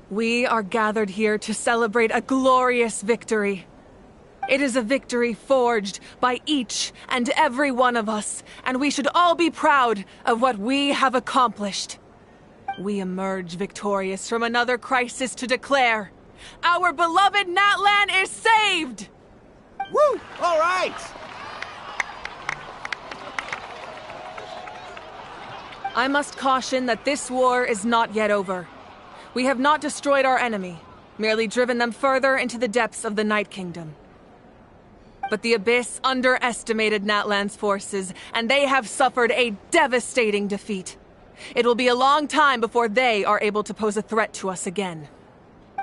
we are gathered here to celebrate a glorious victory. It is a victory forged by each and every one of us, and we should all be proud of what we have accomplished. We emerge victorious from another crisis to declare, our beloved Natlan is saved! Woo! All right! I must caution that this war is not yet over. We have not destroyed our enemy, merely driven them further into the depths of the Night Kingdom. But the Abyss underestimated Natlan's forces, and they have suffered a devastating defeat. It will be a long time before they are able to pose a threat to us again.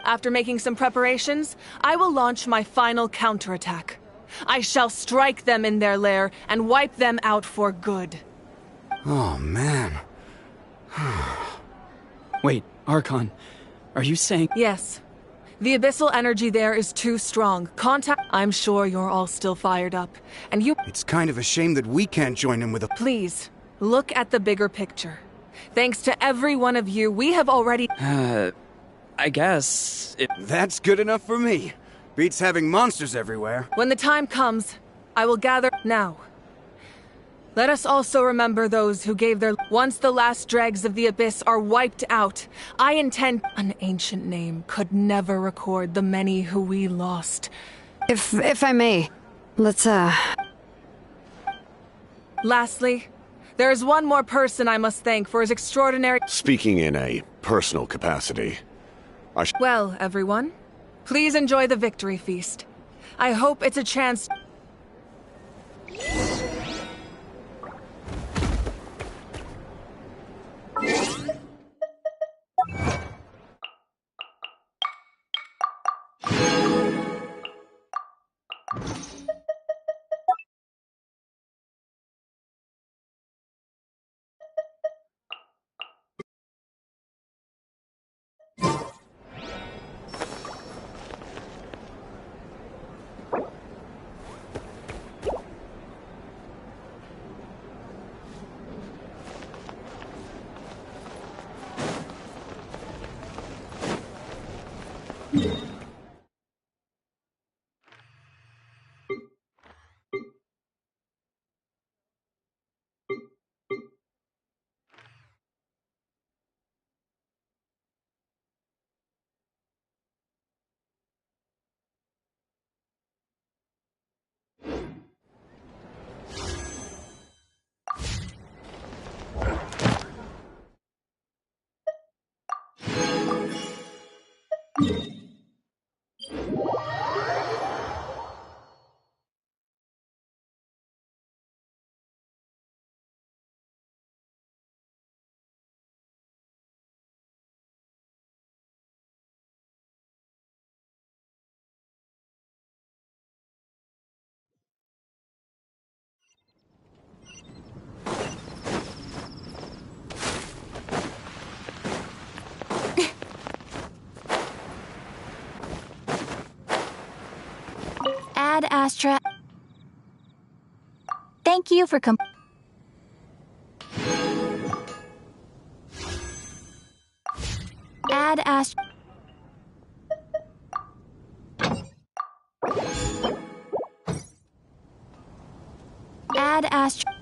After making some preparations, I will launch my final counterattack. I shall strike them in their lair and wipe them out for good. Oh, man. Wait, Archon, are you saying— Yes. The abyssal energy there is too strong. I'm sure you're all still fired up, and you— It's kind of a shame that we can't join in with a— Please, look at the bigger picture. Thanks to every one of you, we have already— I guess That's good enough for me. Beats having monsters everywhere. When the time comes, I will gather— Now, let us also remember those who gave their— Once the last dregs of the Abyss are wiped out, I intend— An ancient name could never record the many who we lost. If I may, let's, Lastly, there is one more person I must thank for his extraordinary— Speaking in a personal capacity, Well, everyone, please enjoy the victory feast. I hope it's a chance— Ad Astra. Thank you for Ad Astra. Ad Astra.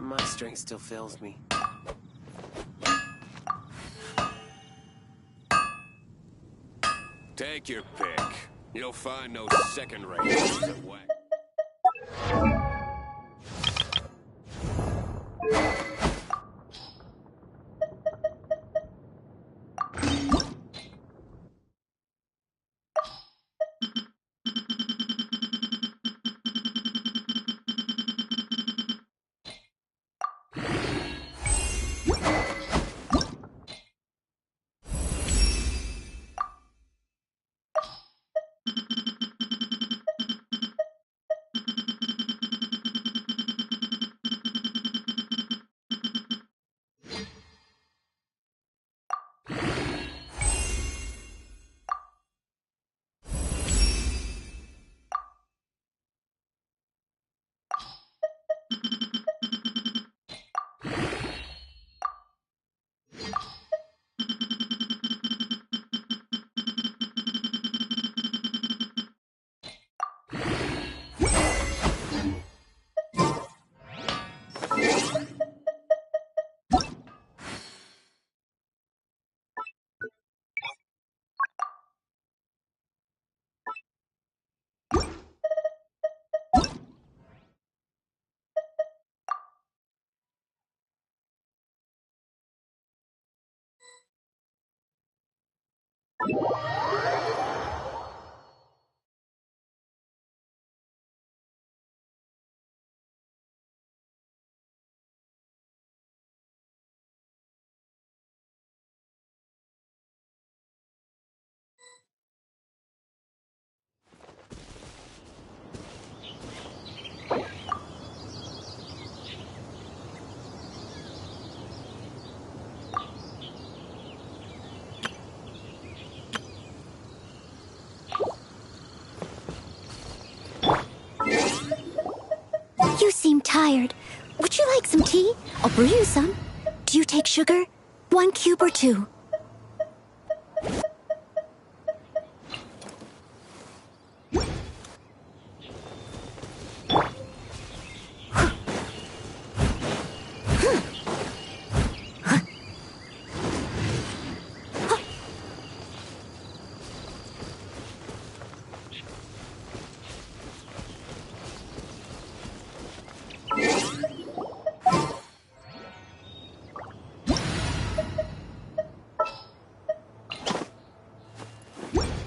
My strength still fails me. Take your pick. You'll find no second-rate ones at Wax. You seem tired. Would you like some tea? I'll brew you some. Do you take sugar? 1 cube or 2?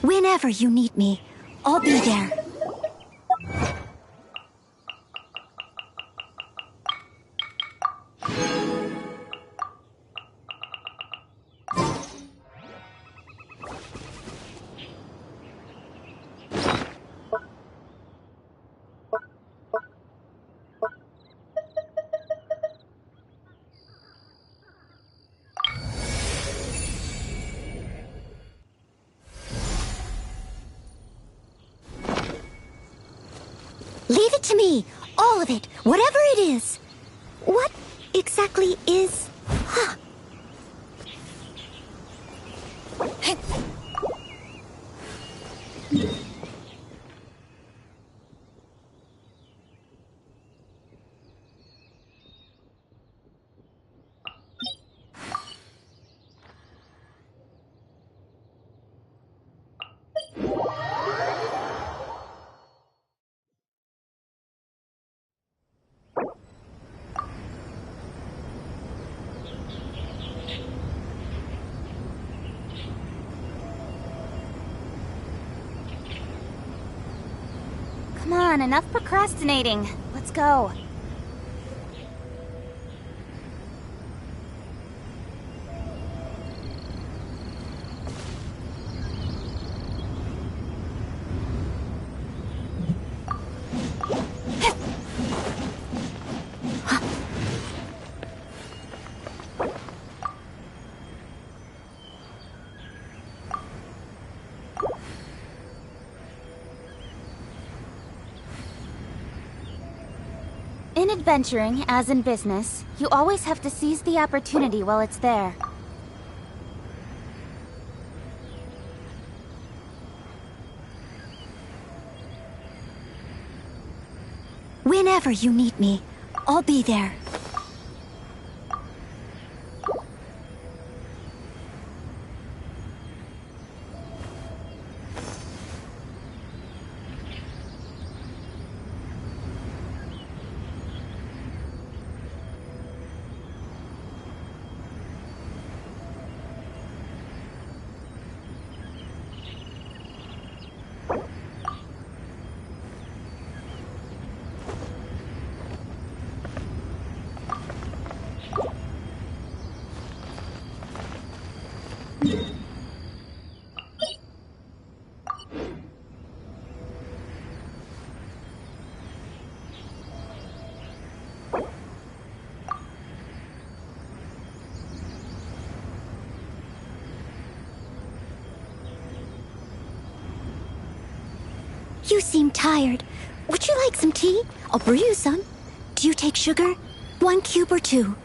Whenever you need me, I'll be there. Leave it to me. All of it. Whatever it is. What exactly is... Huh. Come on, enough procrastinating. Let's go. In adventuring, as in business, you always have to seize the opportunity while it's there. Whenever you need me, I'll be there. You seem tired. Would you like some tea? I'll brew you some. Do you take sugar? 1 cube or 2?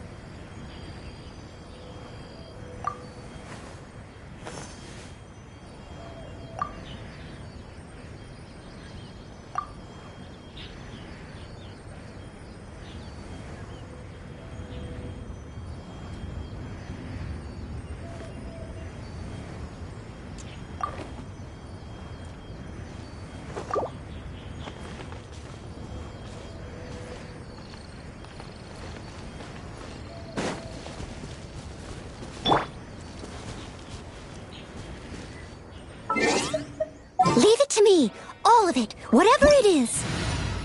Leave it to me. All of it. Whatever it is.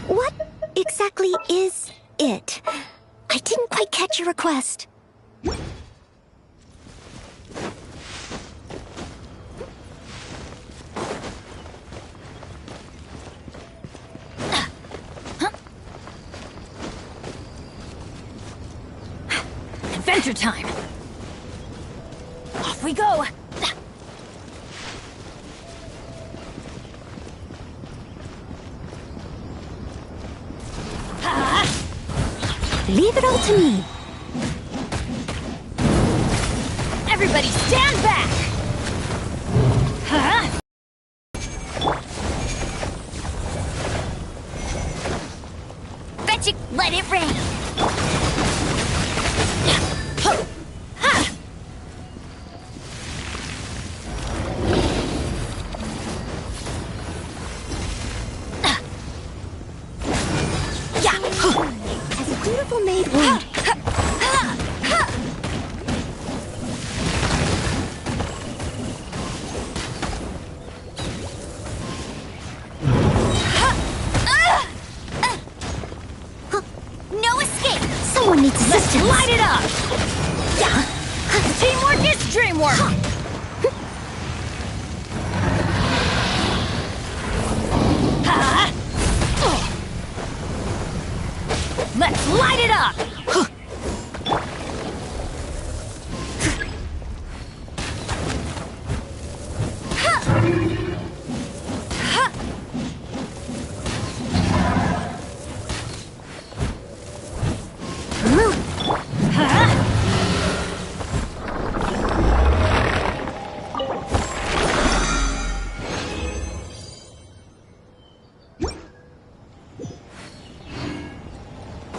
What exactly is it? I didn't quite catch your request. Adventure time! Off we go! Leave it all to me. Everybody stand back! Huh? Bet you let it rain! Beautiful maid would. No escape! Someone needs assistance. Let's light it up! Teamwork is dreamwork! Let's light it up!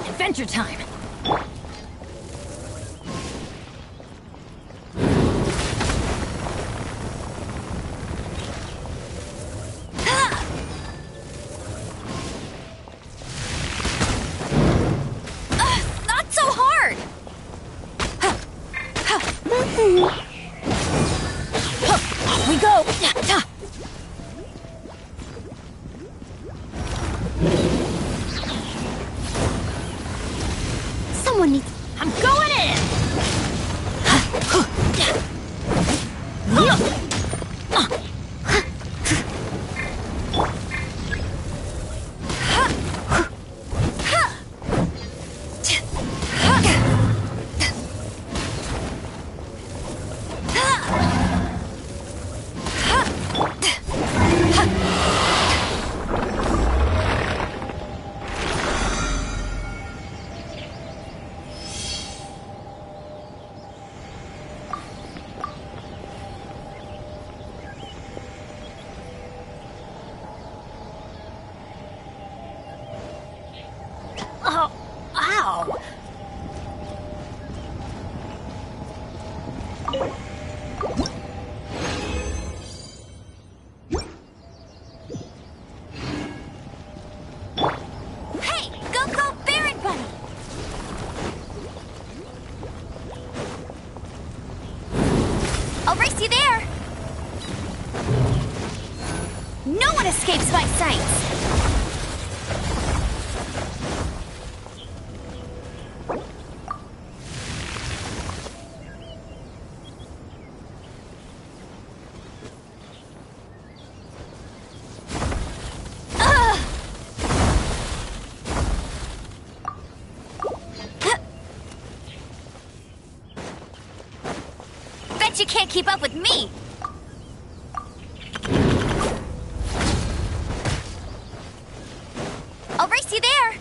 Adventure time! Not so hard! Off we go! Someone needs... I'm going in! Bet you can't keep up with me! I'll race you there!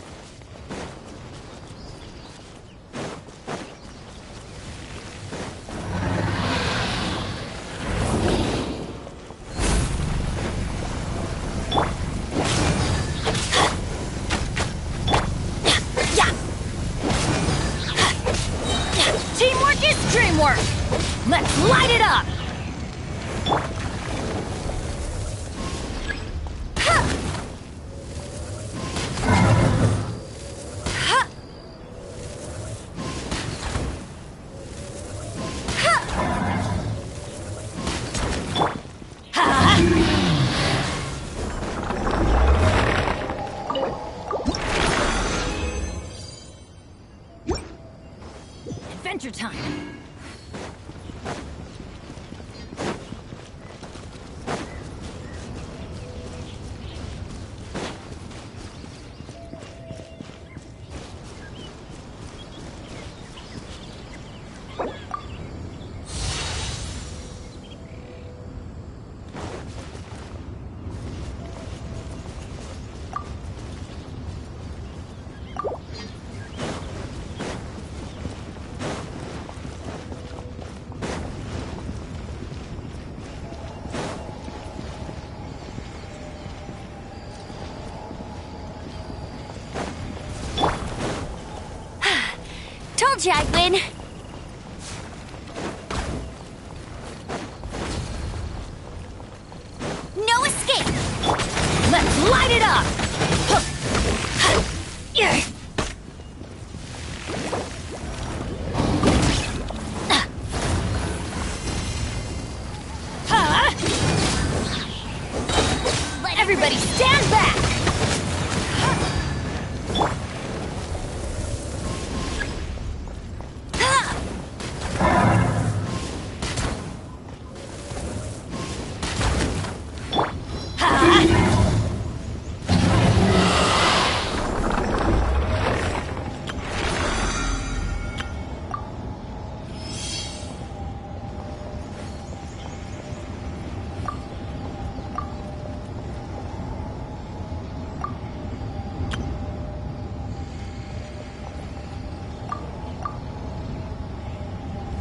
Teamwork is dreamwork! Let's light it up! Adventure time! Told you I'd win. No escape! Let's light it up! Everybody stand back!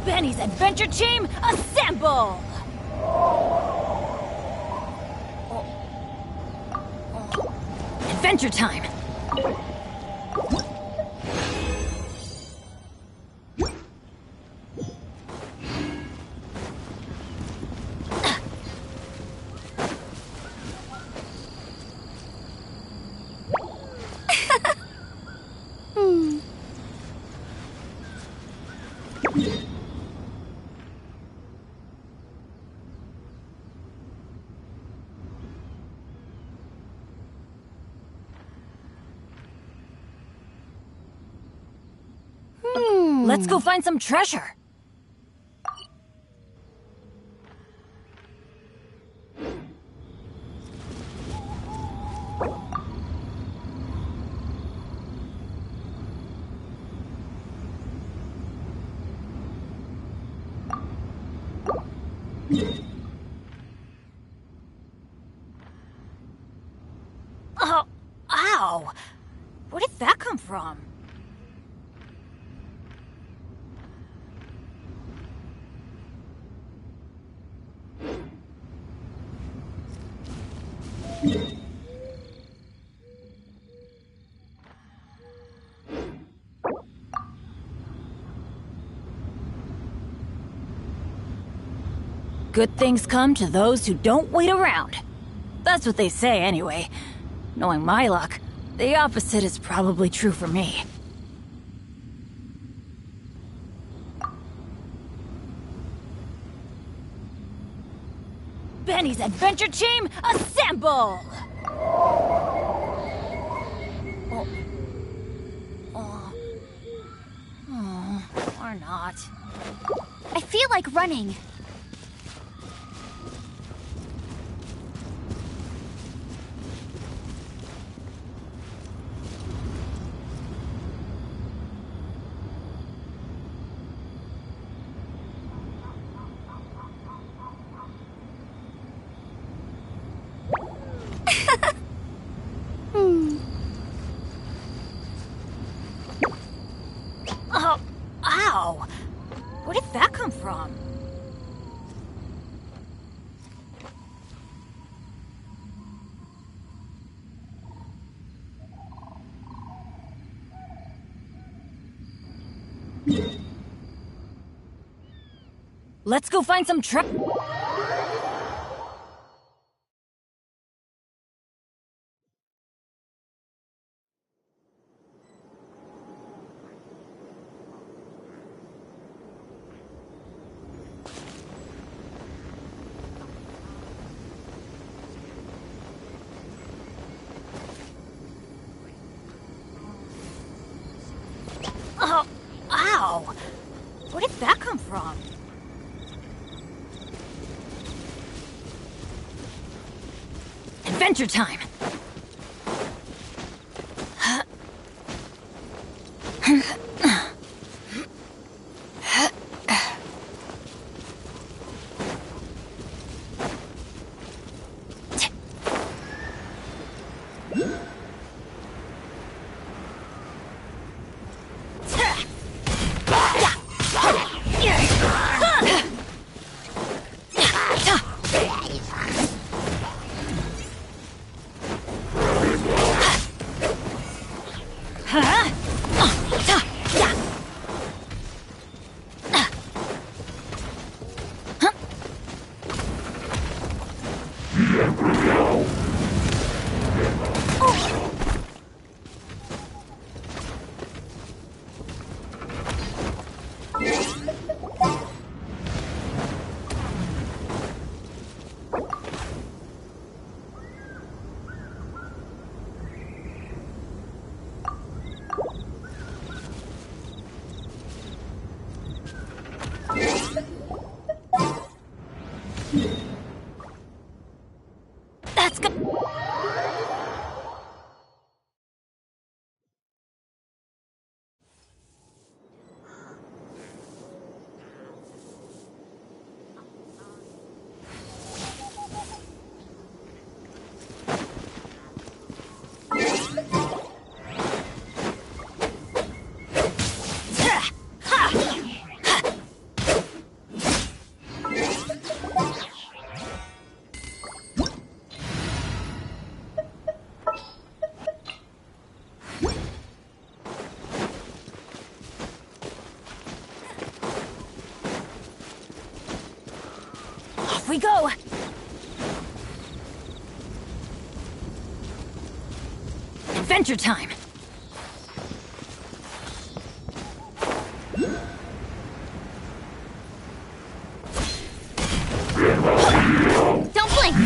Benny's Adventure Team, assemble! Adventure time! Let's go find some treasure. Oh, ow! Where did that come from? Good things come to those who don't wait around. That's what they say anyway. Knowing my luck, the opposite is probably true for me. Benny's Adventure Team, assemble! Or not. I feel like running. from? Let's go find some Oh, ow! Where did that come from? Adventure time! That's good. Off we go! Adventure time! Don't blink!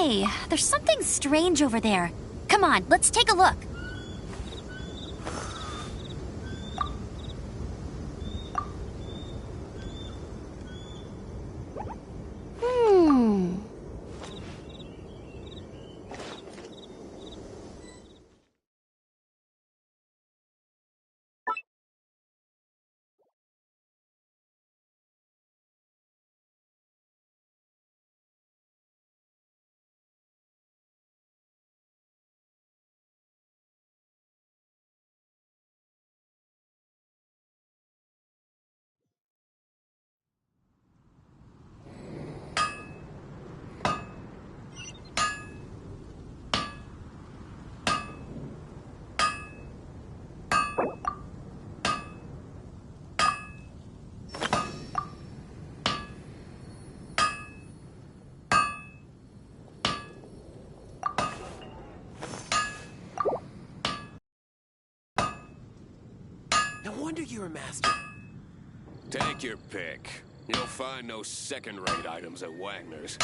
Hey, there's something strange over there. Come on, let's take a look. No wonder you're a master. Take your pick. You'll find no second-rate items at Wagner's.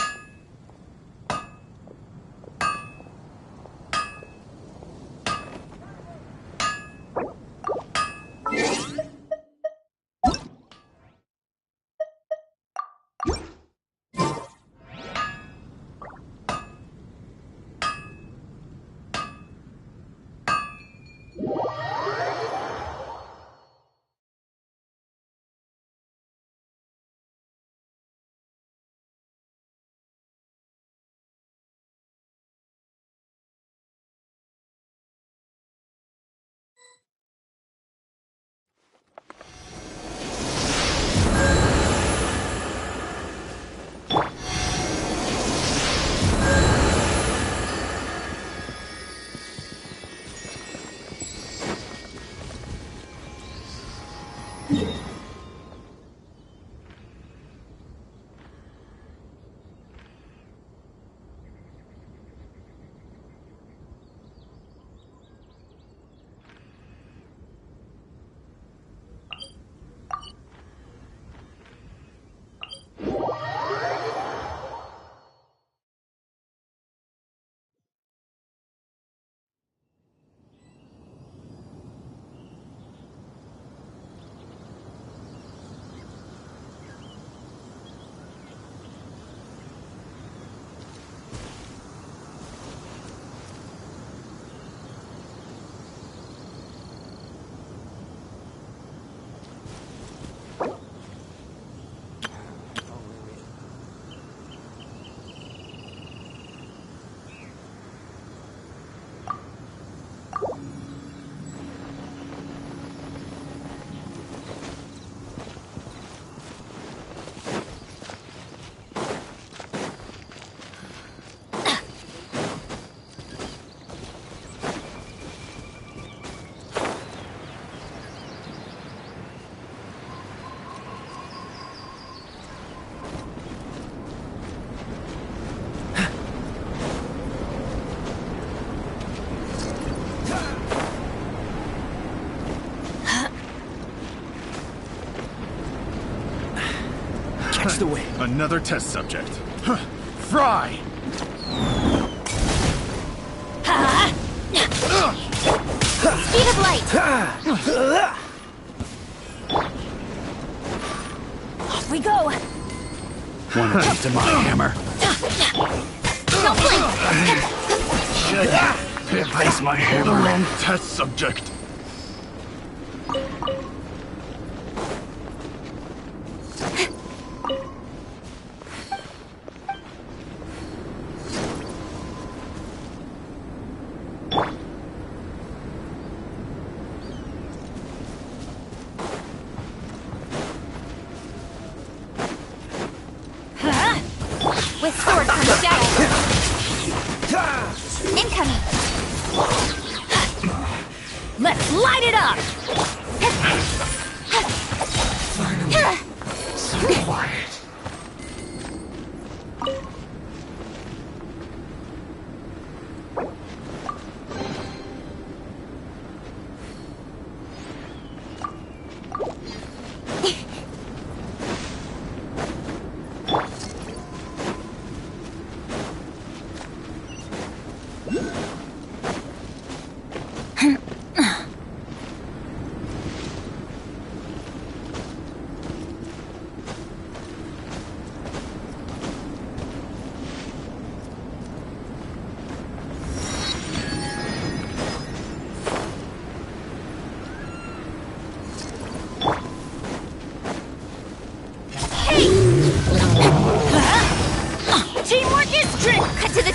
Catch the wind. Another test subject. Fry! Speed of light! Off we go! One of these to my hammer. Don't blink! Should replace my hammer. Wrong test subject. With sword comes shadow. Incoming. Let's light it up. So quiet.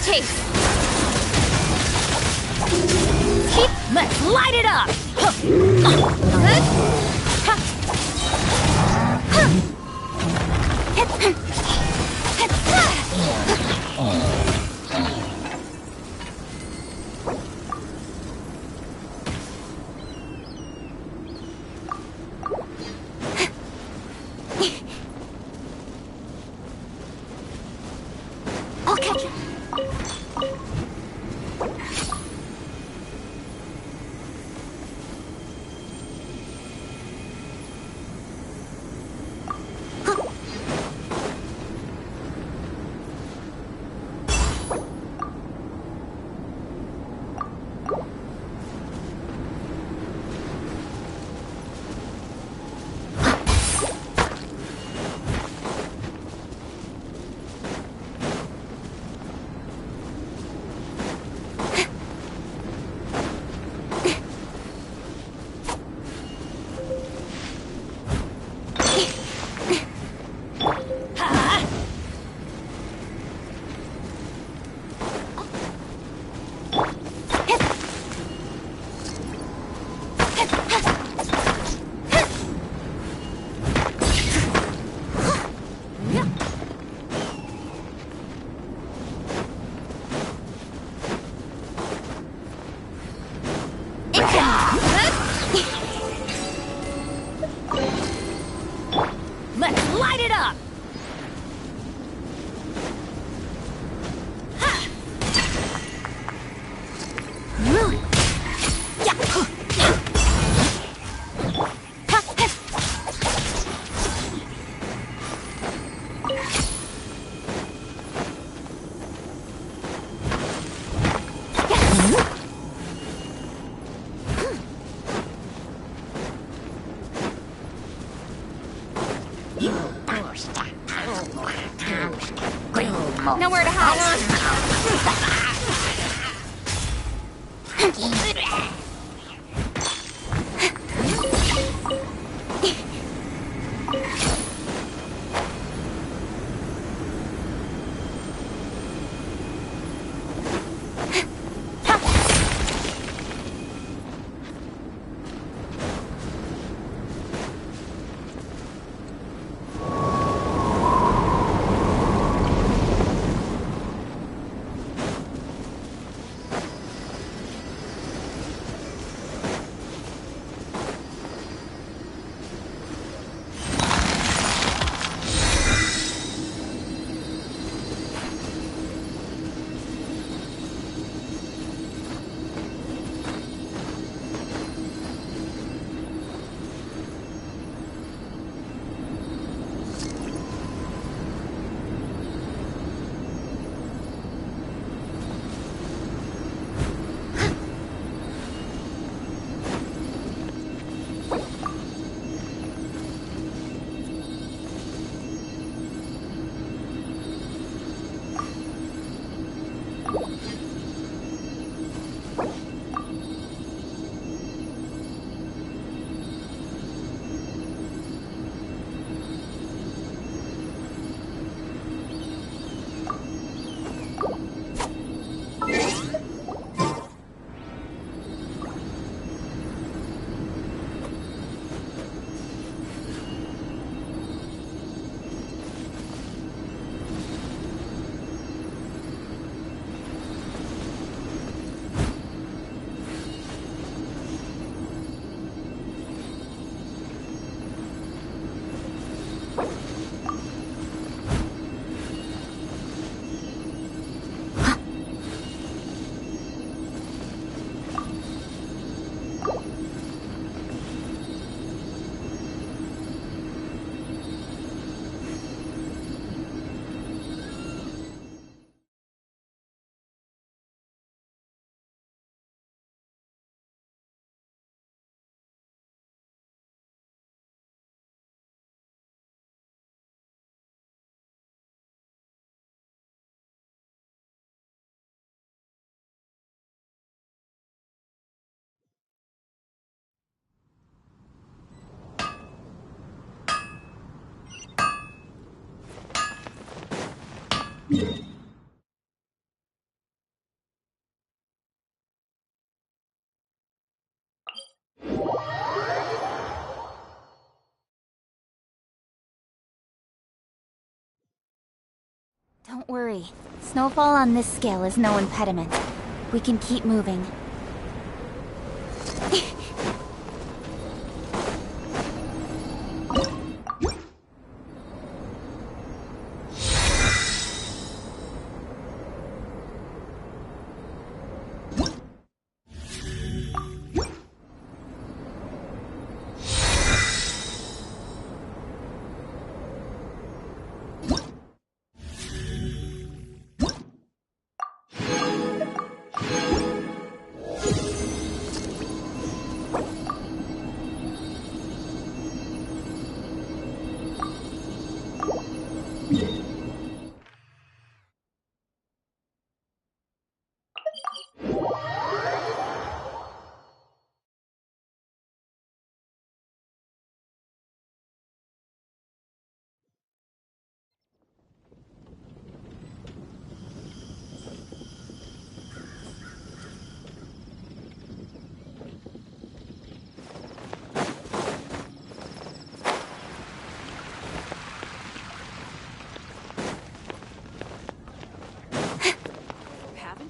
taste! Let's light it up! I'll catch it. Let's light it up! Nowhere to hide. Don't worry. Snowfall on this scale is no impediment. We can keep moving.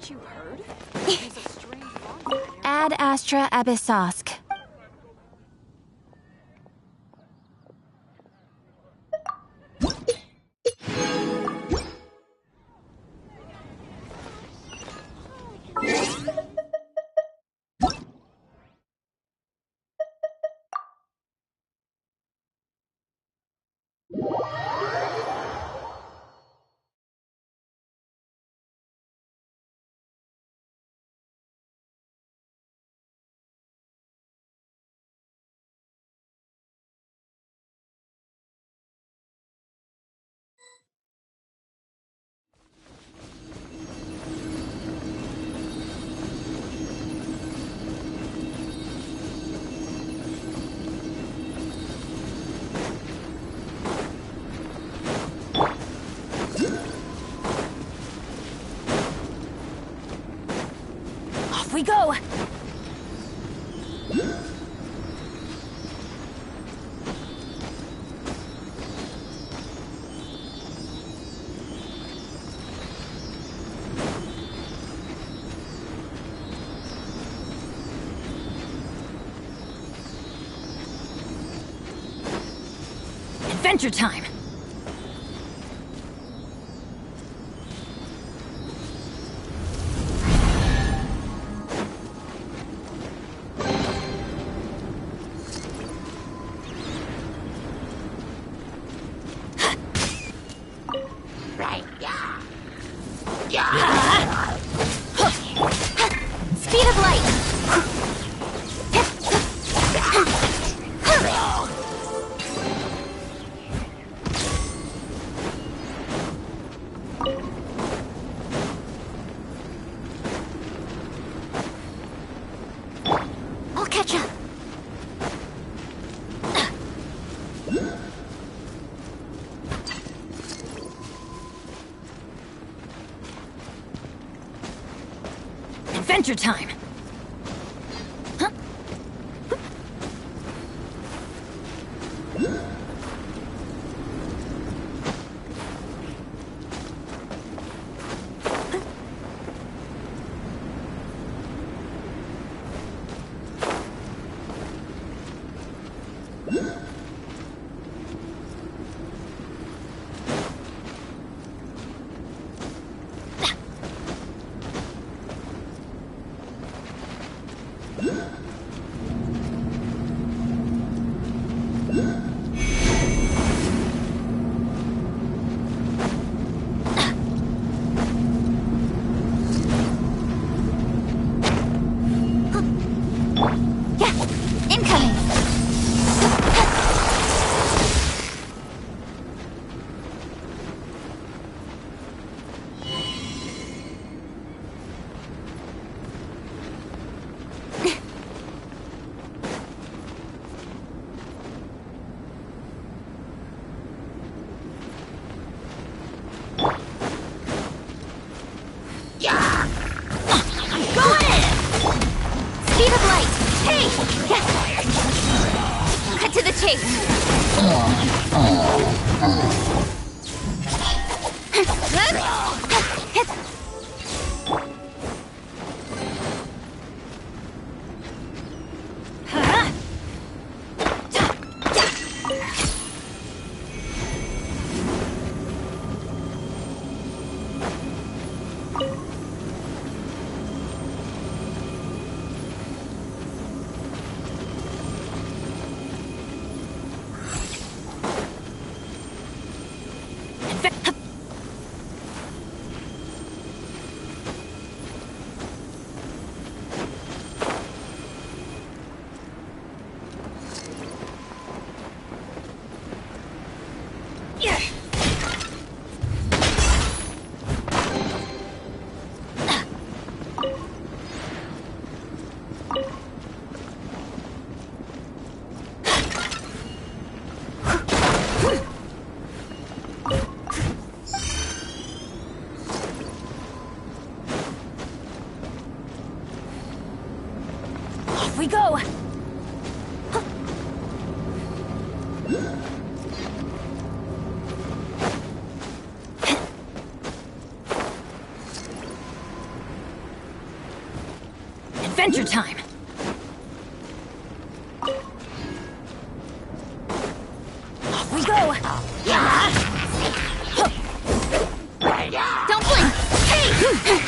You heard? Ad Astra Abyssosk. Off we go! Adventure time! Speed of light! I'll catch up. Adventure time! Adventure time! Off we go! Don't blink! Hey!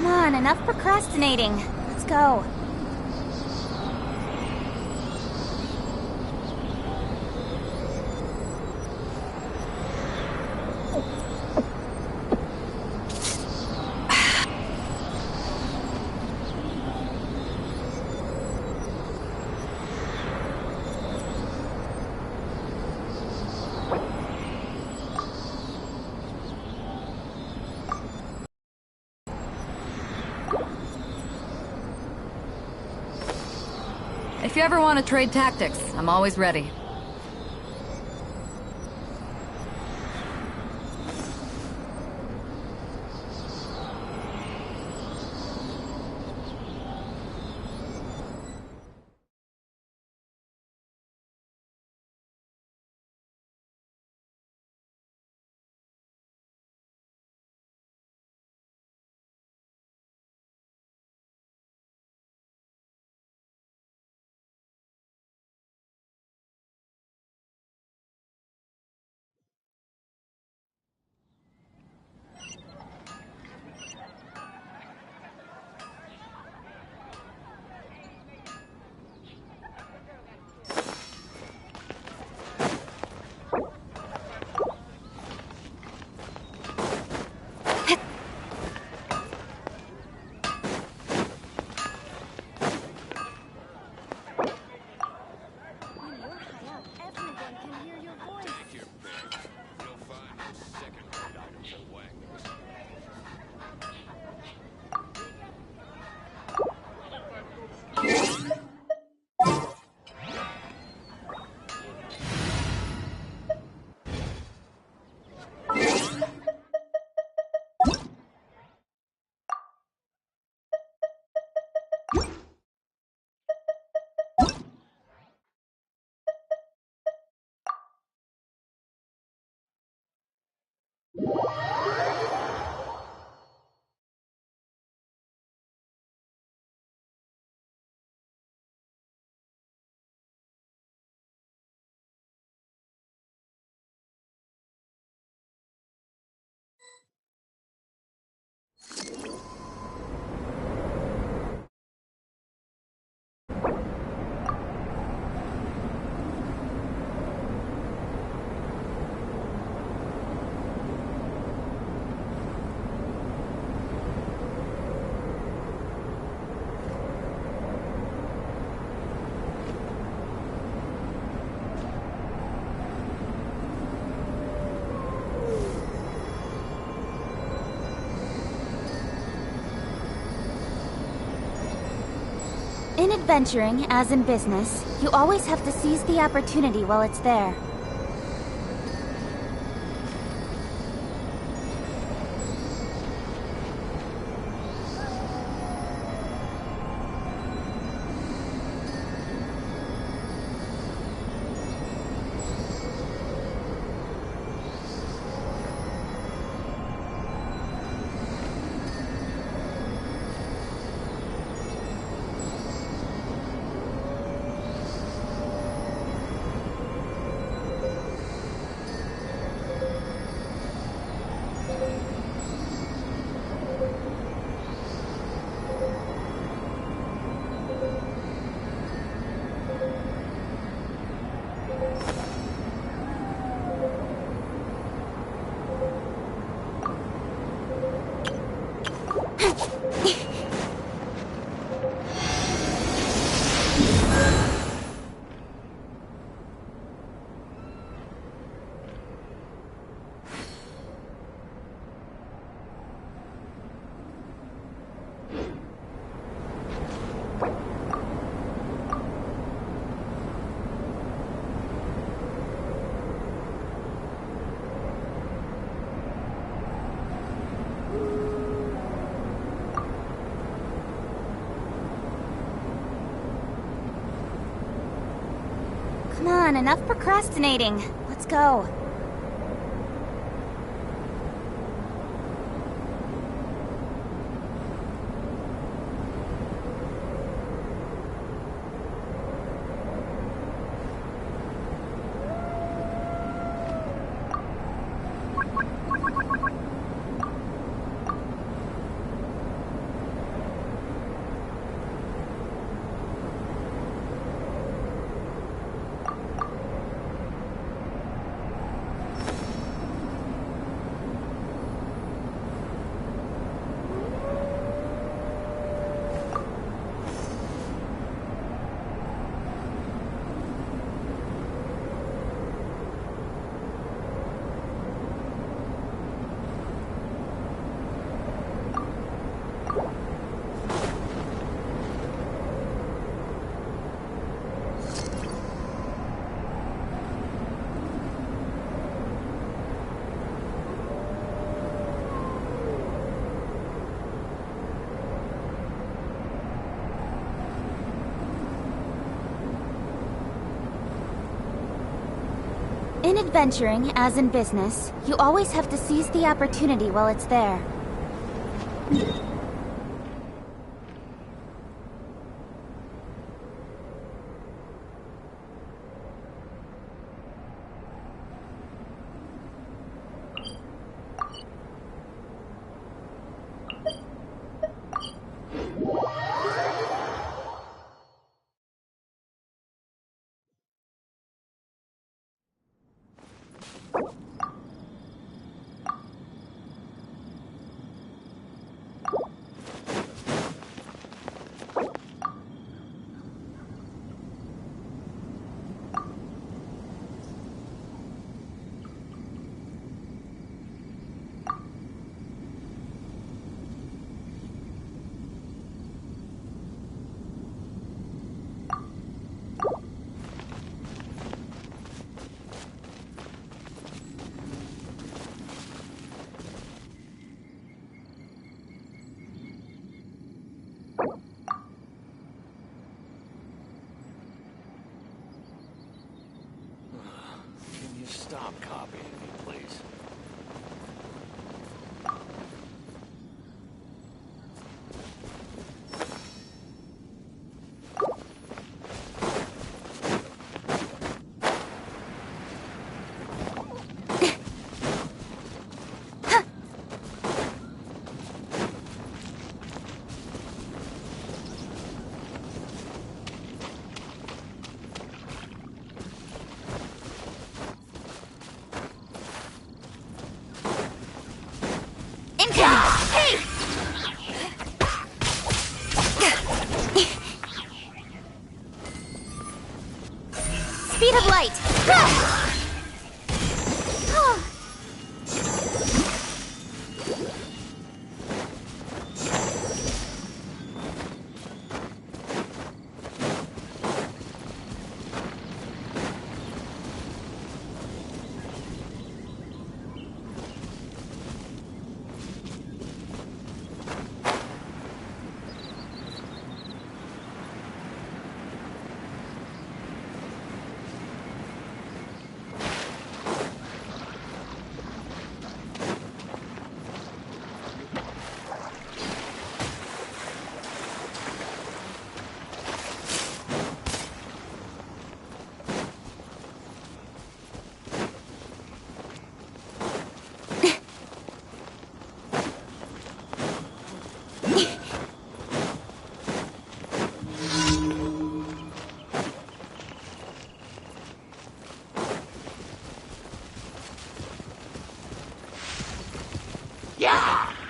Come on, enough procrastinating. Let's go. If you ever want to trade tactics, I'm always ready. In adventuring, as in business, you always have to seize the opportunity while it's there. Come on, enough procrastinating. Let's go. In adventuring, as in business, you always have to seize the opportunity while it's there. Can you stop copying me, please? Speed of light!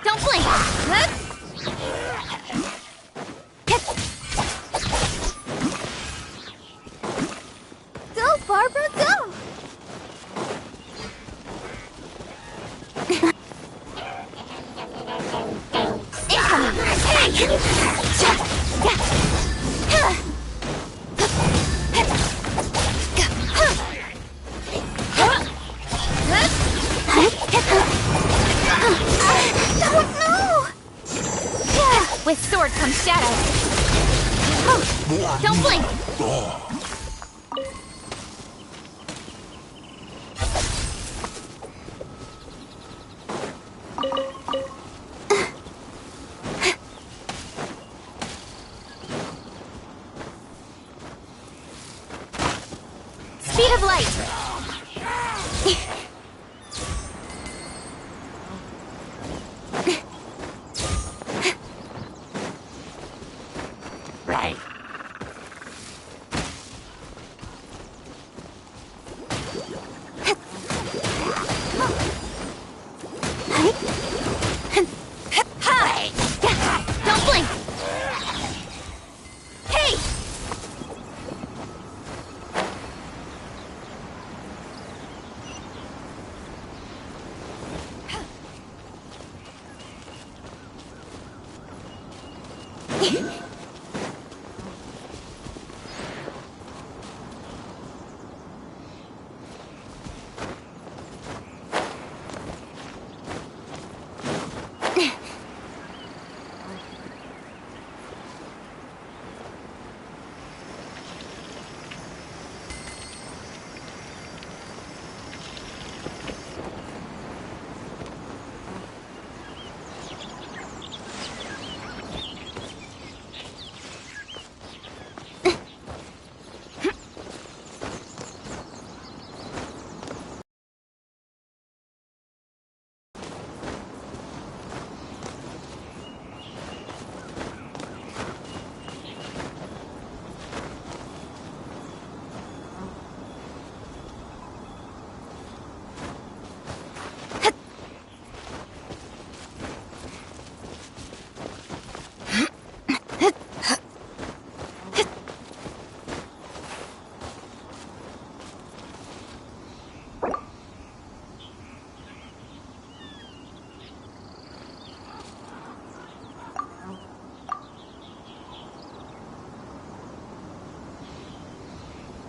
Don't blink! Go, Barbara, go! With sword comes shadow. Don't blink! Speed of light! Right. Don't blink! Hey!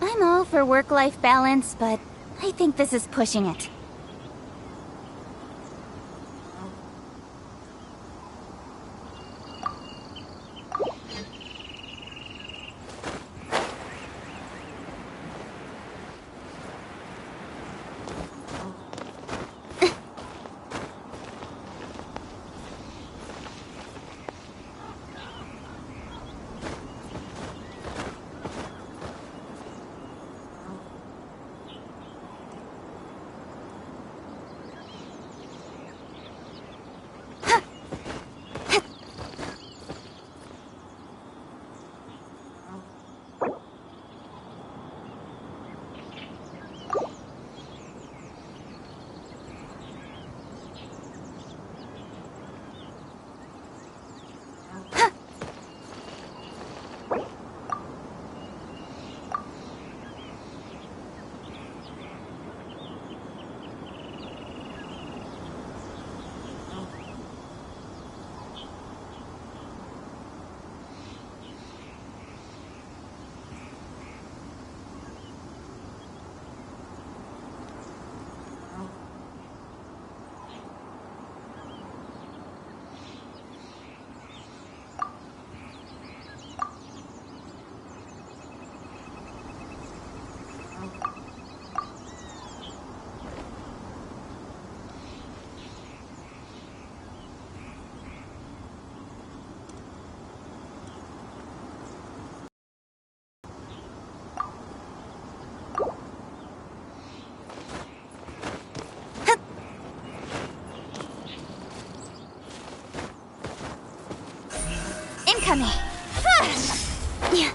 I'm all for work-life balance, but I think this is pushing it. Incoming! Yeah.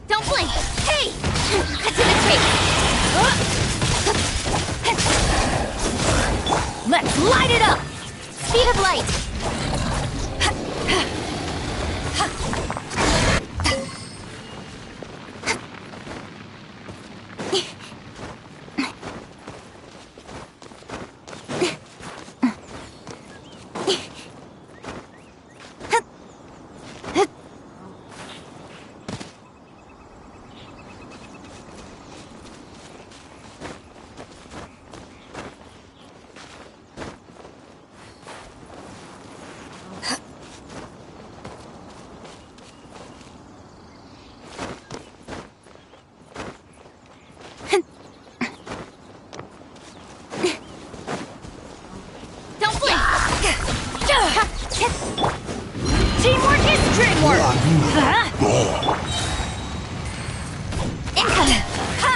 Don't blink! Hey! Cut to the chase! Let's light it up! Speed of light! Teamwork is dreamwork! Incoming! Ha!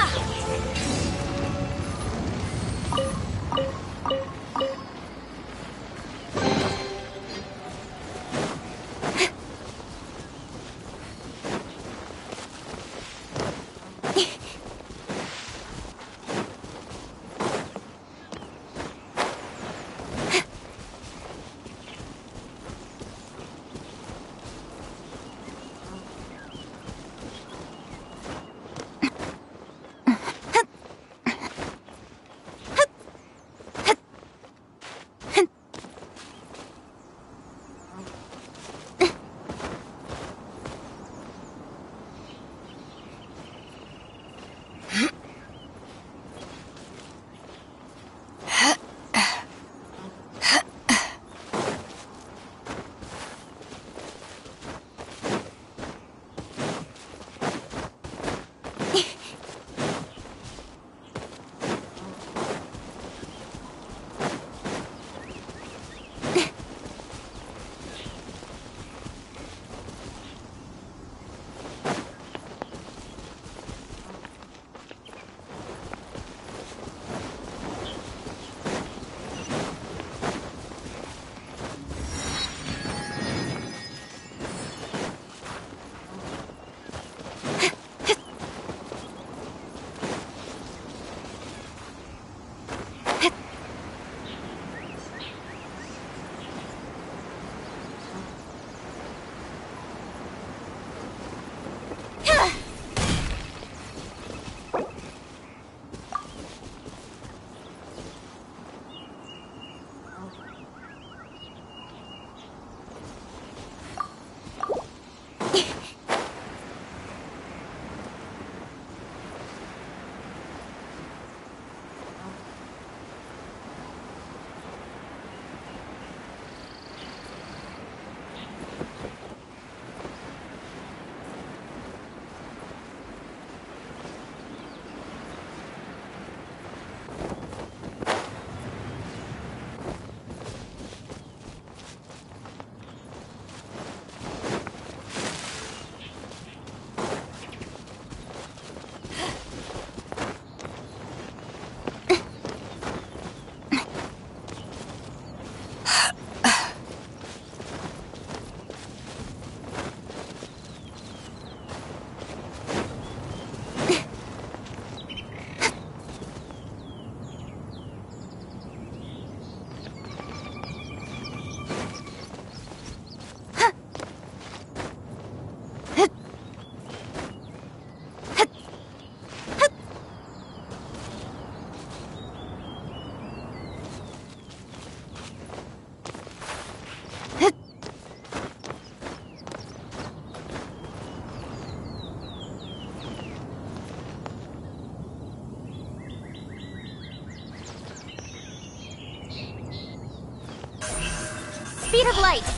speed of light.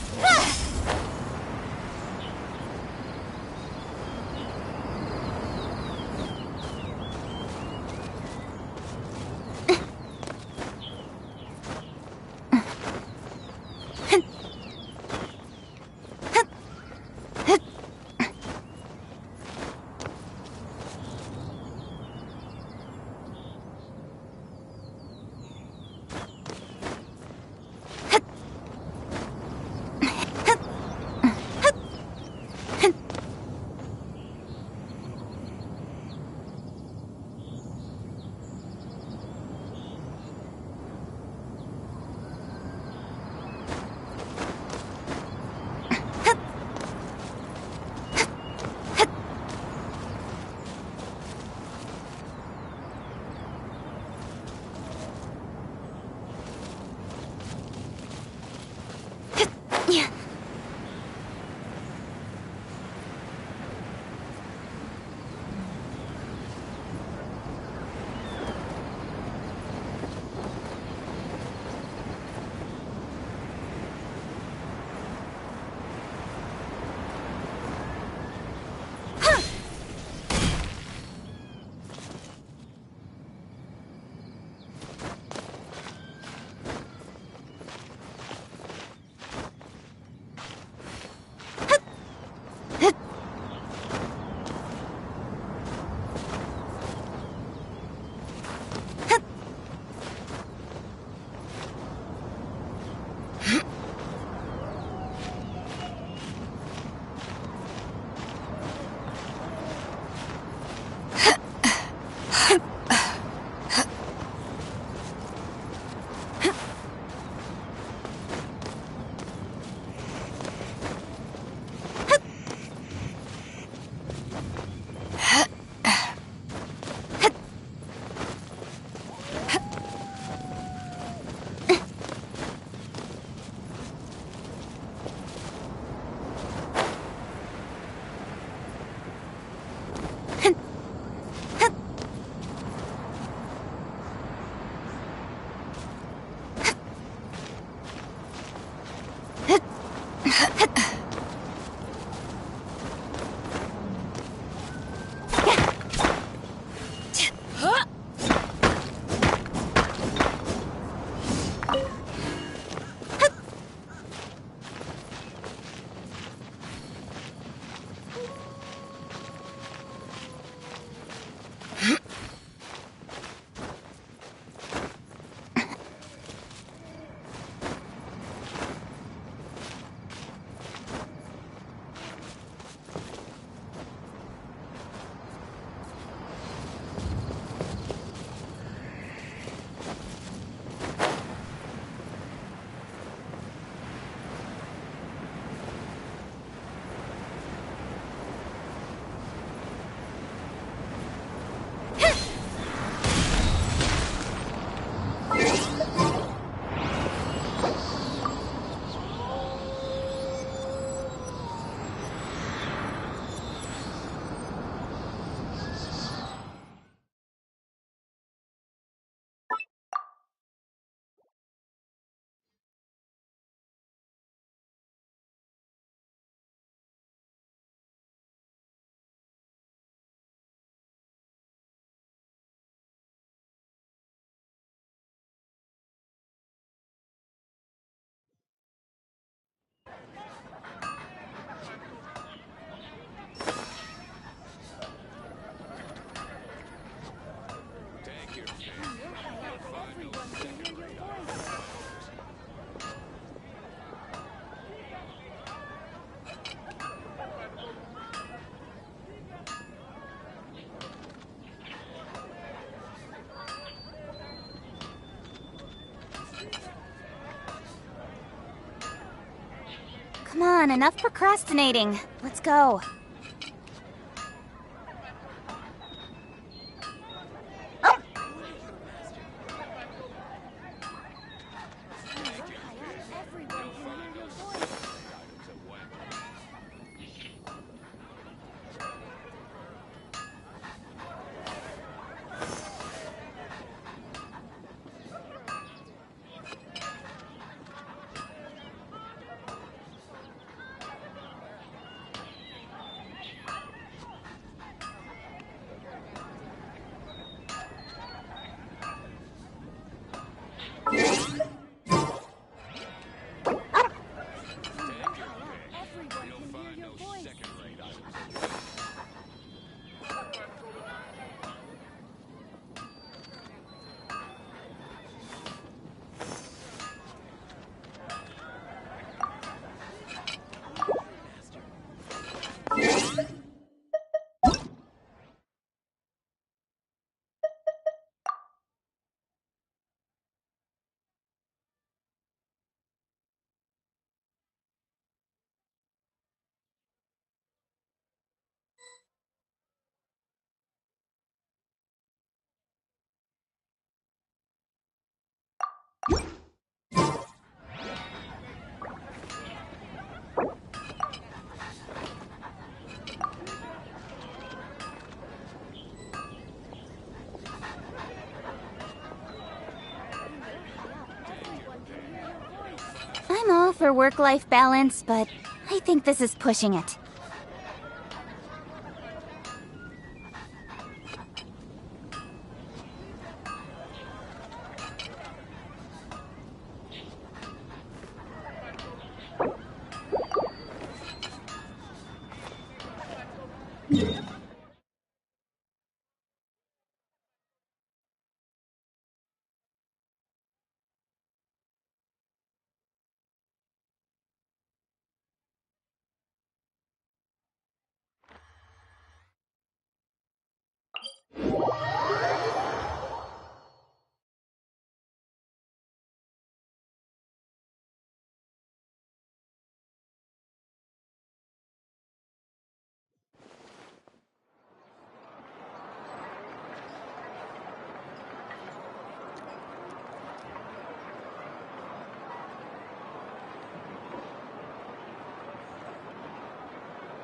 Come on, enough procrastinating. Let's go. for work-life balance, but I think this is pushing it.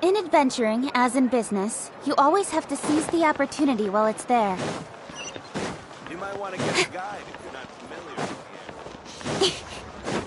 In adventuring, as in business, you always have to seize the opportunity while it's there. You might want to get a guide if you're not familiar with the area.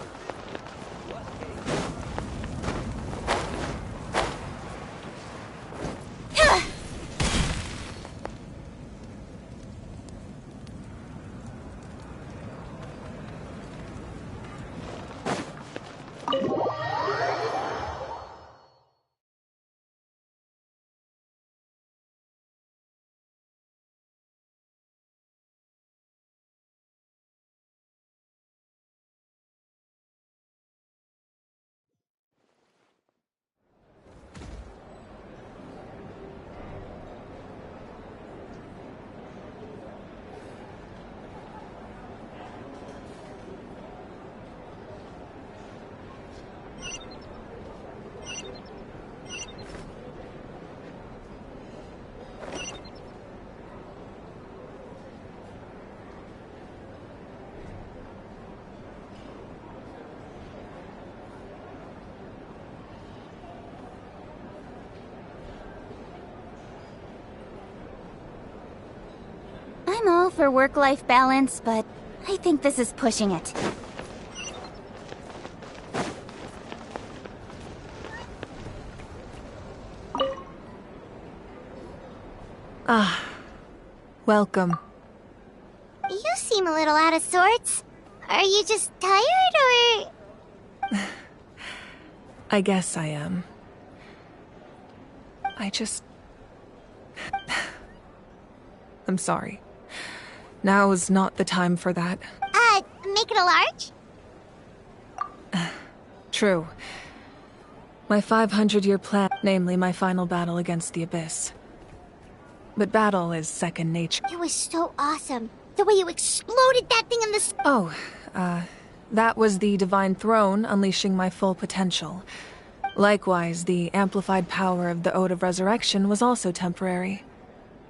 I'm all for work-life balance, but I think this is pushing it. Ah, welcome. You seem a little out of sorts. Are you just tired, or...? I guess I am. I'm sorry. Now is not the time for that. Make it a large? True. My 500-year plan, namely my final battle against the Abyss. But battle is second nature. It was so awesome. The way you exploded that thing in the... Oh, that was the Divine Throne unleashing my full potential. Likewise, the amplified power of the Ode of Resurrection was also temporary.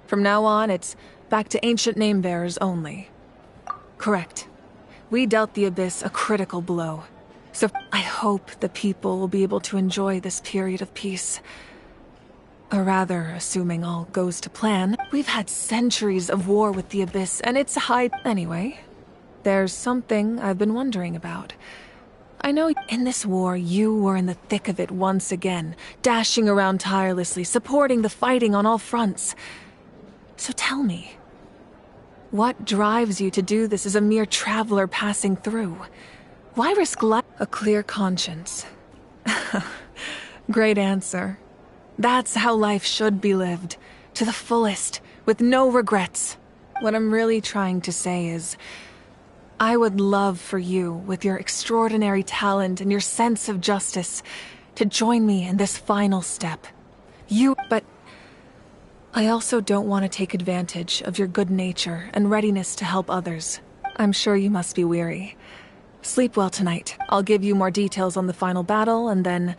From now on, it's back to ancient name-bearers only. Correct. We dealt the Abyss a critical blow. So I hope the people will be able to enjoy this period of peace. Or rather, assuming all goes to plan, we've had centuries of war with the Abyss, and it's high... Anyway, there's something I've been wondering about. I know in this war, you were in the thick of it once again, dashing around tirelessly, supporting the fighting on all fronts. So tell me, what drives you to do this as a mere traveler passing through? Why risk life? A clear conscience. Great answer. That's how life should be lived, to the fullest, with no regrets. What I'm really trying to say is, I would love for you, with your extraordinary talent and your sense of justice, to join me in this final step. But I also don't want to take advantage of your good nature and readiness to help others. I'm sure you must be weary. Sleep well tonight. I'll give you more details on the final battle, and then...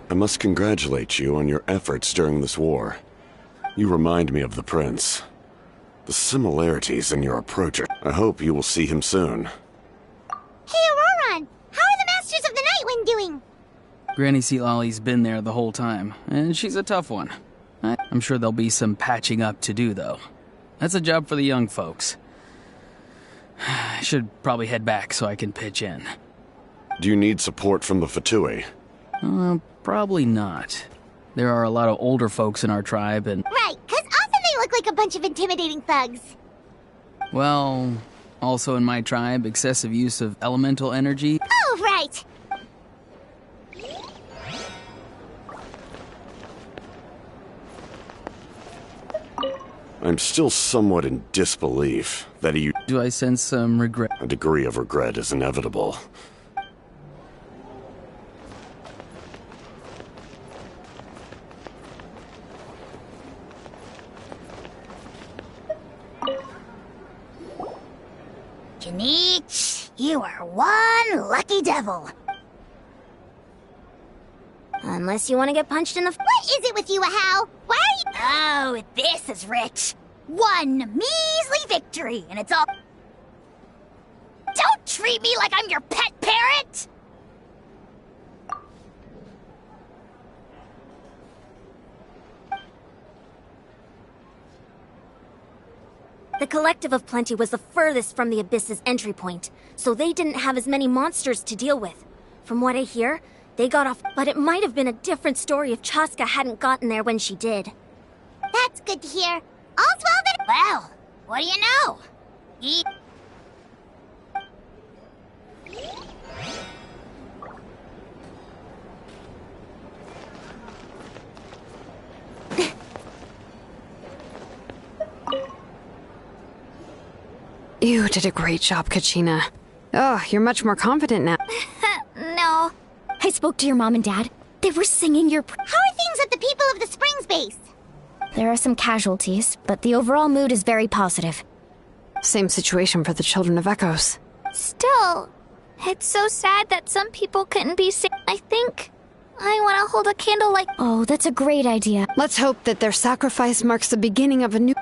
I must congratulate you on your efforts during this war. You remind me of the Prince. The similarities in your approach are... I hope you will see him soon. Hey, Auroron! How are the Masters of the Nightwind doing? Granny Sealolly's been there the whole time, and she's a tough one. I'm sure there'll be some patching up to do, though. That's a job for the young folks. I should probably head back so I can pitch in. Do you need support from the Fatui? Probably not. There are a lot of older folks in our tribe, and... Right, because often they look like a bunch of intimidating thugs. Well, also in my tribe, excessive use of elemental energy... Oh, right! I'm still somewhat in disbelief that he... Do I sense some regret? A degree of regret is inevitable. Janich, you are one lucky devil. Unless you want to get punched in the... What is it with you, Ahau? Why are you... Oh, this is rich. One measly victory, and it's all... Don't treat me like I'm your pet parrot! The Collective of Plenty was the furthest from the Abyss's entry point, so they didn't have as many monsters to deal with. From what I hear, they got off, but it might have been a different story if Chaska hadn't gotten there when she did. That's good to hear. All's well that... Well, what do you know? You did a great job, Kachina. Oh, you're much more confident now. No. I spoke to your mom and dad. They were singing your... How are things at the People of the Springs base? There are some casualties, but the overall mood is very positive. Same situation for the Children of Echoes. Still, it's so sad that some people couldn't be saved. I think I want to hold a candle like... Oh, that's a great idea. Let's hope that their sacrifice marks the beginning of a new...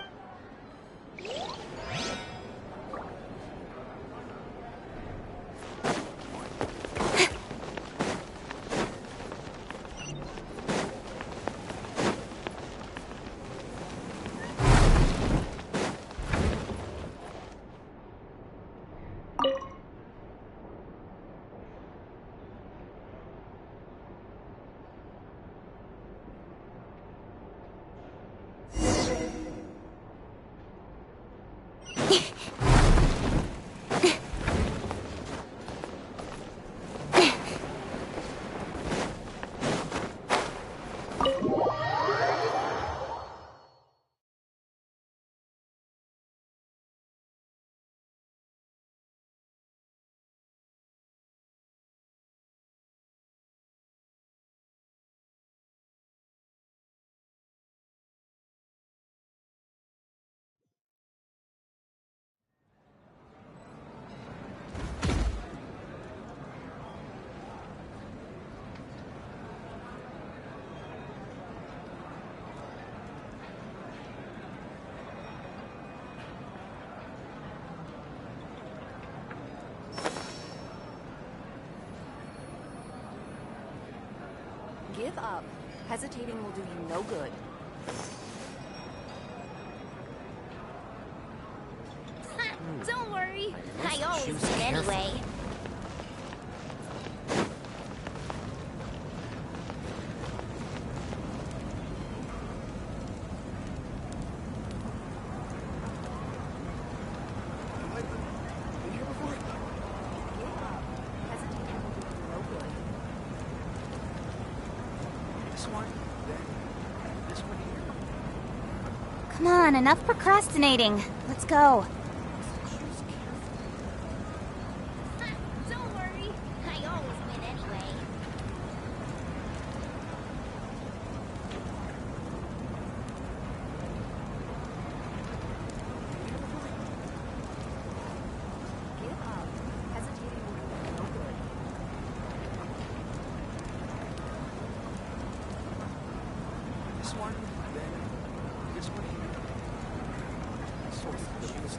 Give up. Hesitating will do you no good. Don't worry. I always win anyway. Come on, enough procrastinating. Let's go. Don't worry. I always win anyway. Give up. Hesitating will do you no good. This one, then this one here. Source, choose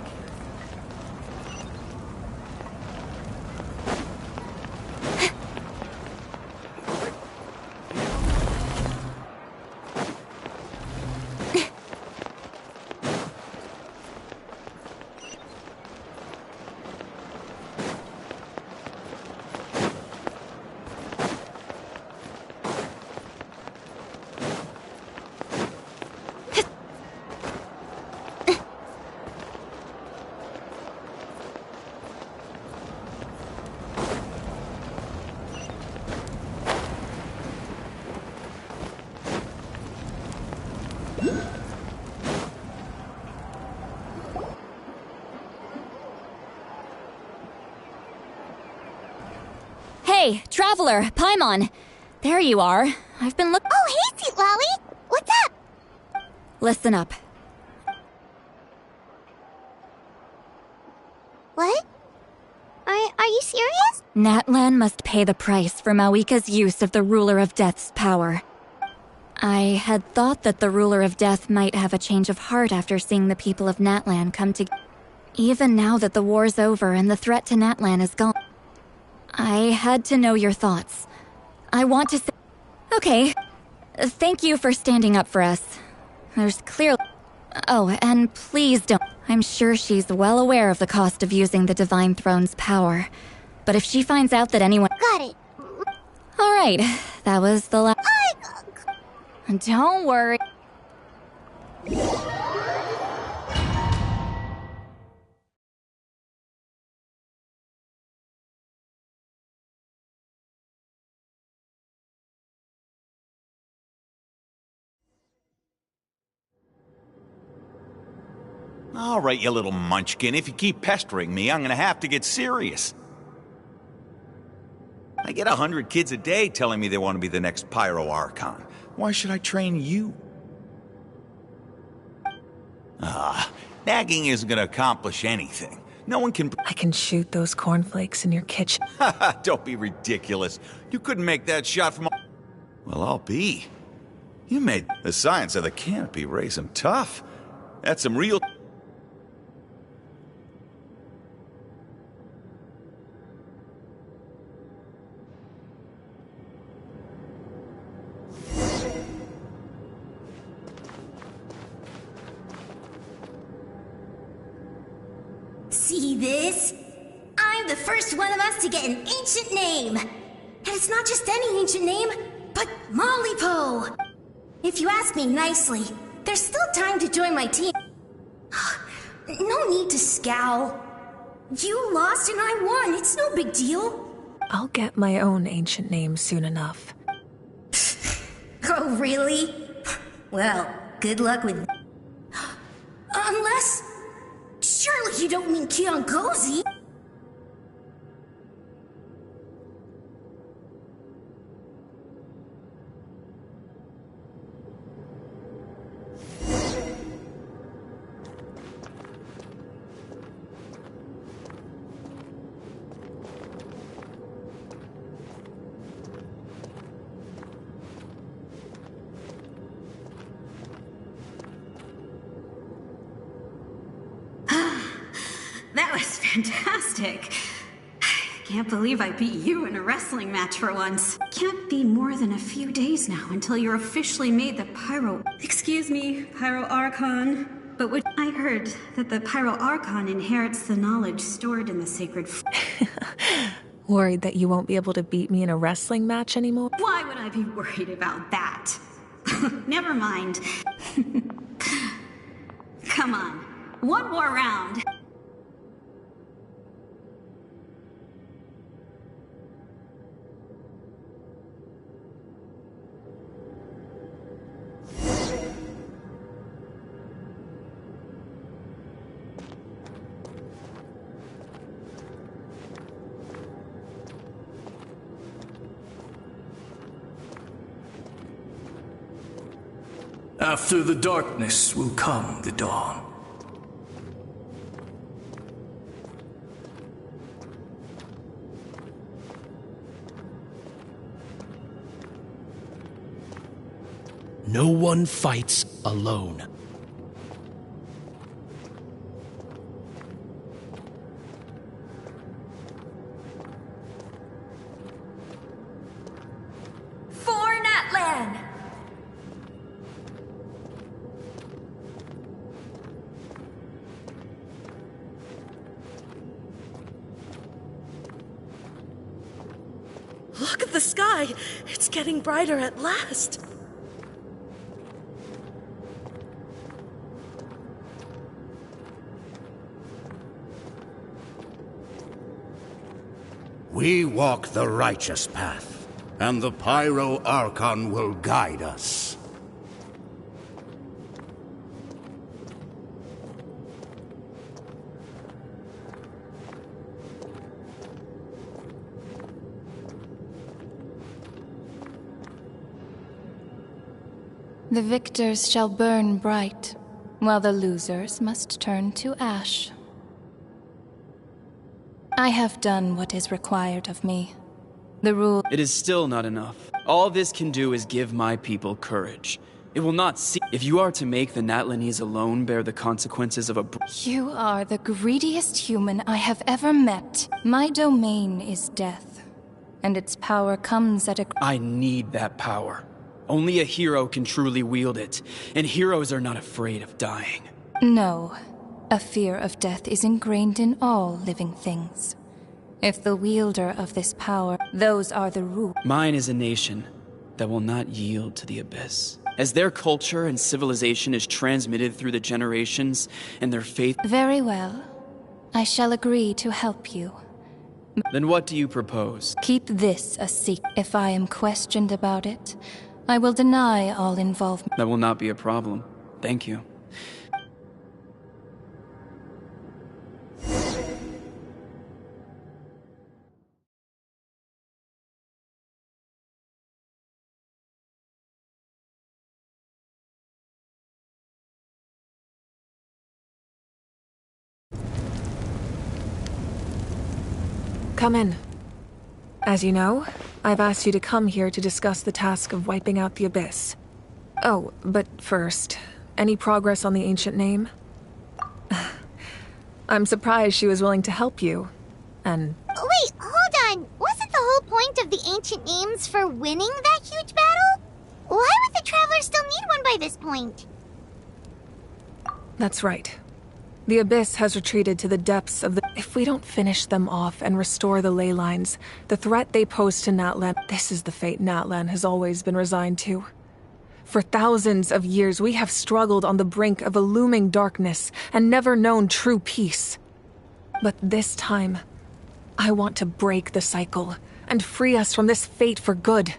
Hey, Traveler, Paimon. There you are. I've been looking. Oh, hey, Sweet Lolly. What's up? Listen up. What? Are you serious? Natlan must pay the price for Mawika's use of the Ruler of Death's power. I had thought that the Ruler of Death might have a change of heart after seeing the people of Natlan come together. Even now that the war's over and the threat to Natlan is gone, I had to know your thoughts. I want to say... Okay. Thank you for standing up for us. There's clearly... Oh, and please don't... I'm sure she's well aware of the cost of using the Divine Throne's power. But if she finds out that anyone... Got it. Alright, that was the last... Don't worry. All right, you little munchkin. If you keep pestering me, I'm gonna have to get serious. I get 100 kids a day telling me they want to be the next Pyro Archon. Why should I train you? Nagging isn't gonna accomplish anything. No one can... I can shoot those cornflakes in your kitchen. Don't be ridiculous. You couldn't make that shot from... Well, I'll be. You made the science of the canopy ray some tough. That's some real... See this? I'm the first one of us to get an ancient name. And it's not just any ancient name, but Mollypo. If you ask me nicely, there's still time to join my team. No need to scowl. You lost and I won. It's no big deal. I'll get my own ancient name soon enough. Oh, really? Well, good luck with... Unless... Surely you don't mean Kiangozi? That was fantastic. Can't believe I beat you in a wrestling match for once. Can't be more than a few days now until you're officially made the Pyro... Excuse me, Pyro Archon. But what I heard that the Pyro Archon inherits the knowledge stored in the sacred... Worried that you won't be able to beat me in a wrestling match anymore? Why would I be worried about that? Never mind. Come on, one more round. After the darkness will come the dawn. No one fights alone. For Natlan! Look at the sky! It's getting brighter at last! We walk the righteous path, and the Pyro Archon will guide us. The victors shall burn bright, while the losers must turn to ash. I have done what is required of me. The rule— It is still not enough. All this can do is give my people courage. It will not see— If you are to make the Natlanese alone bear the consequences of a— You are the greediest human I have ever met. My domain is death, and its power comes at a— I need that power. Only a hero can truly wield it, and heroes are not afraid of dying. No. A fear of death is ingrained in all living things. If the wielder of this power— Those are the rules. Mine is a nation that will not yield to the Abyss. As their culture and civilization is transmitted through the generations, and their faith— Very well. I shall agree to help you. Then what do you propose? Keep this a secret. If I am questioned about it, I will deny all involvement. That will not be a problem. Thank you. Come in. As you know, I've asked you to come here to discuss the task of wiping out the Abyss. Oh, but first, any progress on the ancient name? I'm surprised she was willing to help you. And— Wait, hold on. Wasn't the whole point of the ancient names for winning that huge battle? Why would the Traveler still need one by this point? that's right. The Abyss has retreated to the depths of the— If we don't finish them off and restore the ley lines, the threat they pose to Natlan— This is the fate Natlan has always been resigned to. For thousands of years, we have struggled on the brink of a looming darkness and never known true peace. But this time, I want to break the cycle and free us from this fate for good.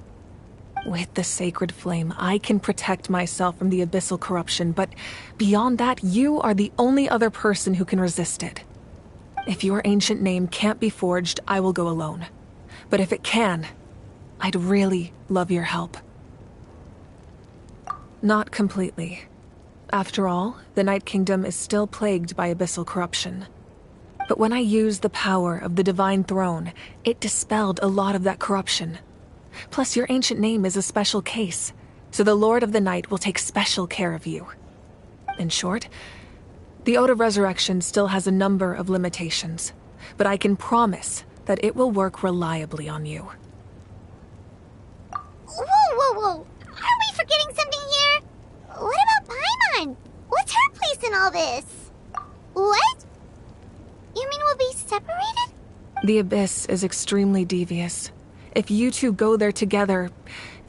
With the sacred flame, I can protect myself from the abyssal corruption, but beyond that, you are the only other person who can resist it. If your ancient name can't be forged, I will go alone. But if it can, I'd really love your help. Not completely. After all, the Night Kingdom is still plagued by abyssal corruption. But when I used the power of the Divine Throne, it dispelled a lot of that corruption. Plus, your ancient name is a special case, so the Lord of the Night will take special care of you. In short, the Ode of Resurrection still has a number of limitations, but I can promise that it will work reliably on you. Whoa. Are we forgetting something here? What about Paimon? What's her place in all this? What? You mean we'll be separated? The Abyss is extremely devious. If you two go there together,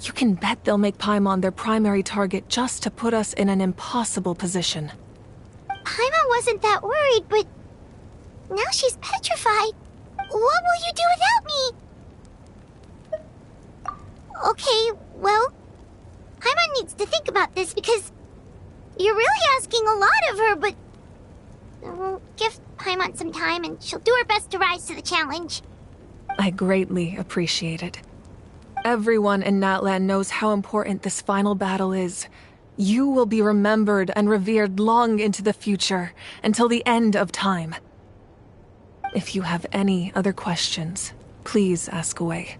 you can bet they'll make Paimon their primary target just to put us in an impossible position. Paimon wasn't that worried, but now she's petrified. What will you do without me? Okay, well, Paimon needs to think about this because you're really asking a lot of her, but we'll give Paimon some time and she'll do her best to rise to the challenge. I greatly appreciate it. Everyone in Natlan knows how important this final battle is. You will be remembered and revered long into the future, until the end of time. If you have any other questions, please ask away.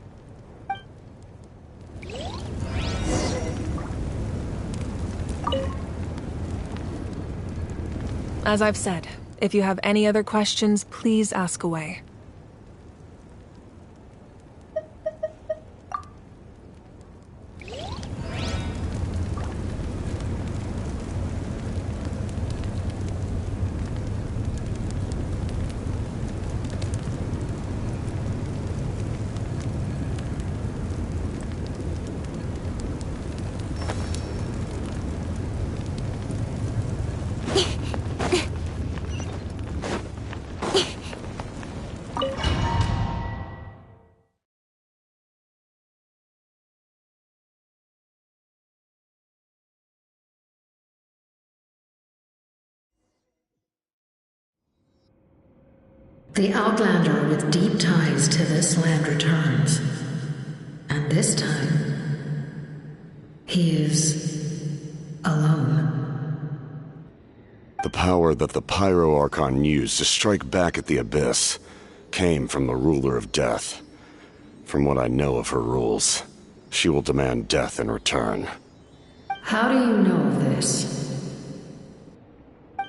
As I've said, if you have any other questions, please ask away. The Outlander with deep ties to this land returns. And this time, he is alone. The power that the Pyro Archon used to strike back at the Abyss came from the Ruler of Death. From what I know of her rules, she will demand death in return. How do you know of this?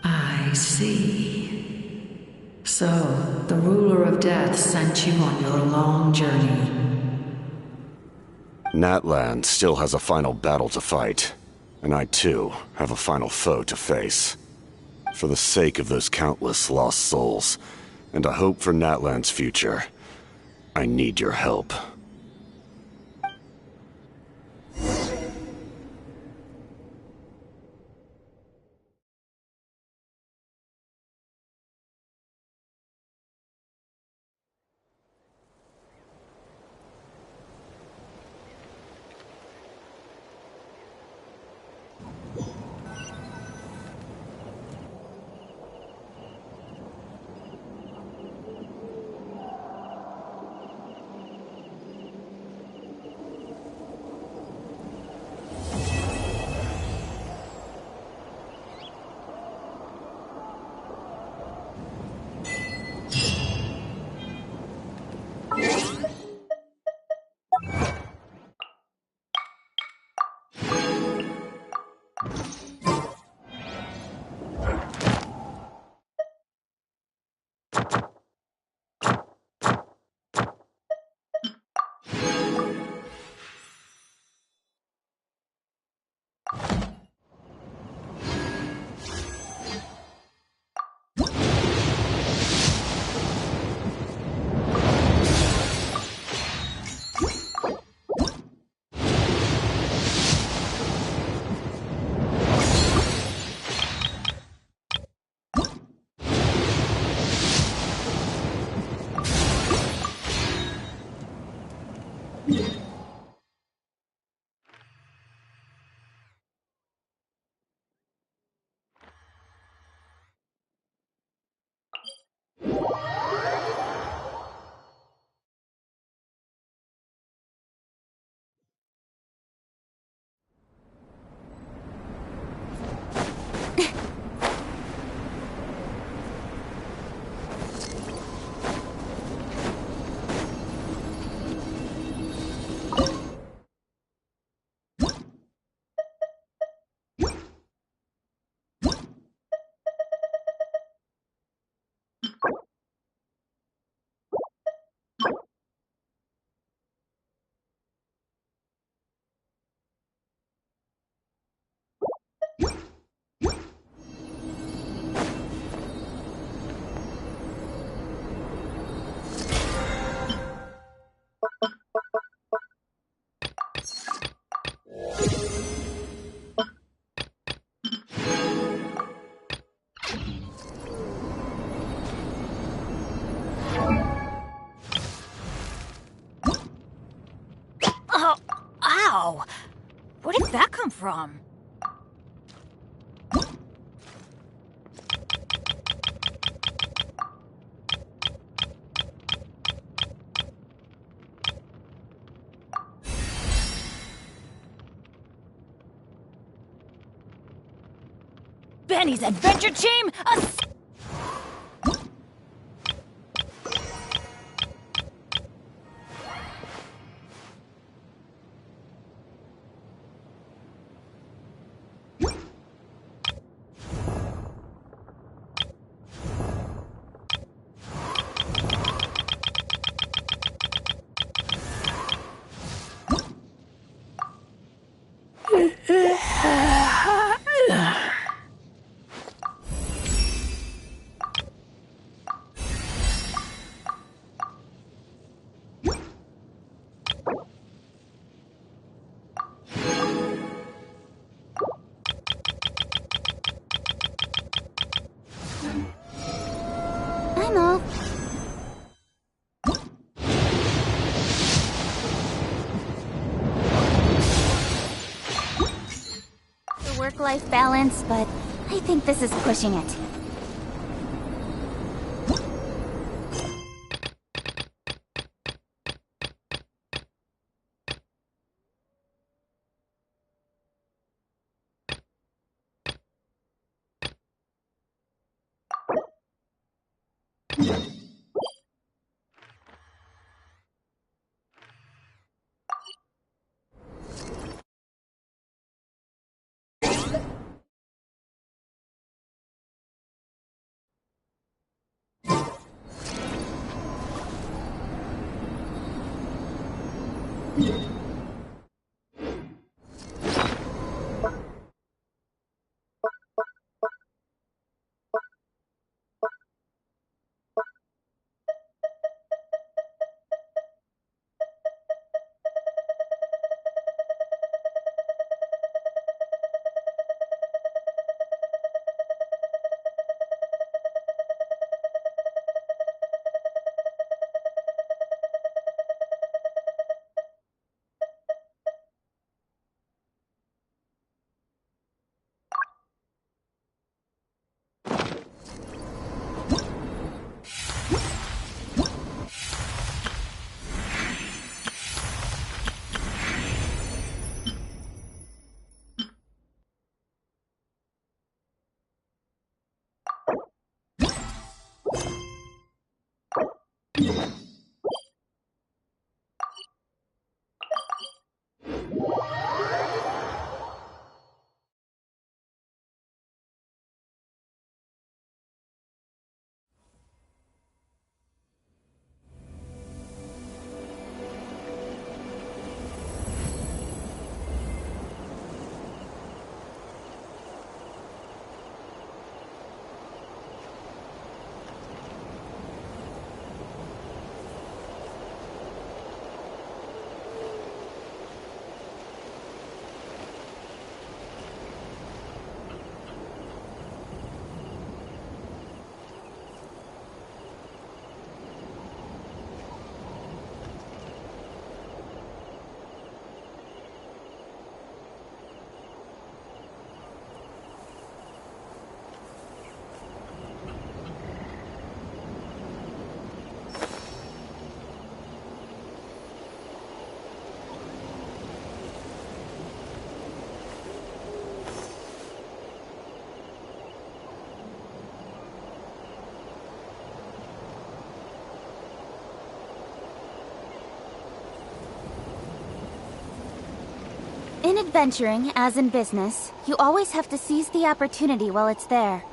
I see. So, the Ruler of Death sent you on your long journey. Natlan still has a final battle to fight, and I too have a final foe to face. For the sake of those countless lost souls, and a hope for Natlan's future, I need your help. Oh, ow! Where did that come from? Benny's adventure team? I'm off. The work-life balance, but I think this is pushing it. In adventuring, as in business, you always have to seize the opportunity while it's there.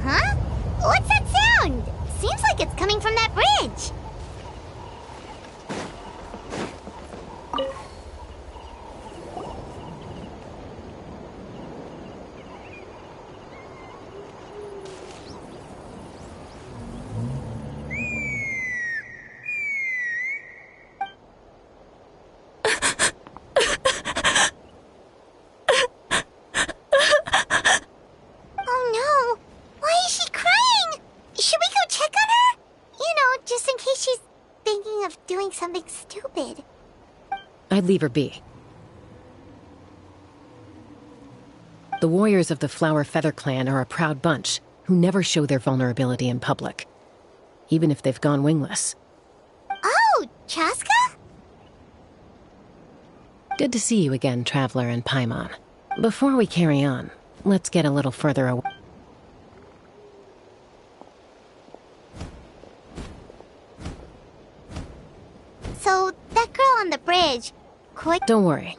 Huh? What's that sound? Seems like it's coming from that bridge. Oh no! Why is she crying? Should we go check on her? You know, just in case she's thinking of doing something stupid. I'd leave her be. The warriors of the Flower Feather Clan are a proud bunch who never show their vulnerability in public, even if they've gone wingless. Oh, Chaska? Good to see you again, Traveler and Paimon. Before we carry on, let's get a little further away. So, that girl on the bridge, Don't worry.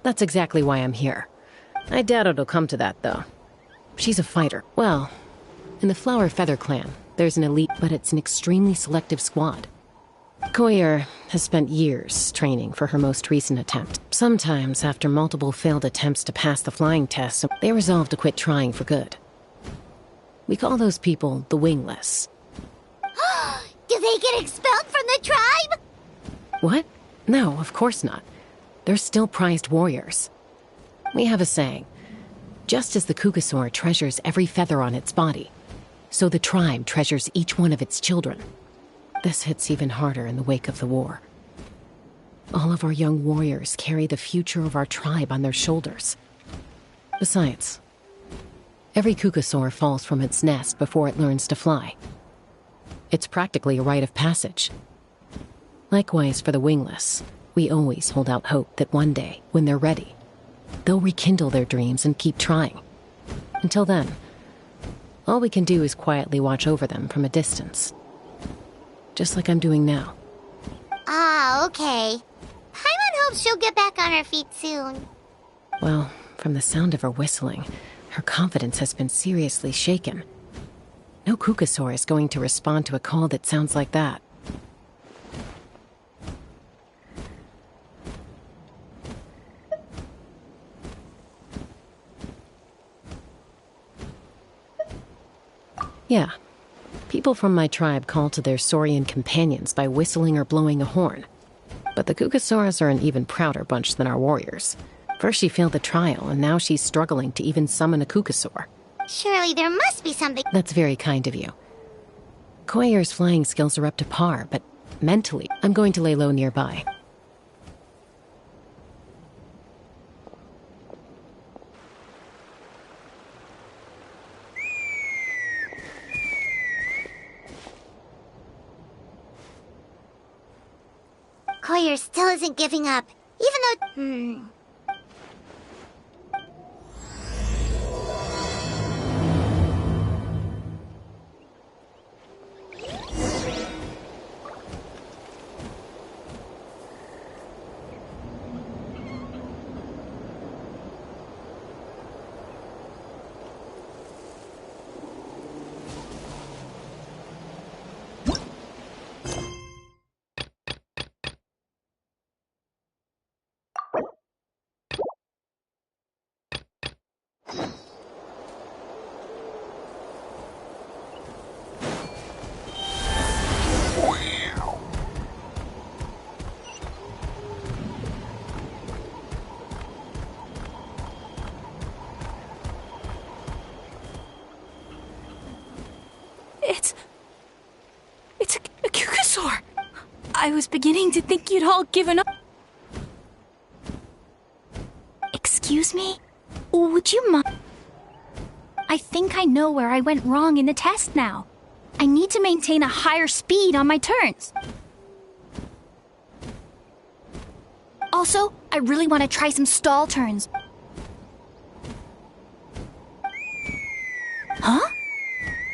That's exactly why I'm here. I doubt it'll come to that, though. She's a fighter. Well, in the Flower Feather Clan, there's an elite, but it's an extremely selective squad. Koyer has spent years training for her most recent attempt. Sometimes, after multiple failed attempts to pass the flying test, they resolve to quit trying for good. We call those people the Wingless. Do they get expelled from the tribe? What? No, of course not. They're still prized warriors. We have a saying. Just as the Kukasaur treasures every feather on its body, So the tribe treasures each one of its children. This hits even harder in the wake of the war. All of our young warriors carry the future of our tribe on their shoulders. Besides, every kukasaur falls from its nest before it learns to fly. It's practically a rite of passage. Likewise for the wingless, we always hold out hope that one day, when they're ready, they'll rekindle their dreams and keep trying. Until then, all we can do is quietly watch over them from a distance. Just like I'm doing now. Ah, okay. Paimon hopes she'll get back on her feet soon. Well, from the sound of her whistling, her confidence has been seriously shaken. No kukasaur is going to respond to a call that sounds like that. Yeah. People from my tribe call to their saurian companions by whistling or blowing a horn. But the kukasaurs are an even prouder bunch than our warriors. First she failed the trial, and now she's struggling to even summon a kukasaur. Surely there must be something. That's very kind of you. Koyer's flying skills are up to par, but mentally, I'm going to lay low nearby. Koyer still isn't giving up, even though... It's a kukasaur. I was beginning to think you'd all given up. Excuse me? Would you mind? I think I know where I went wrong in the test now. I need to maintain a higher speed on my turns. Also, I really want to try some stall turns. Huh?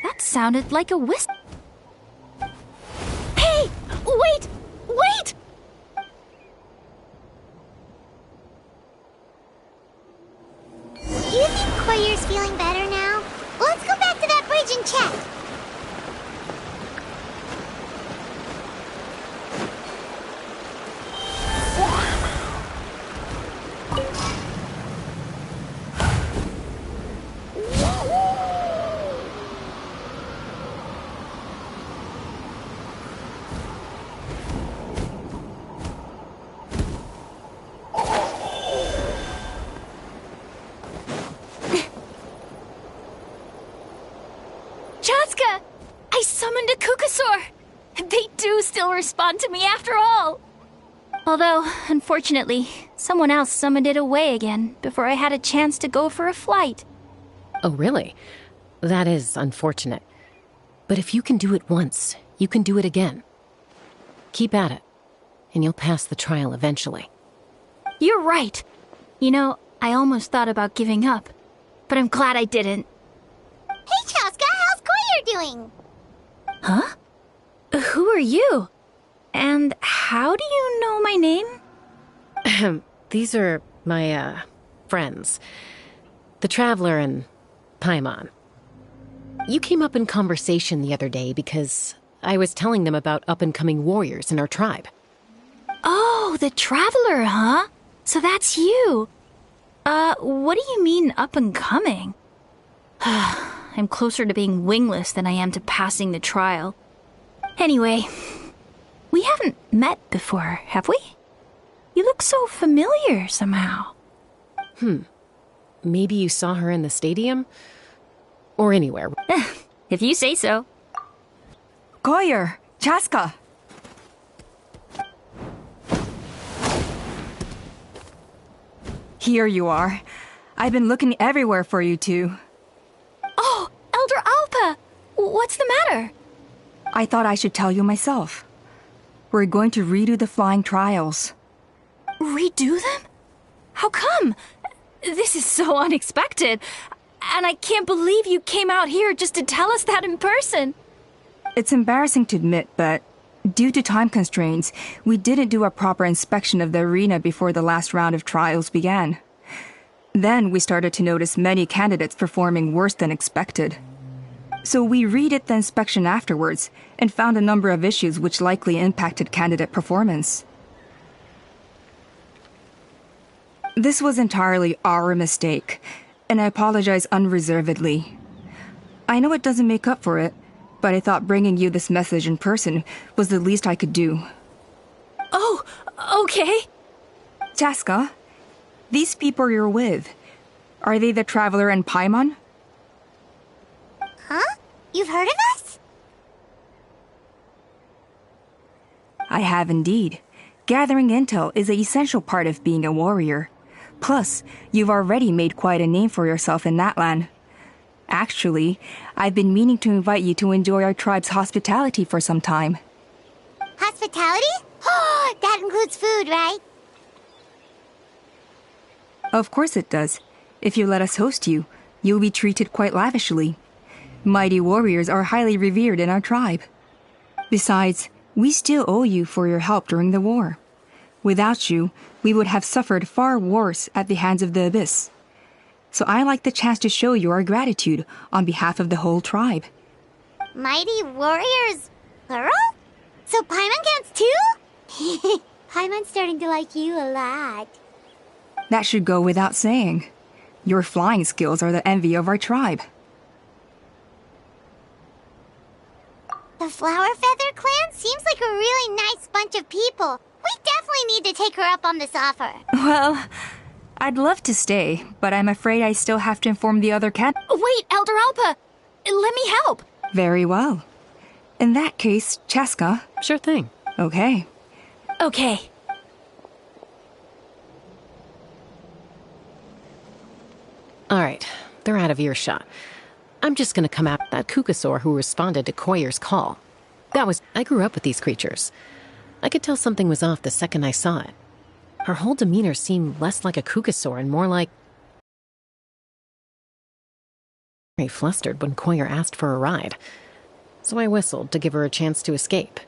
That sounded like a whistle. Hey! Wait! Wait! Do you think Koyer's feeling better now? Let's go back to that bridge and check. I summoned a kukasaur! They do still respond to me after all! Although, unfortunately, someone else summoned it away again before I had a chance to go for a flight. Oh, really? That is unfortunate. But if you can do it once, you can do it again. Keep at it, and you'll pass the trial eventually. You're right. You know, I almost thought about giving up, but I'm glad I didn't. Hey, Chaska, how's Koyer doing? Huh? Who are you? And how do you know my name? These are my, friends. The Traveler and Paimon. You came up in conversation the other day because I was telling them about up-and-coming warriors in our tribe. Oh, the Traveler, huh? So that's you. What do you mean up-and-coming? I'm closer to being wingless than I am to passing the trial. Anyway, we haven't met before, have we? You look so familiar somehow. Maybe you saw her in the stadium? Or anywhere. If you say so. Koyer! Chaska! Here you are. I've been looking everywhere for you two. Oh, Elder Alpa! What's the matter? I thought I should tell you myself. We're going to redo the flying trials. Redo them? How come? This is so unexpected. And I can't believe you came out here just to tell us that in person. It's embarrassing to admit, but due to time constraints, we didn't do a proper inspection of the arena before the last round of trials began. Then we started to notice many candidates performing worse than expected. So we redid the inspection afterwards and found a number of issues which likely impacted candidate performance. This was entirely our mistake, and I apologize unreservedly. I know it doesn't make up for it, but I thought bringing you this message in person was the least I could do. Oh, okay. Chaska, these people you're with, are they the Traveler and Paimon? Huh? You've heard of us? I have indeed. Gathering intel is an essential part of being a warrior. Plus, you've already made quite a name for yourself in Natlan. Actually, I've been meaning to invite you to enjoy our tribe's hospitality for some time. Hospitality? Oh, that includes food, right? Of course it does. If you let us host you, you'll be treated quite lavishly. Mighty warriors are highly revered in our tribe. Besides, we still owe you for your help during the war. Without you, we would have suffered far worse at the hands of the Abyss. So I like the chance to show you our gratitude on behalf of the whole tribe. Mighty warriors, plural? So Paimon counts too? Paimon's starting to like you a lot. That should go without saying. Your flying skills are the envy of our tribe. The Flower Feather clan seems like a really nice bunch of people. We definitely need to take her up on this offer. Well, I'd love to stay, but I'm afraid I still have to inform the other cat. Wait, Elder Alpa! Let me help! Very well. In that case, Chaska. Sure thing. Okay. Okay. All right, they're out of earshot. I'm just gonna come out that Kukasaur who responded to Koyer's call. I grew up with these creatures. I could tell something was off the second I saw it. Her whole demeanor seemed less like a Kukasaur and more like... very flustered when Koyer asked for a ride. So I whistled to give her a chance to escape.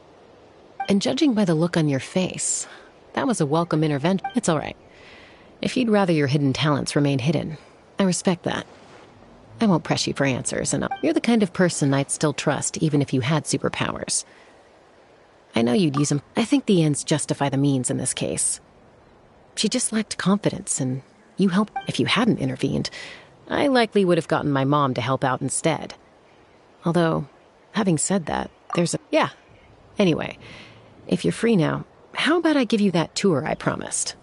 And judging by the look on your face, that was a welcome intervention. It's all right. If you'd rather your hidden talents remain hidden, I respect that. I won't press you for answers, and you're the kind of person I'd still trust even if you had superpowers. I know you'd use them. I think the ends justify the means in this case. She just lacked confidence, and you helped. If you hadn't intervened, I likely would have gotten my mom to help out instead. Although, having said that, yeah. Anyway, if you're free now, how about I give you that tour I promised?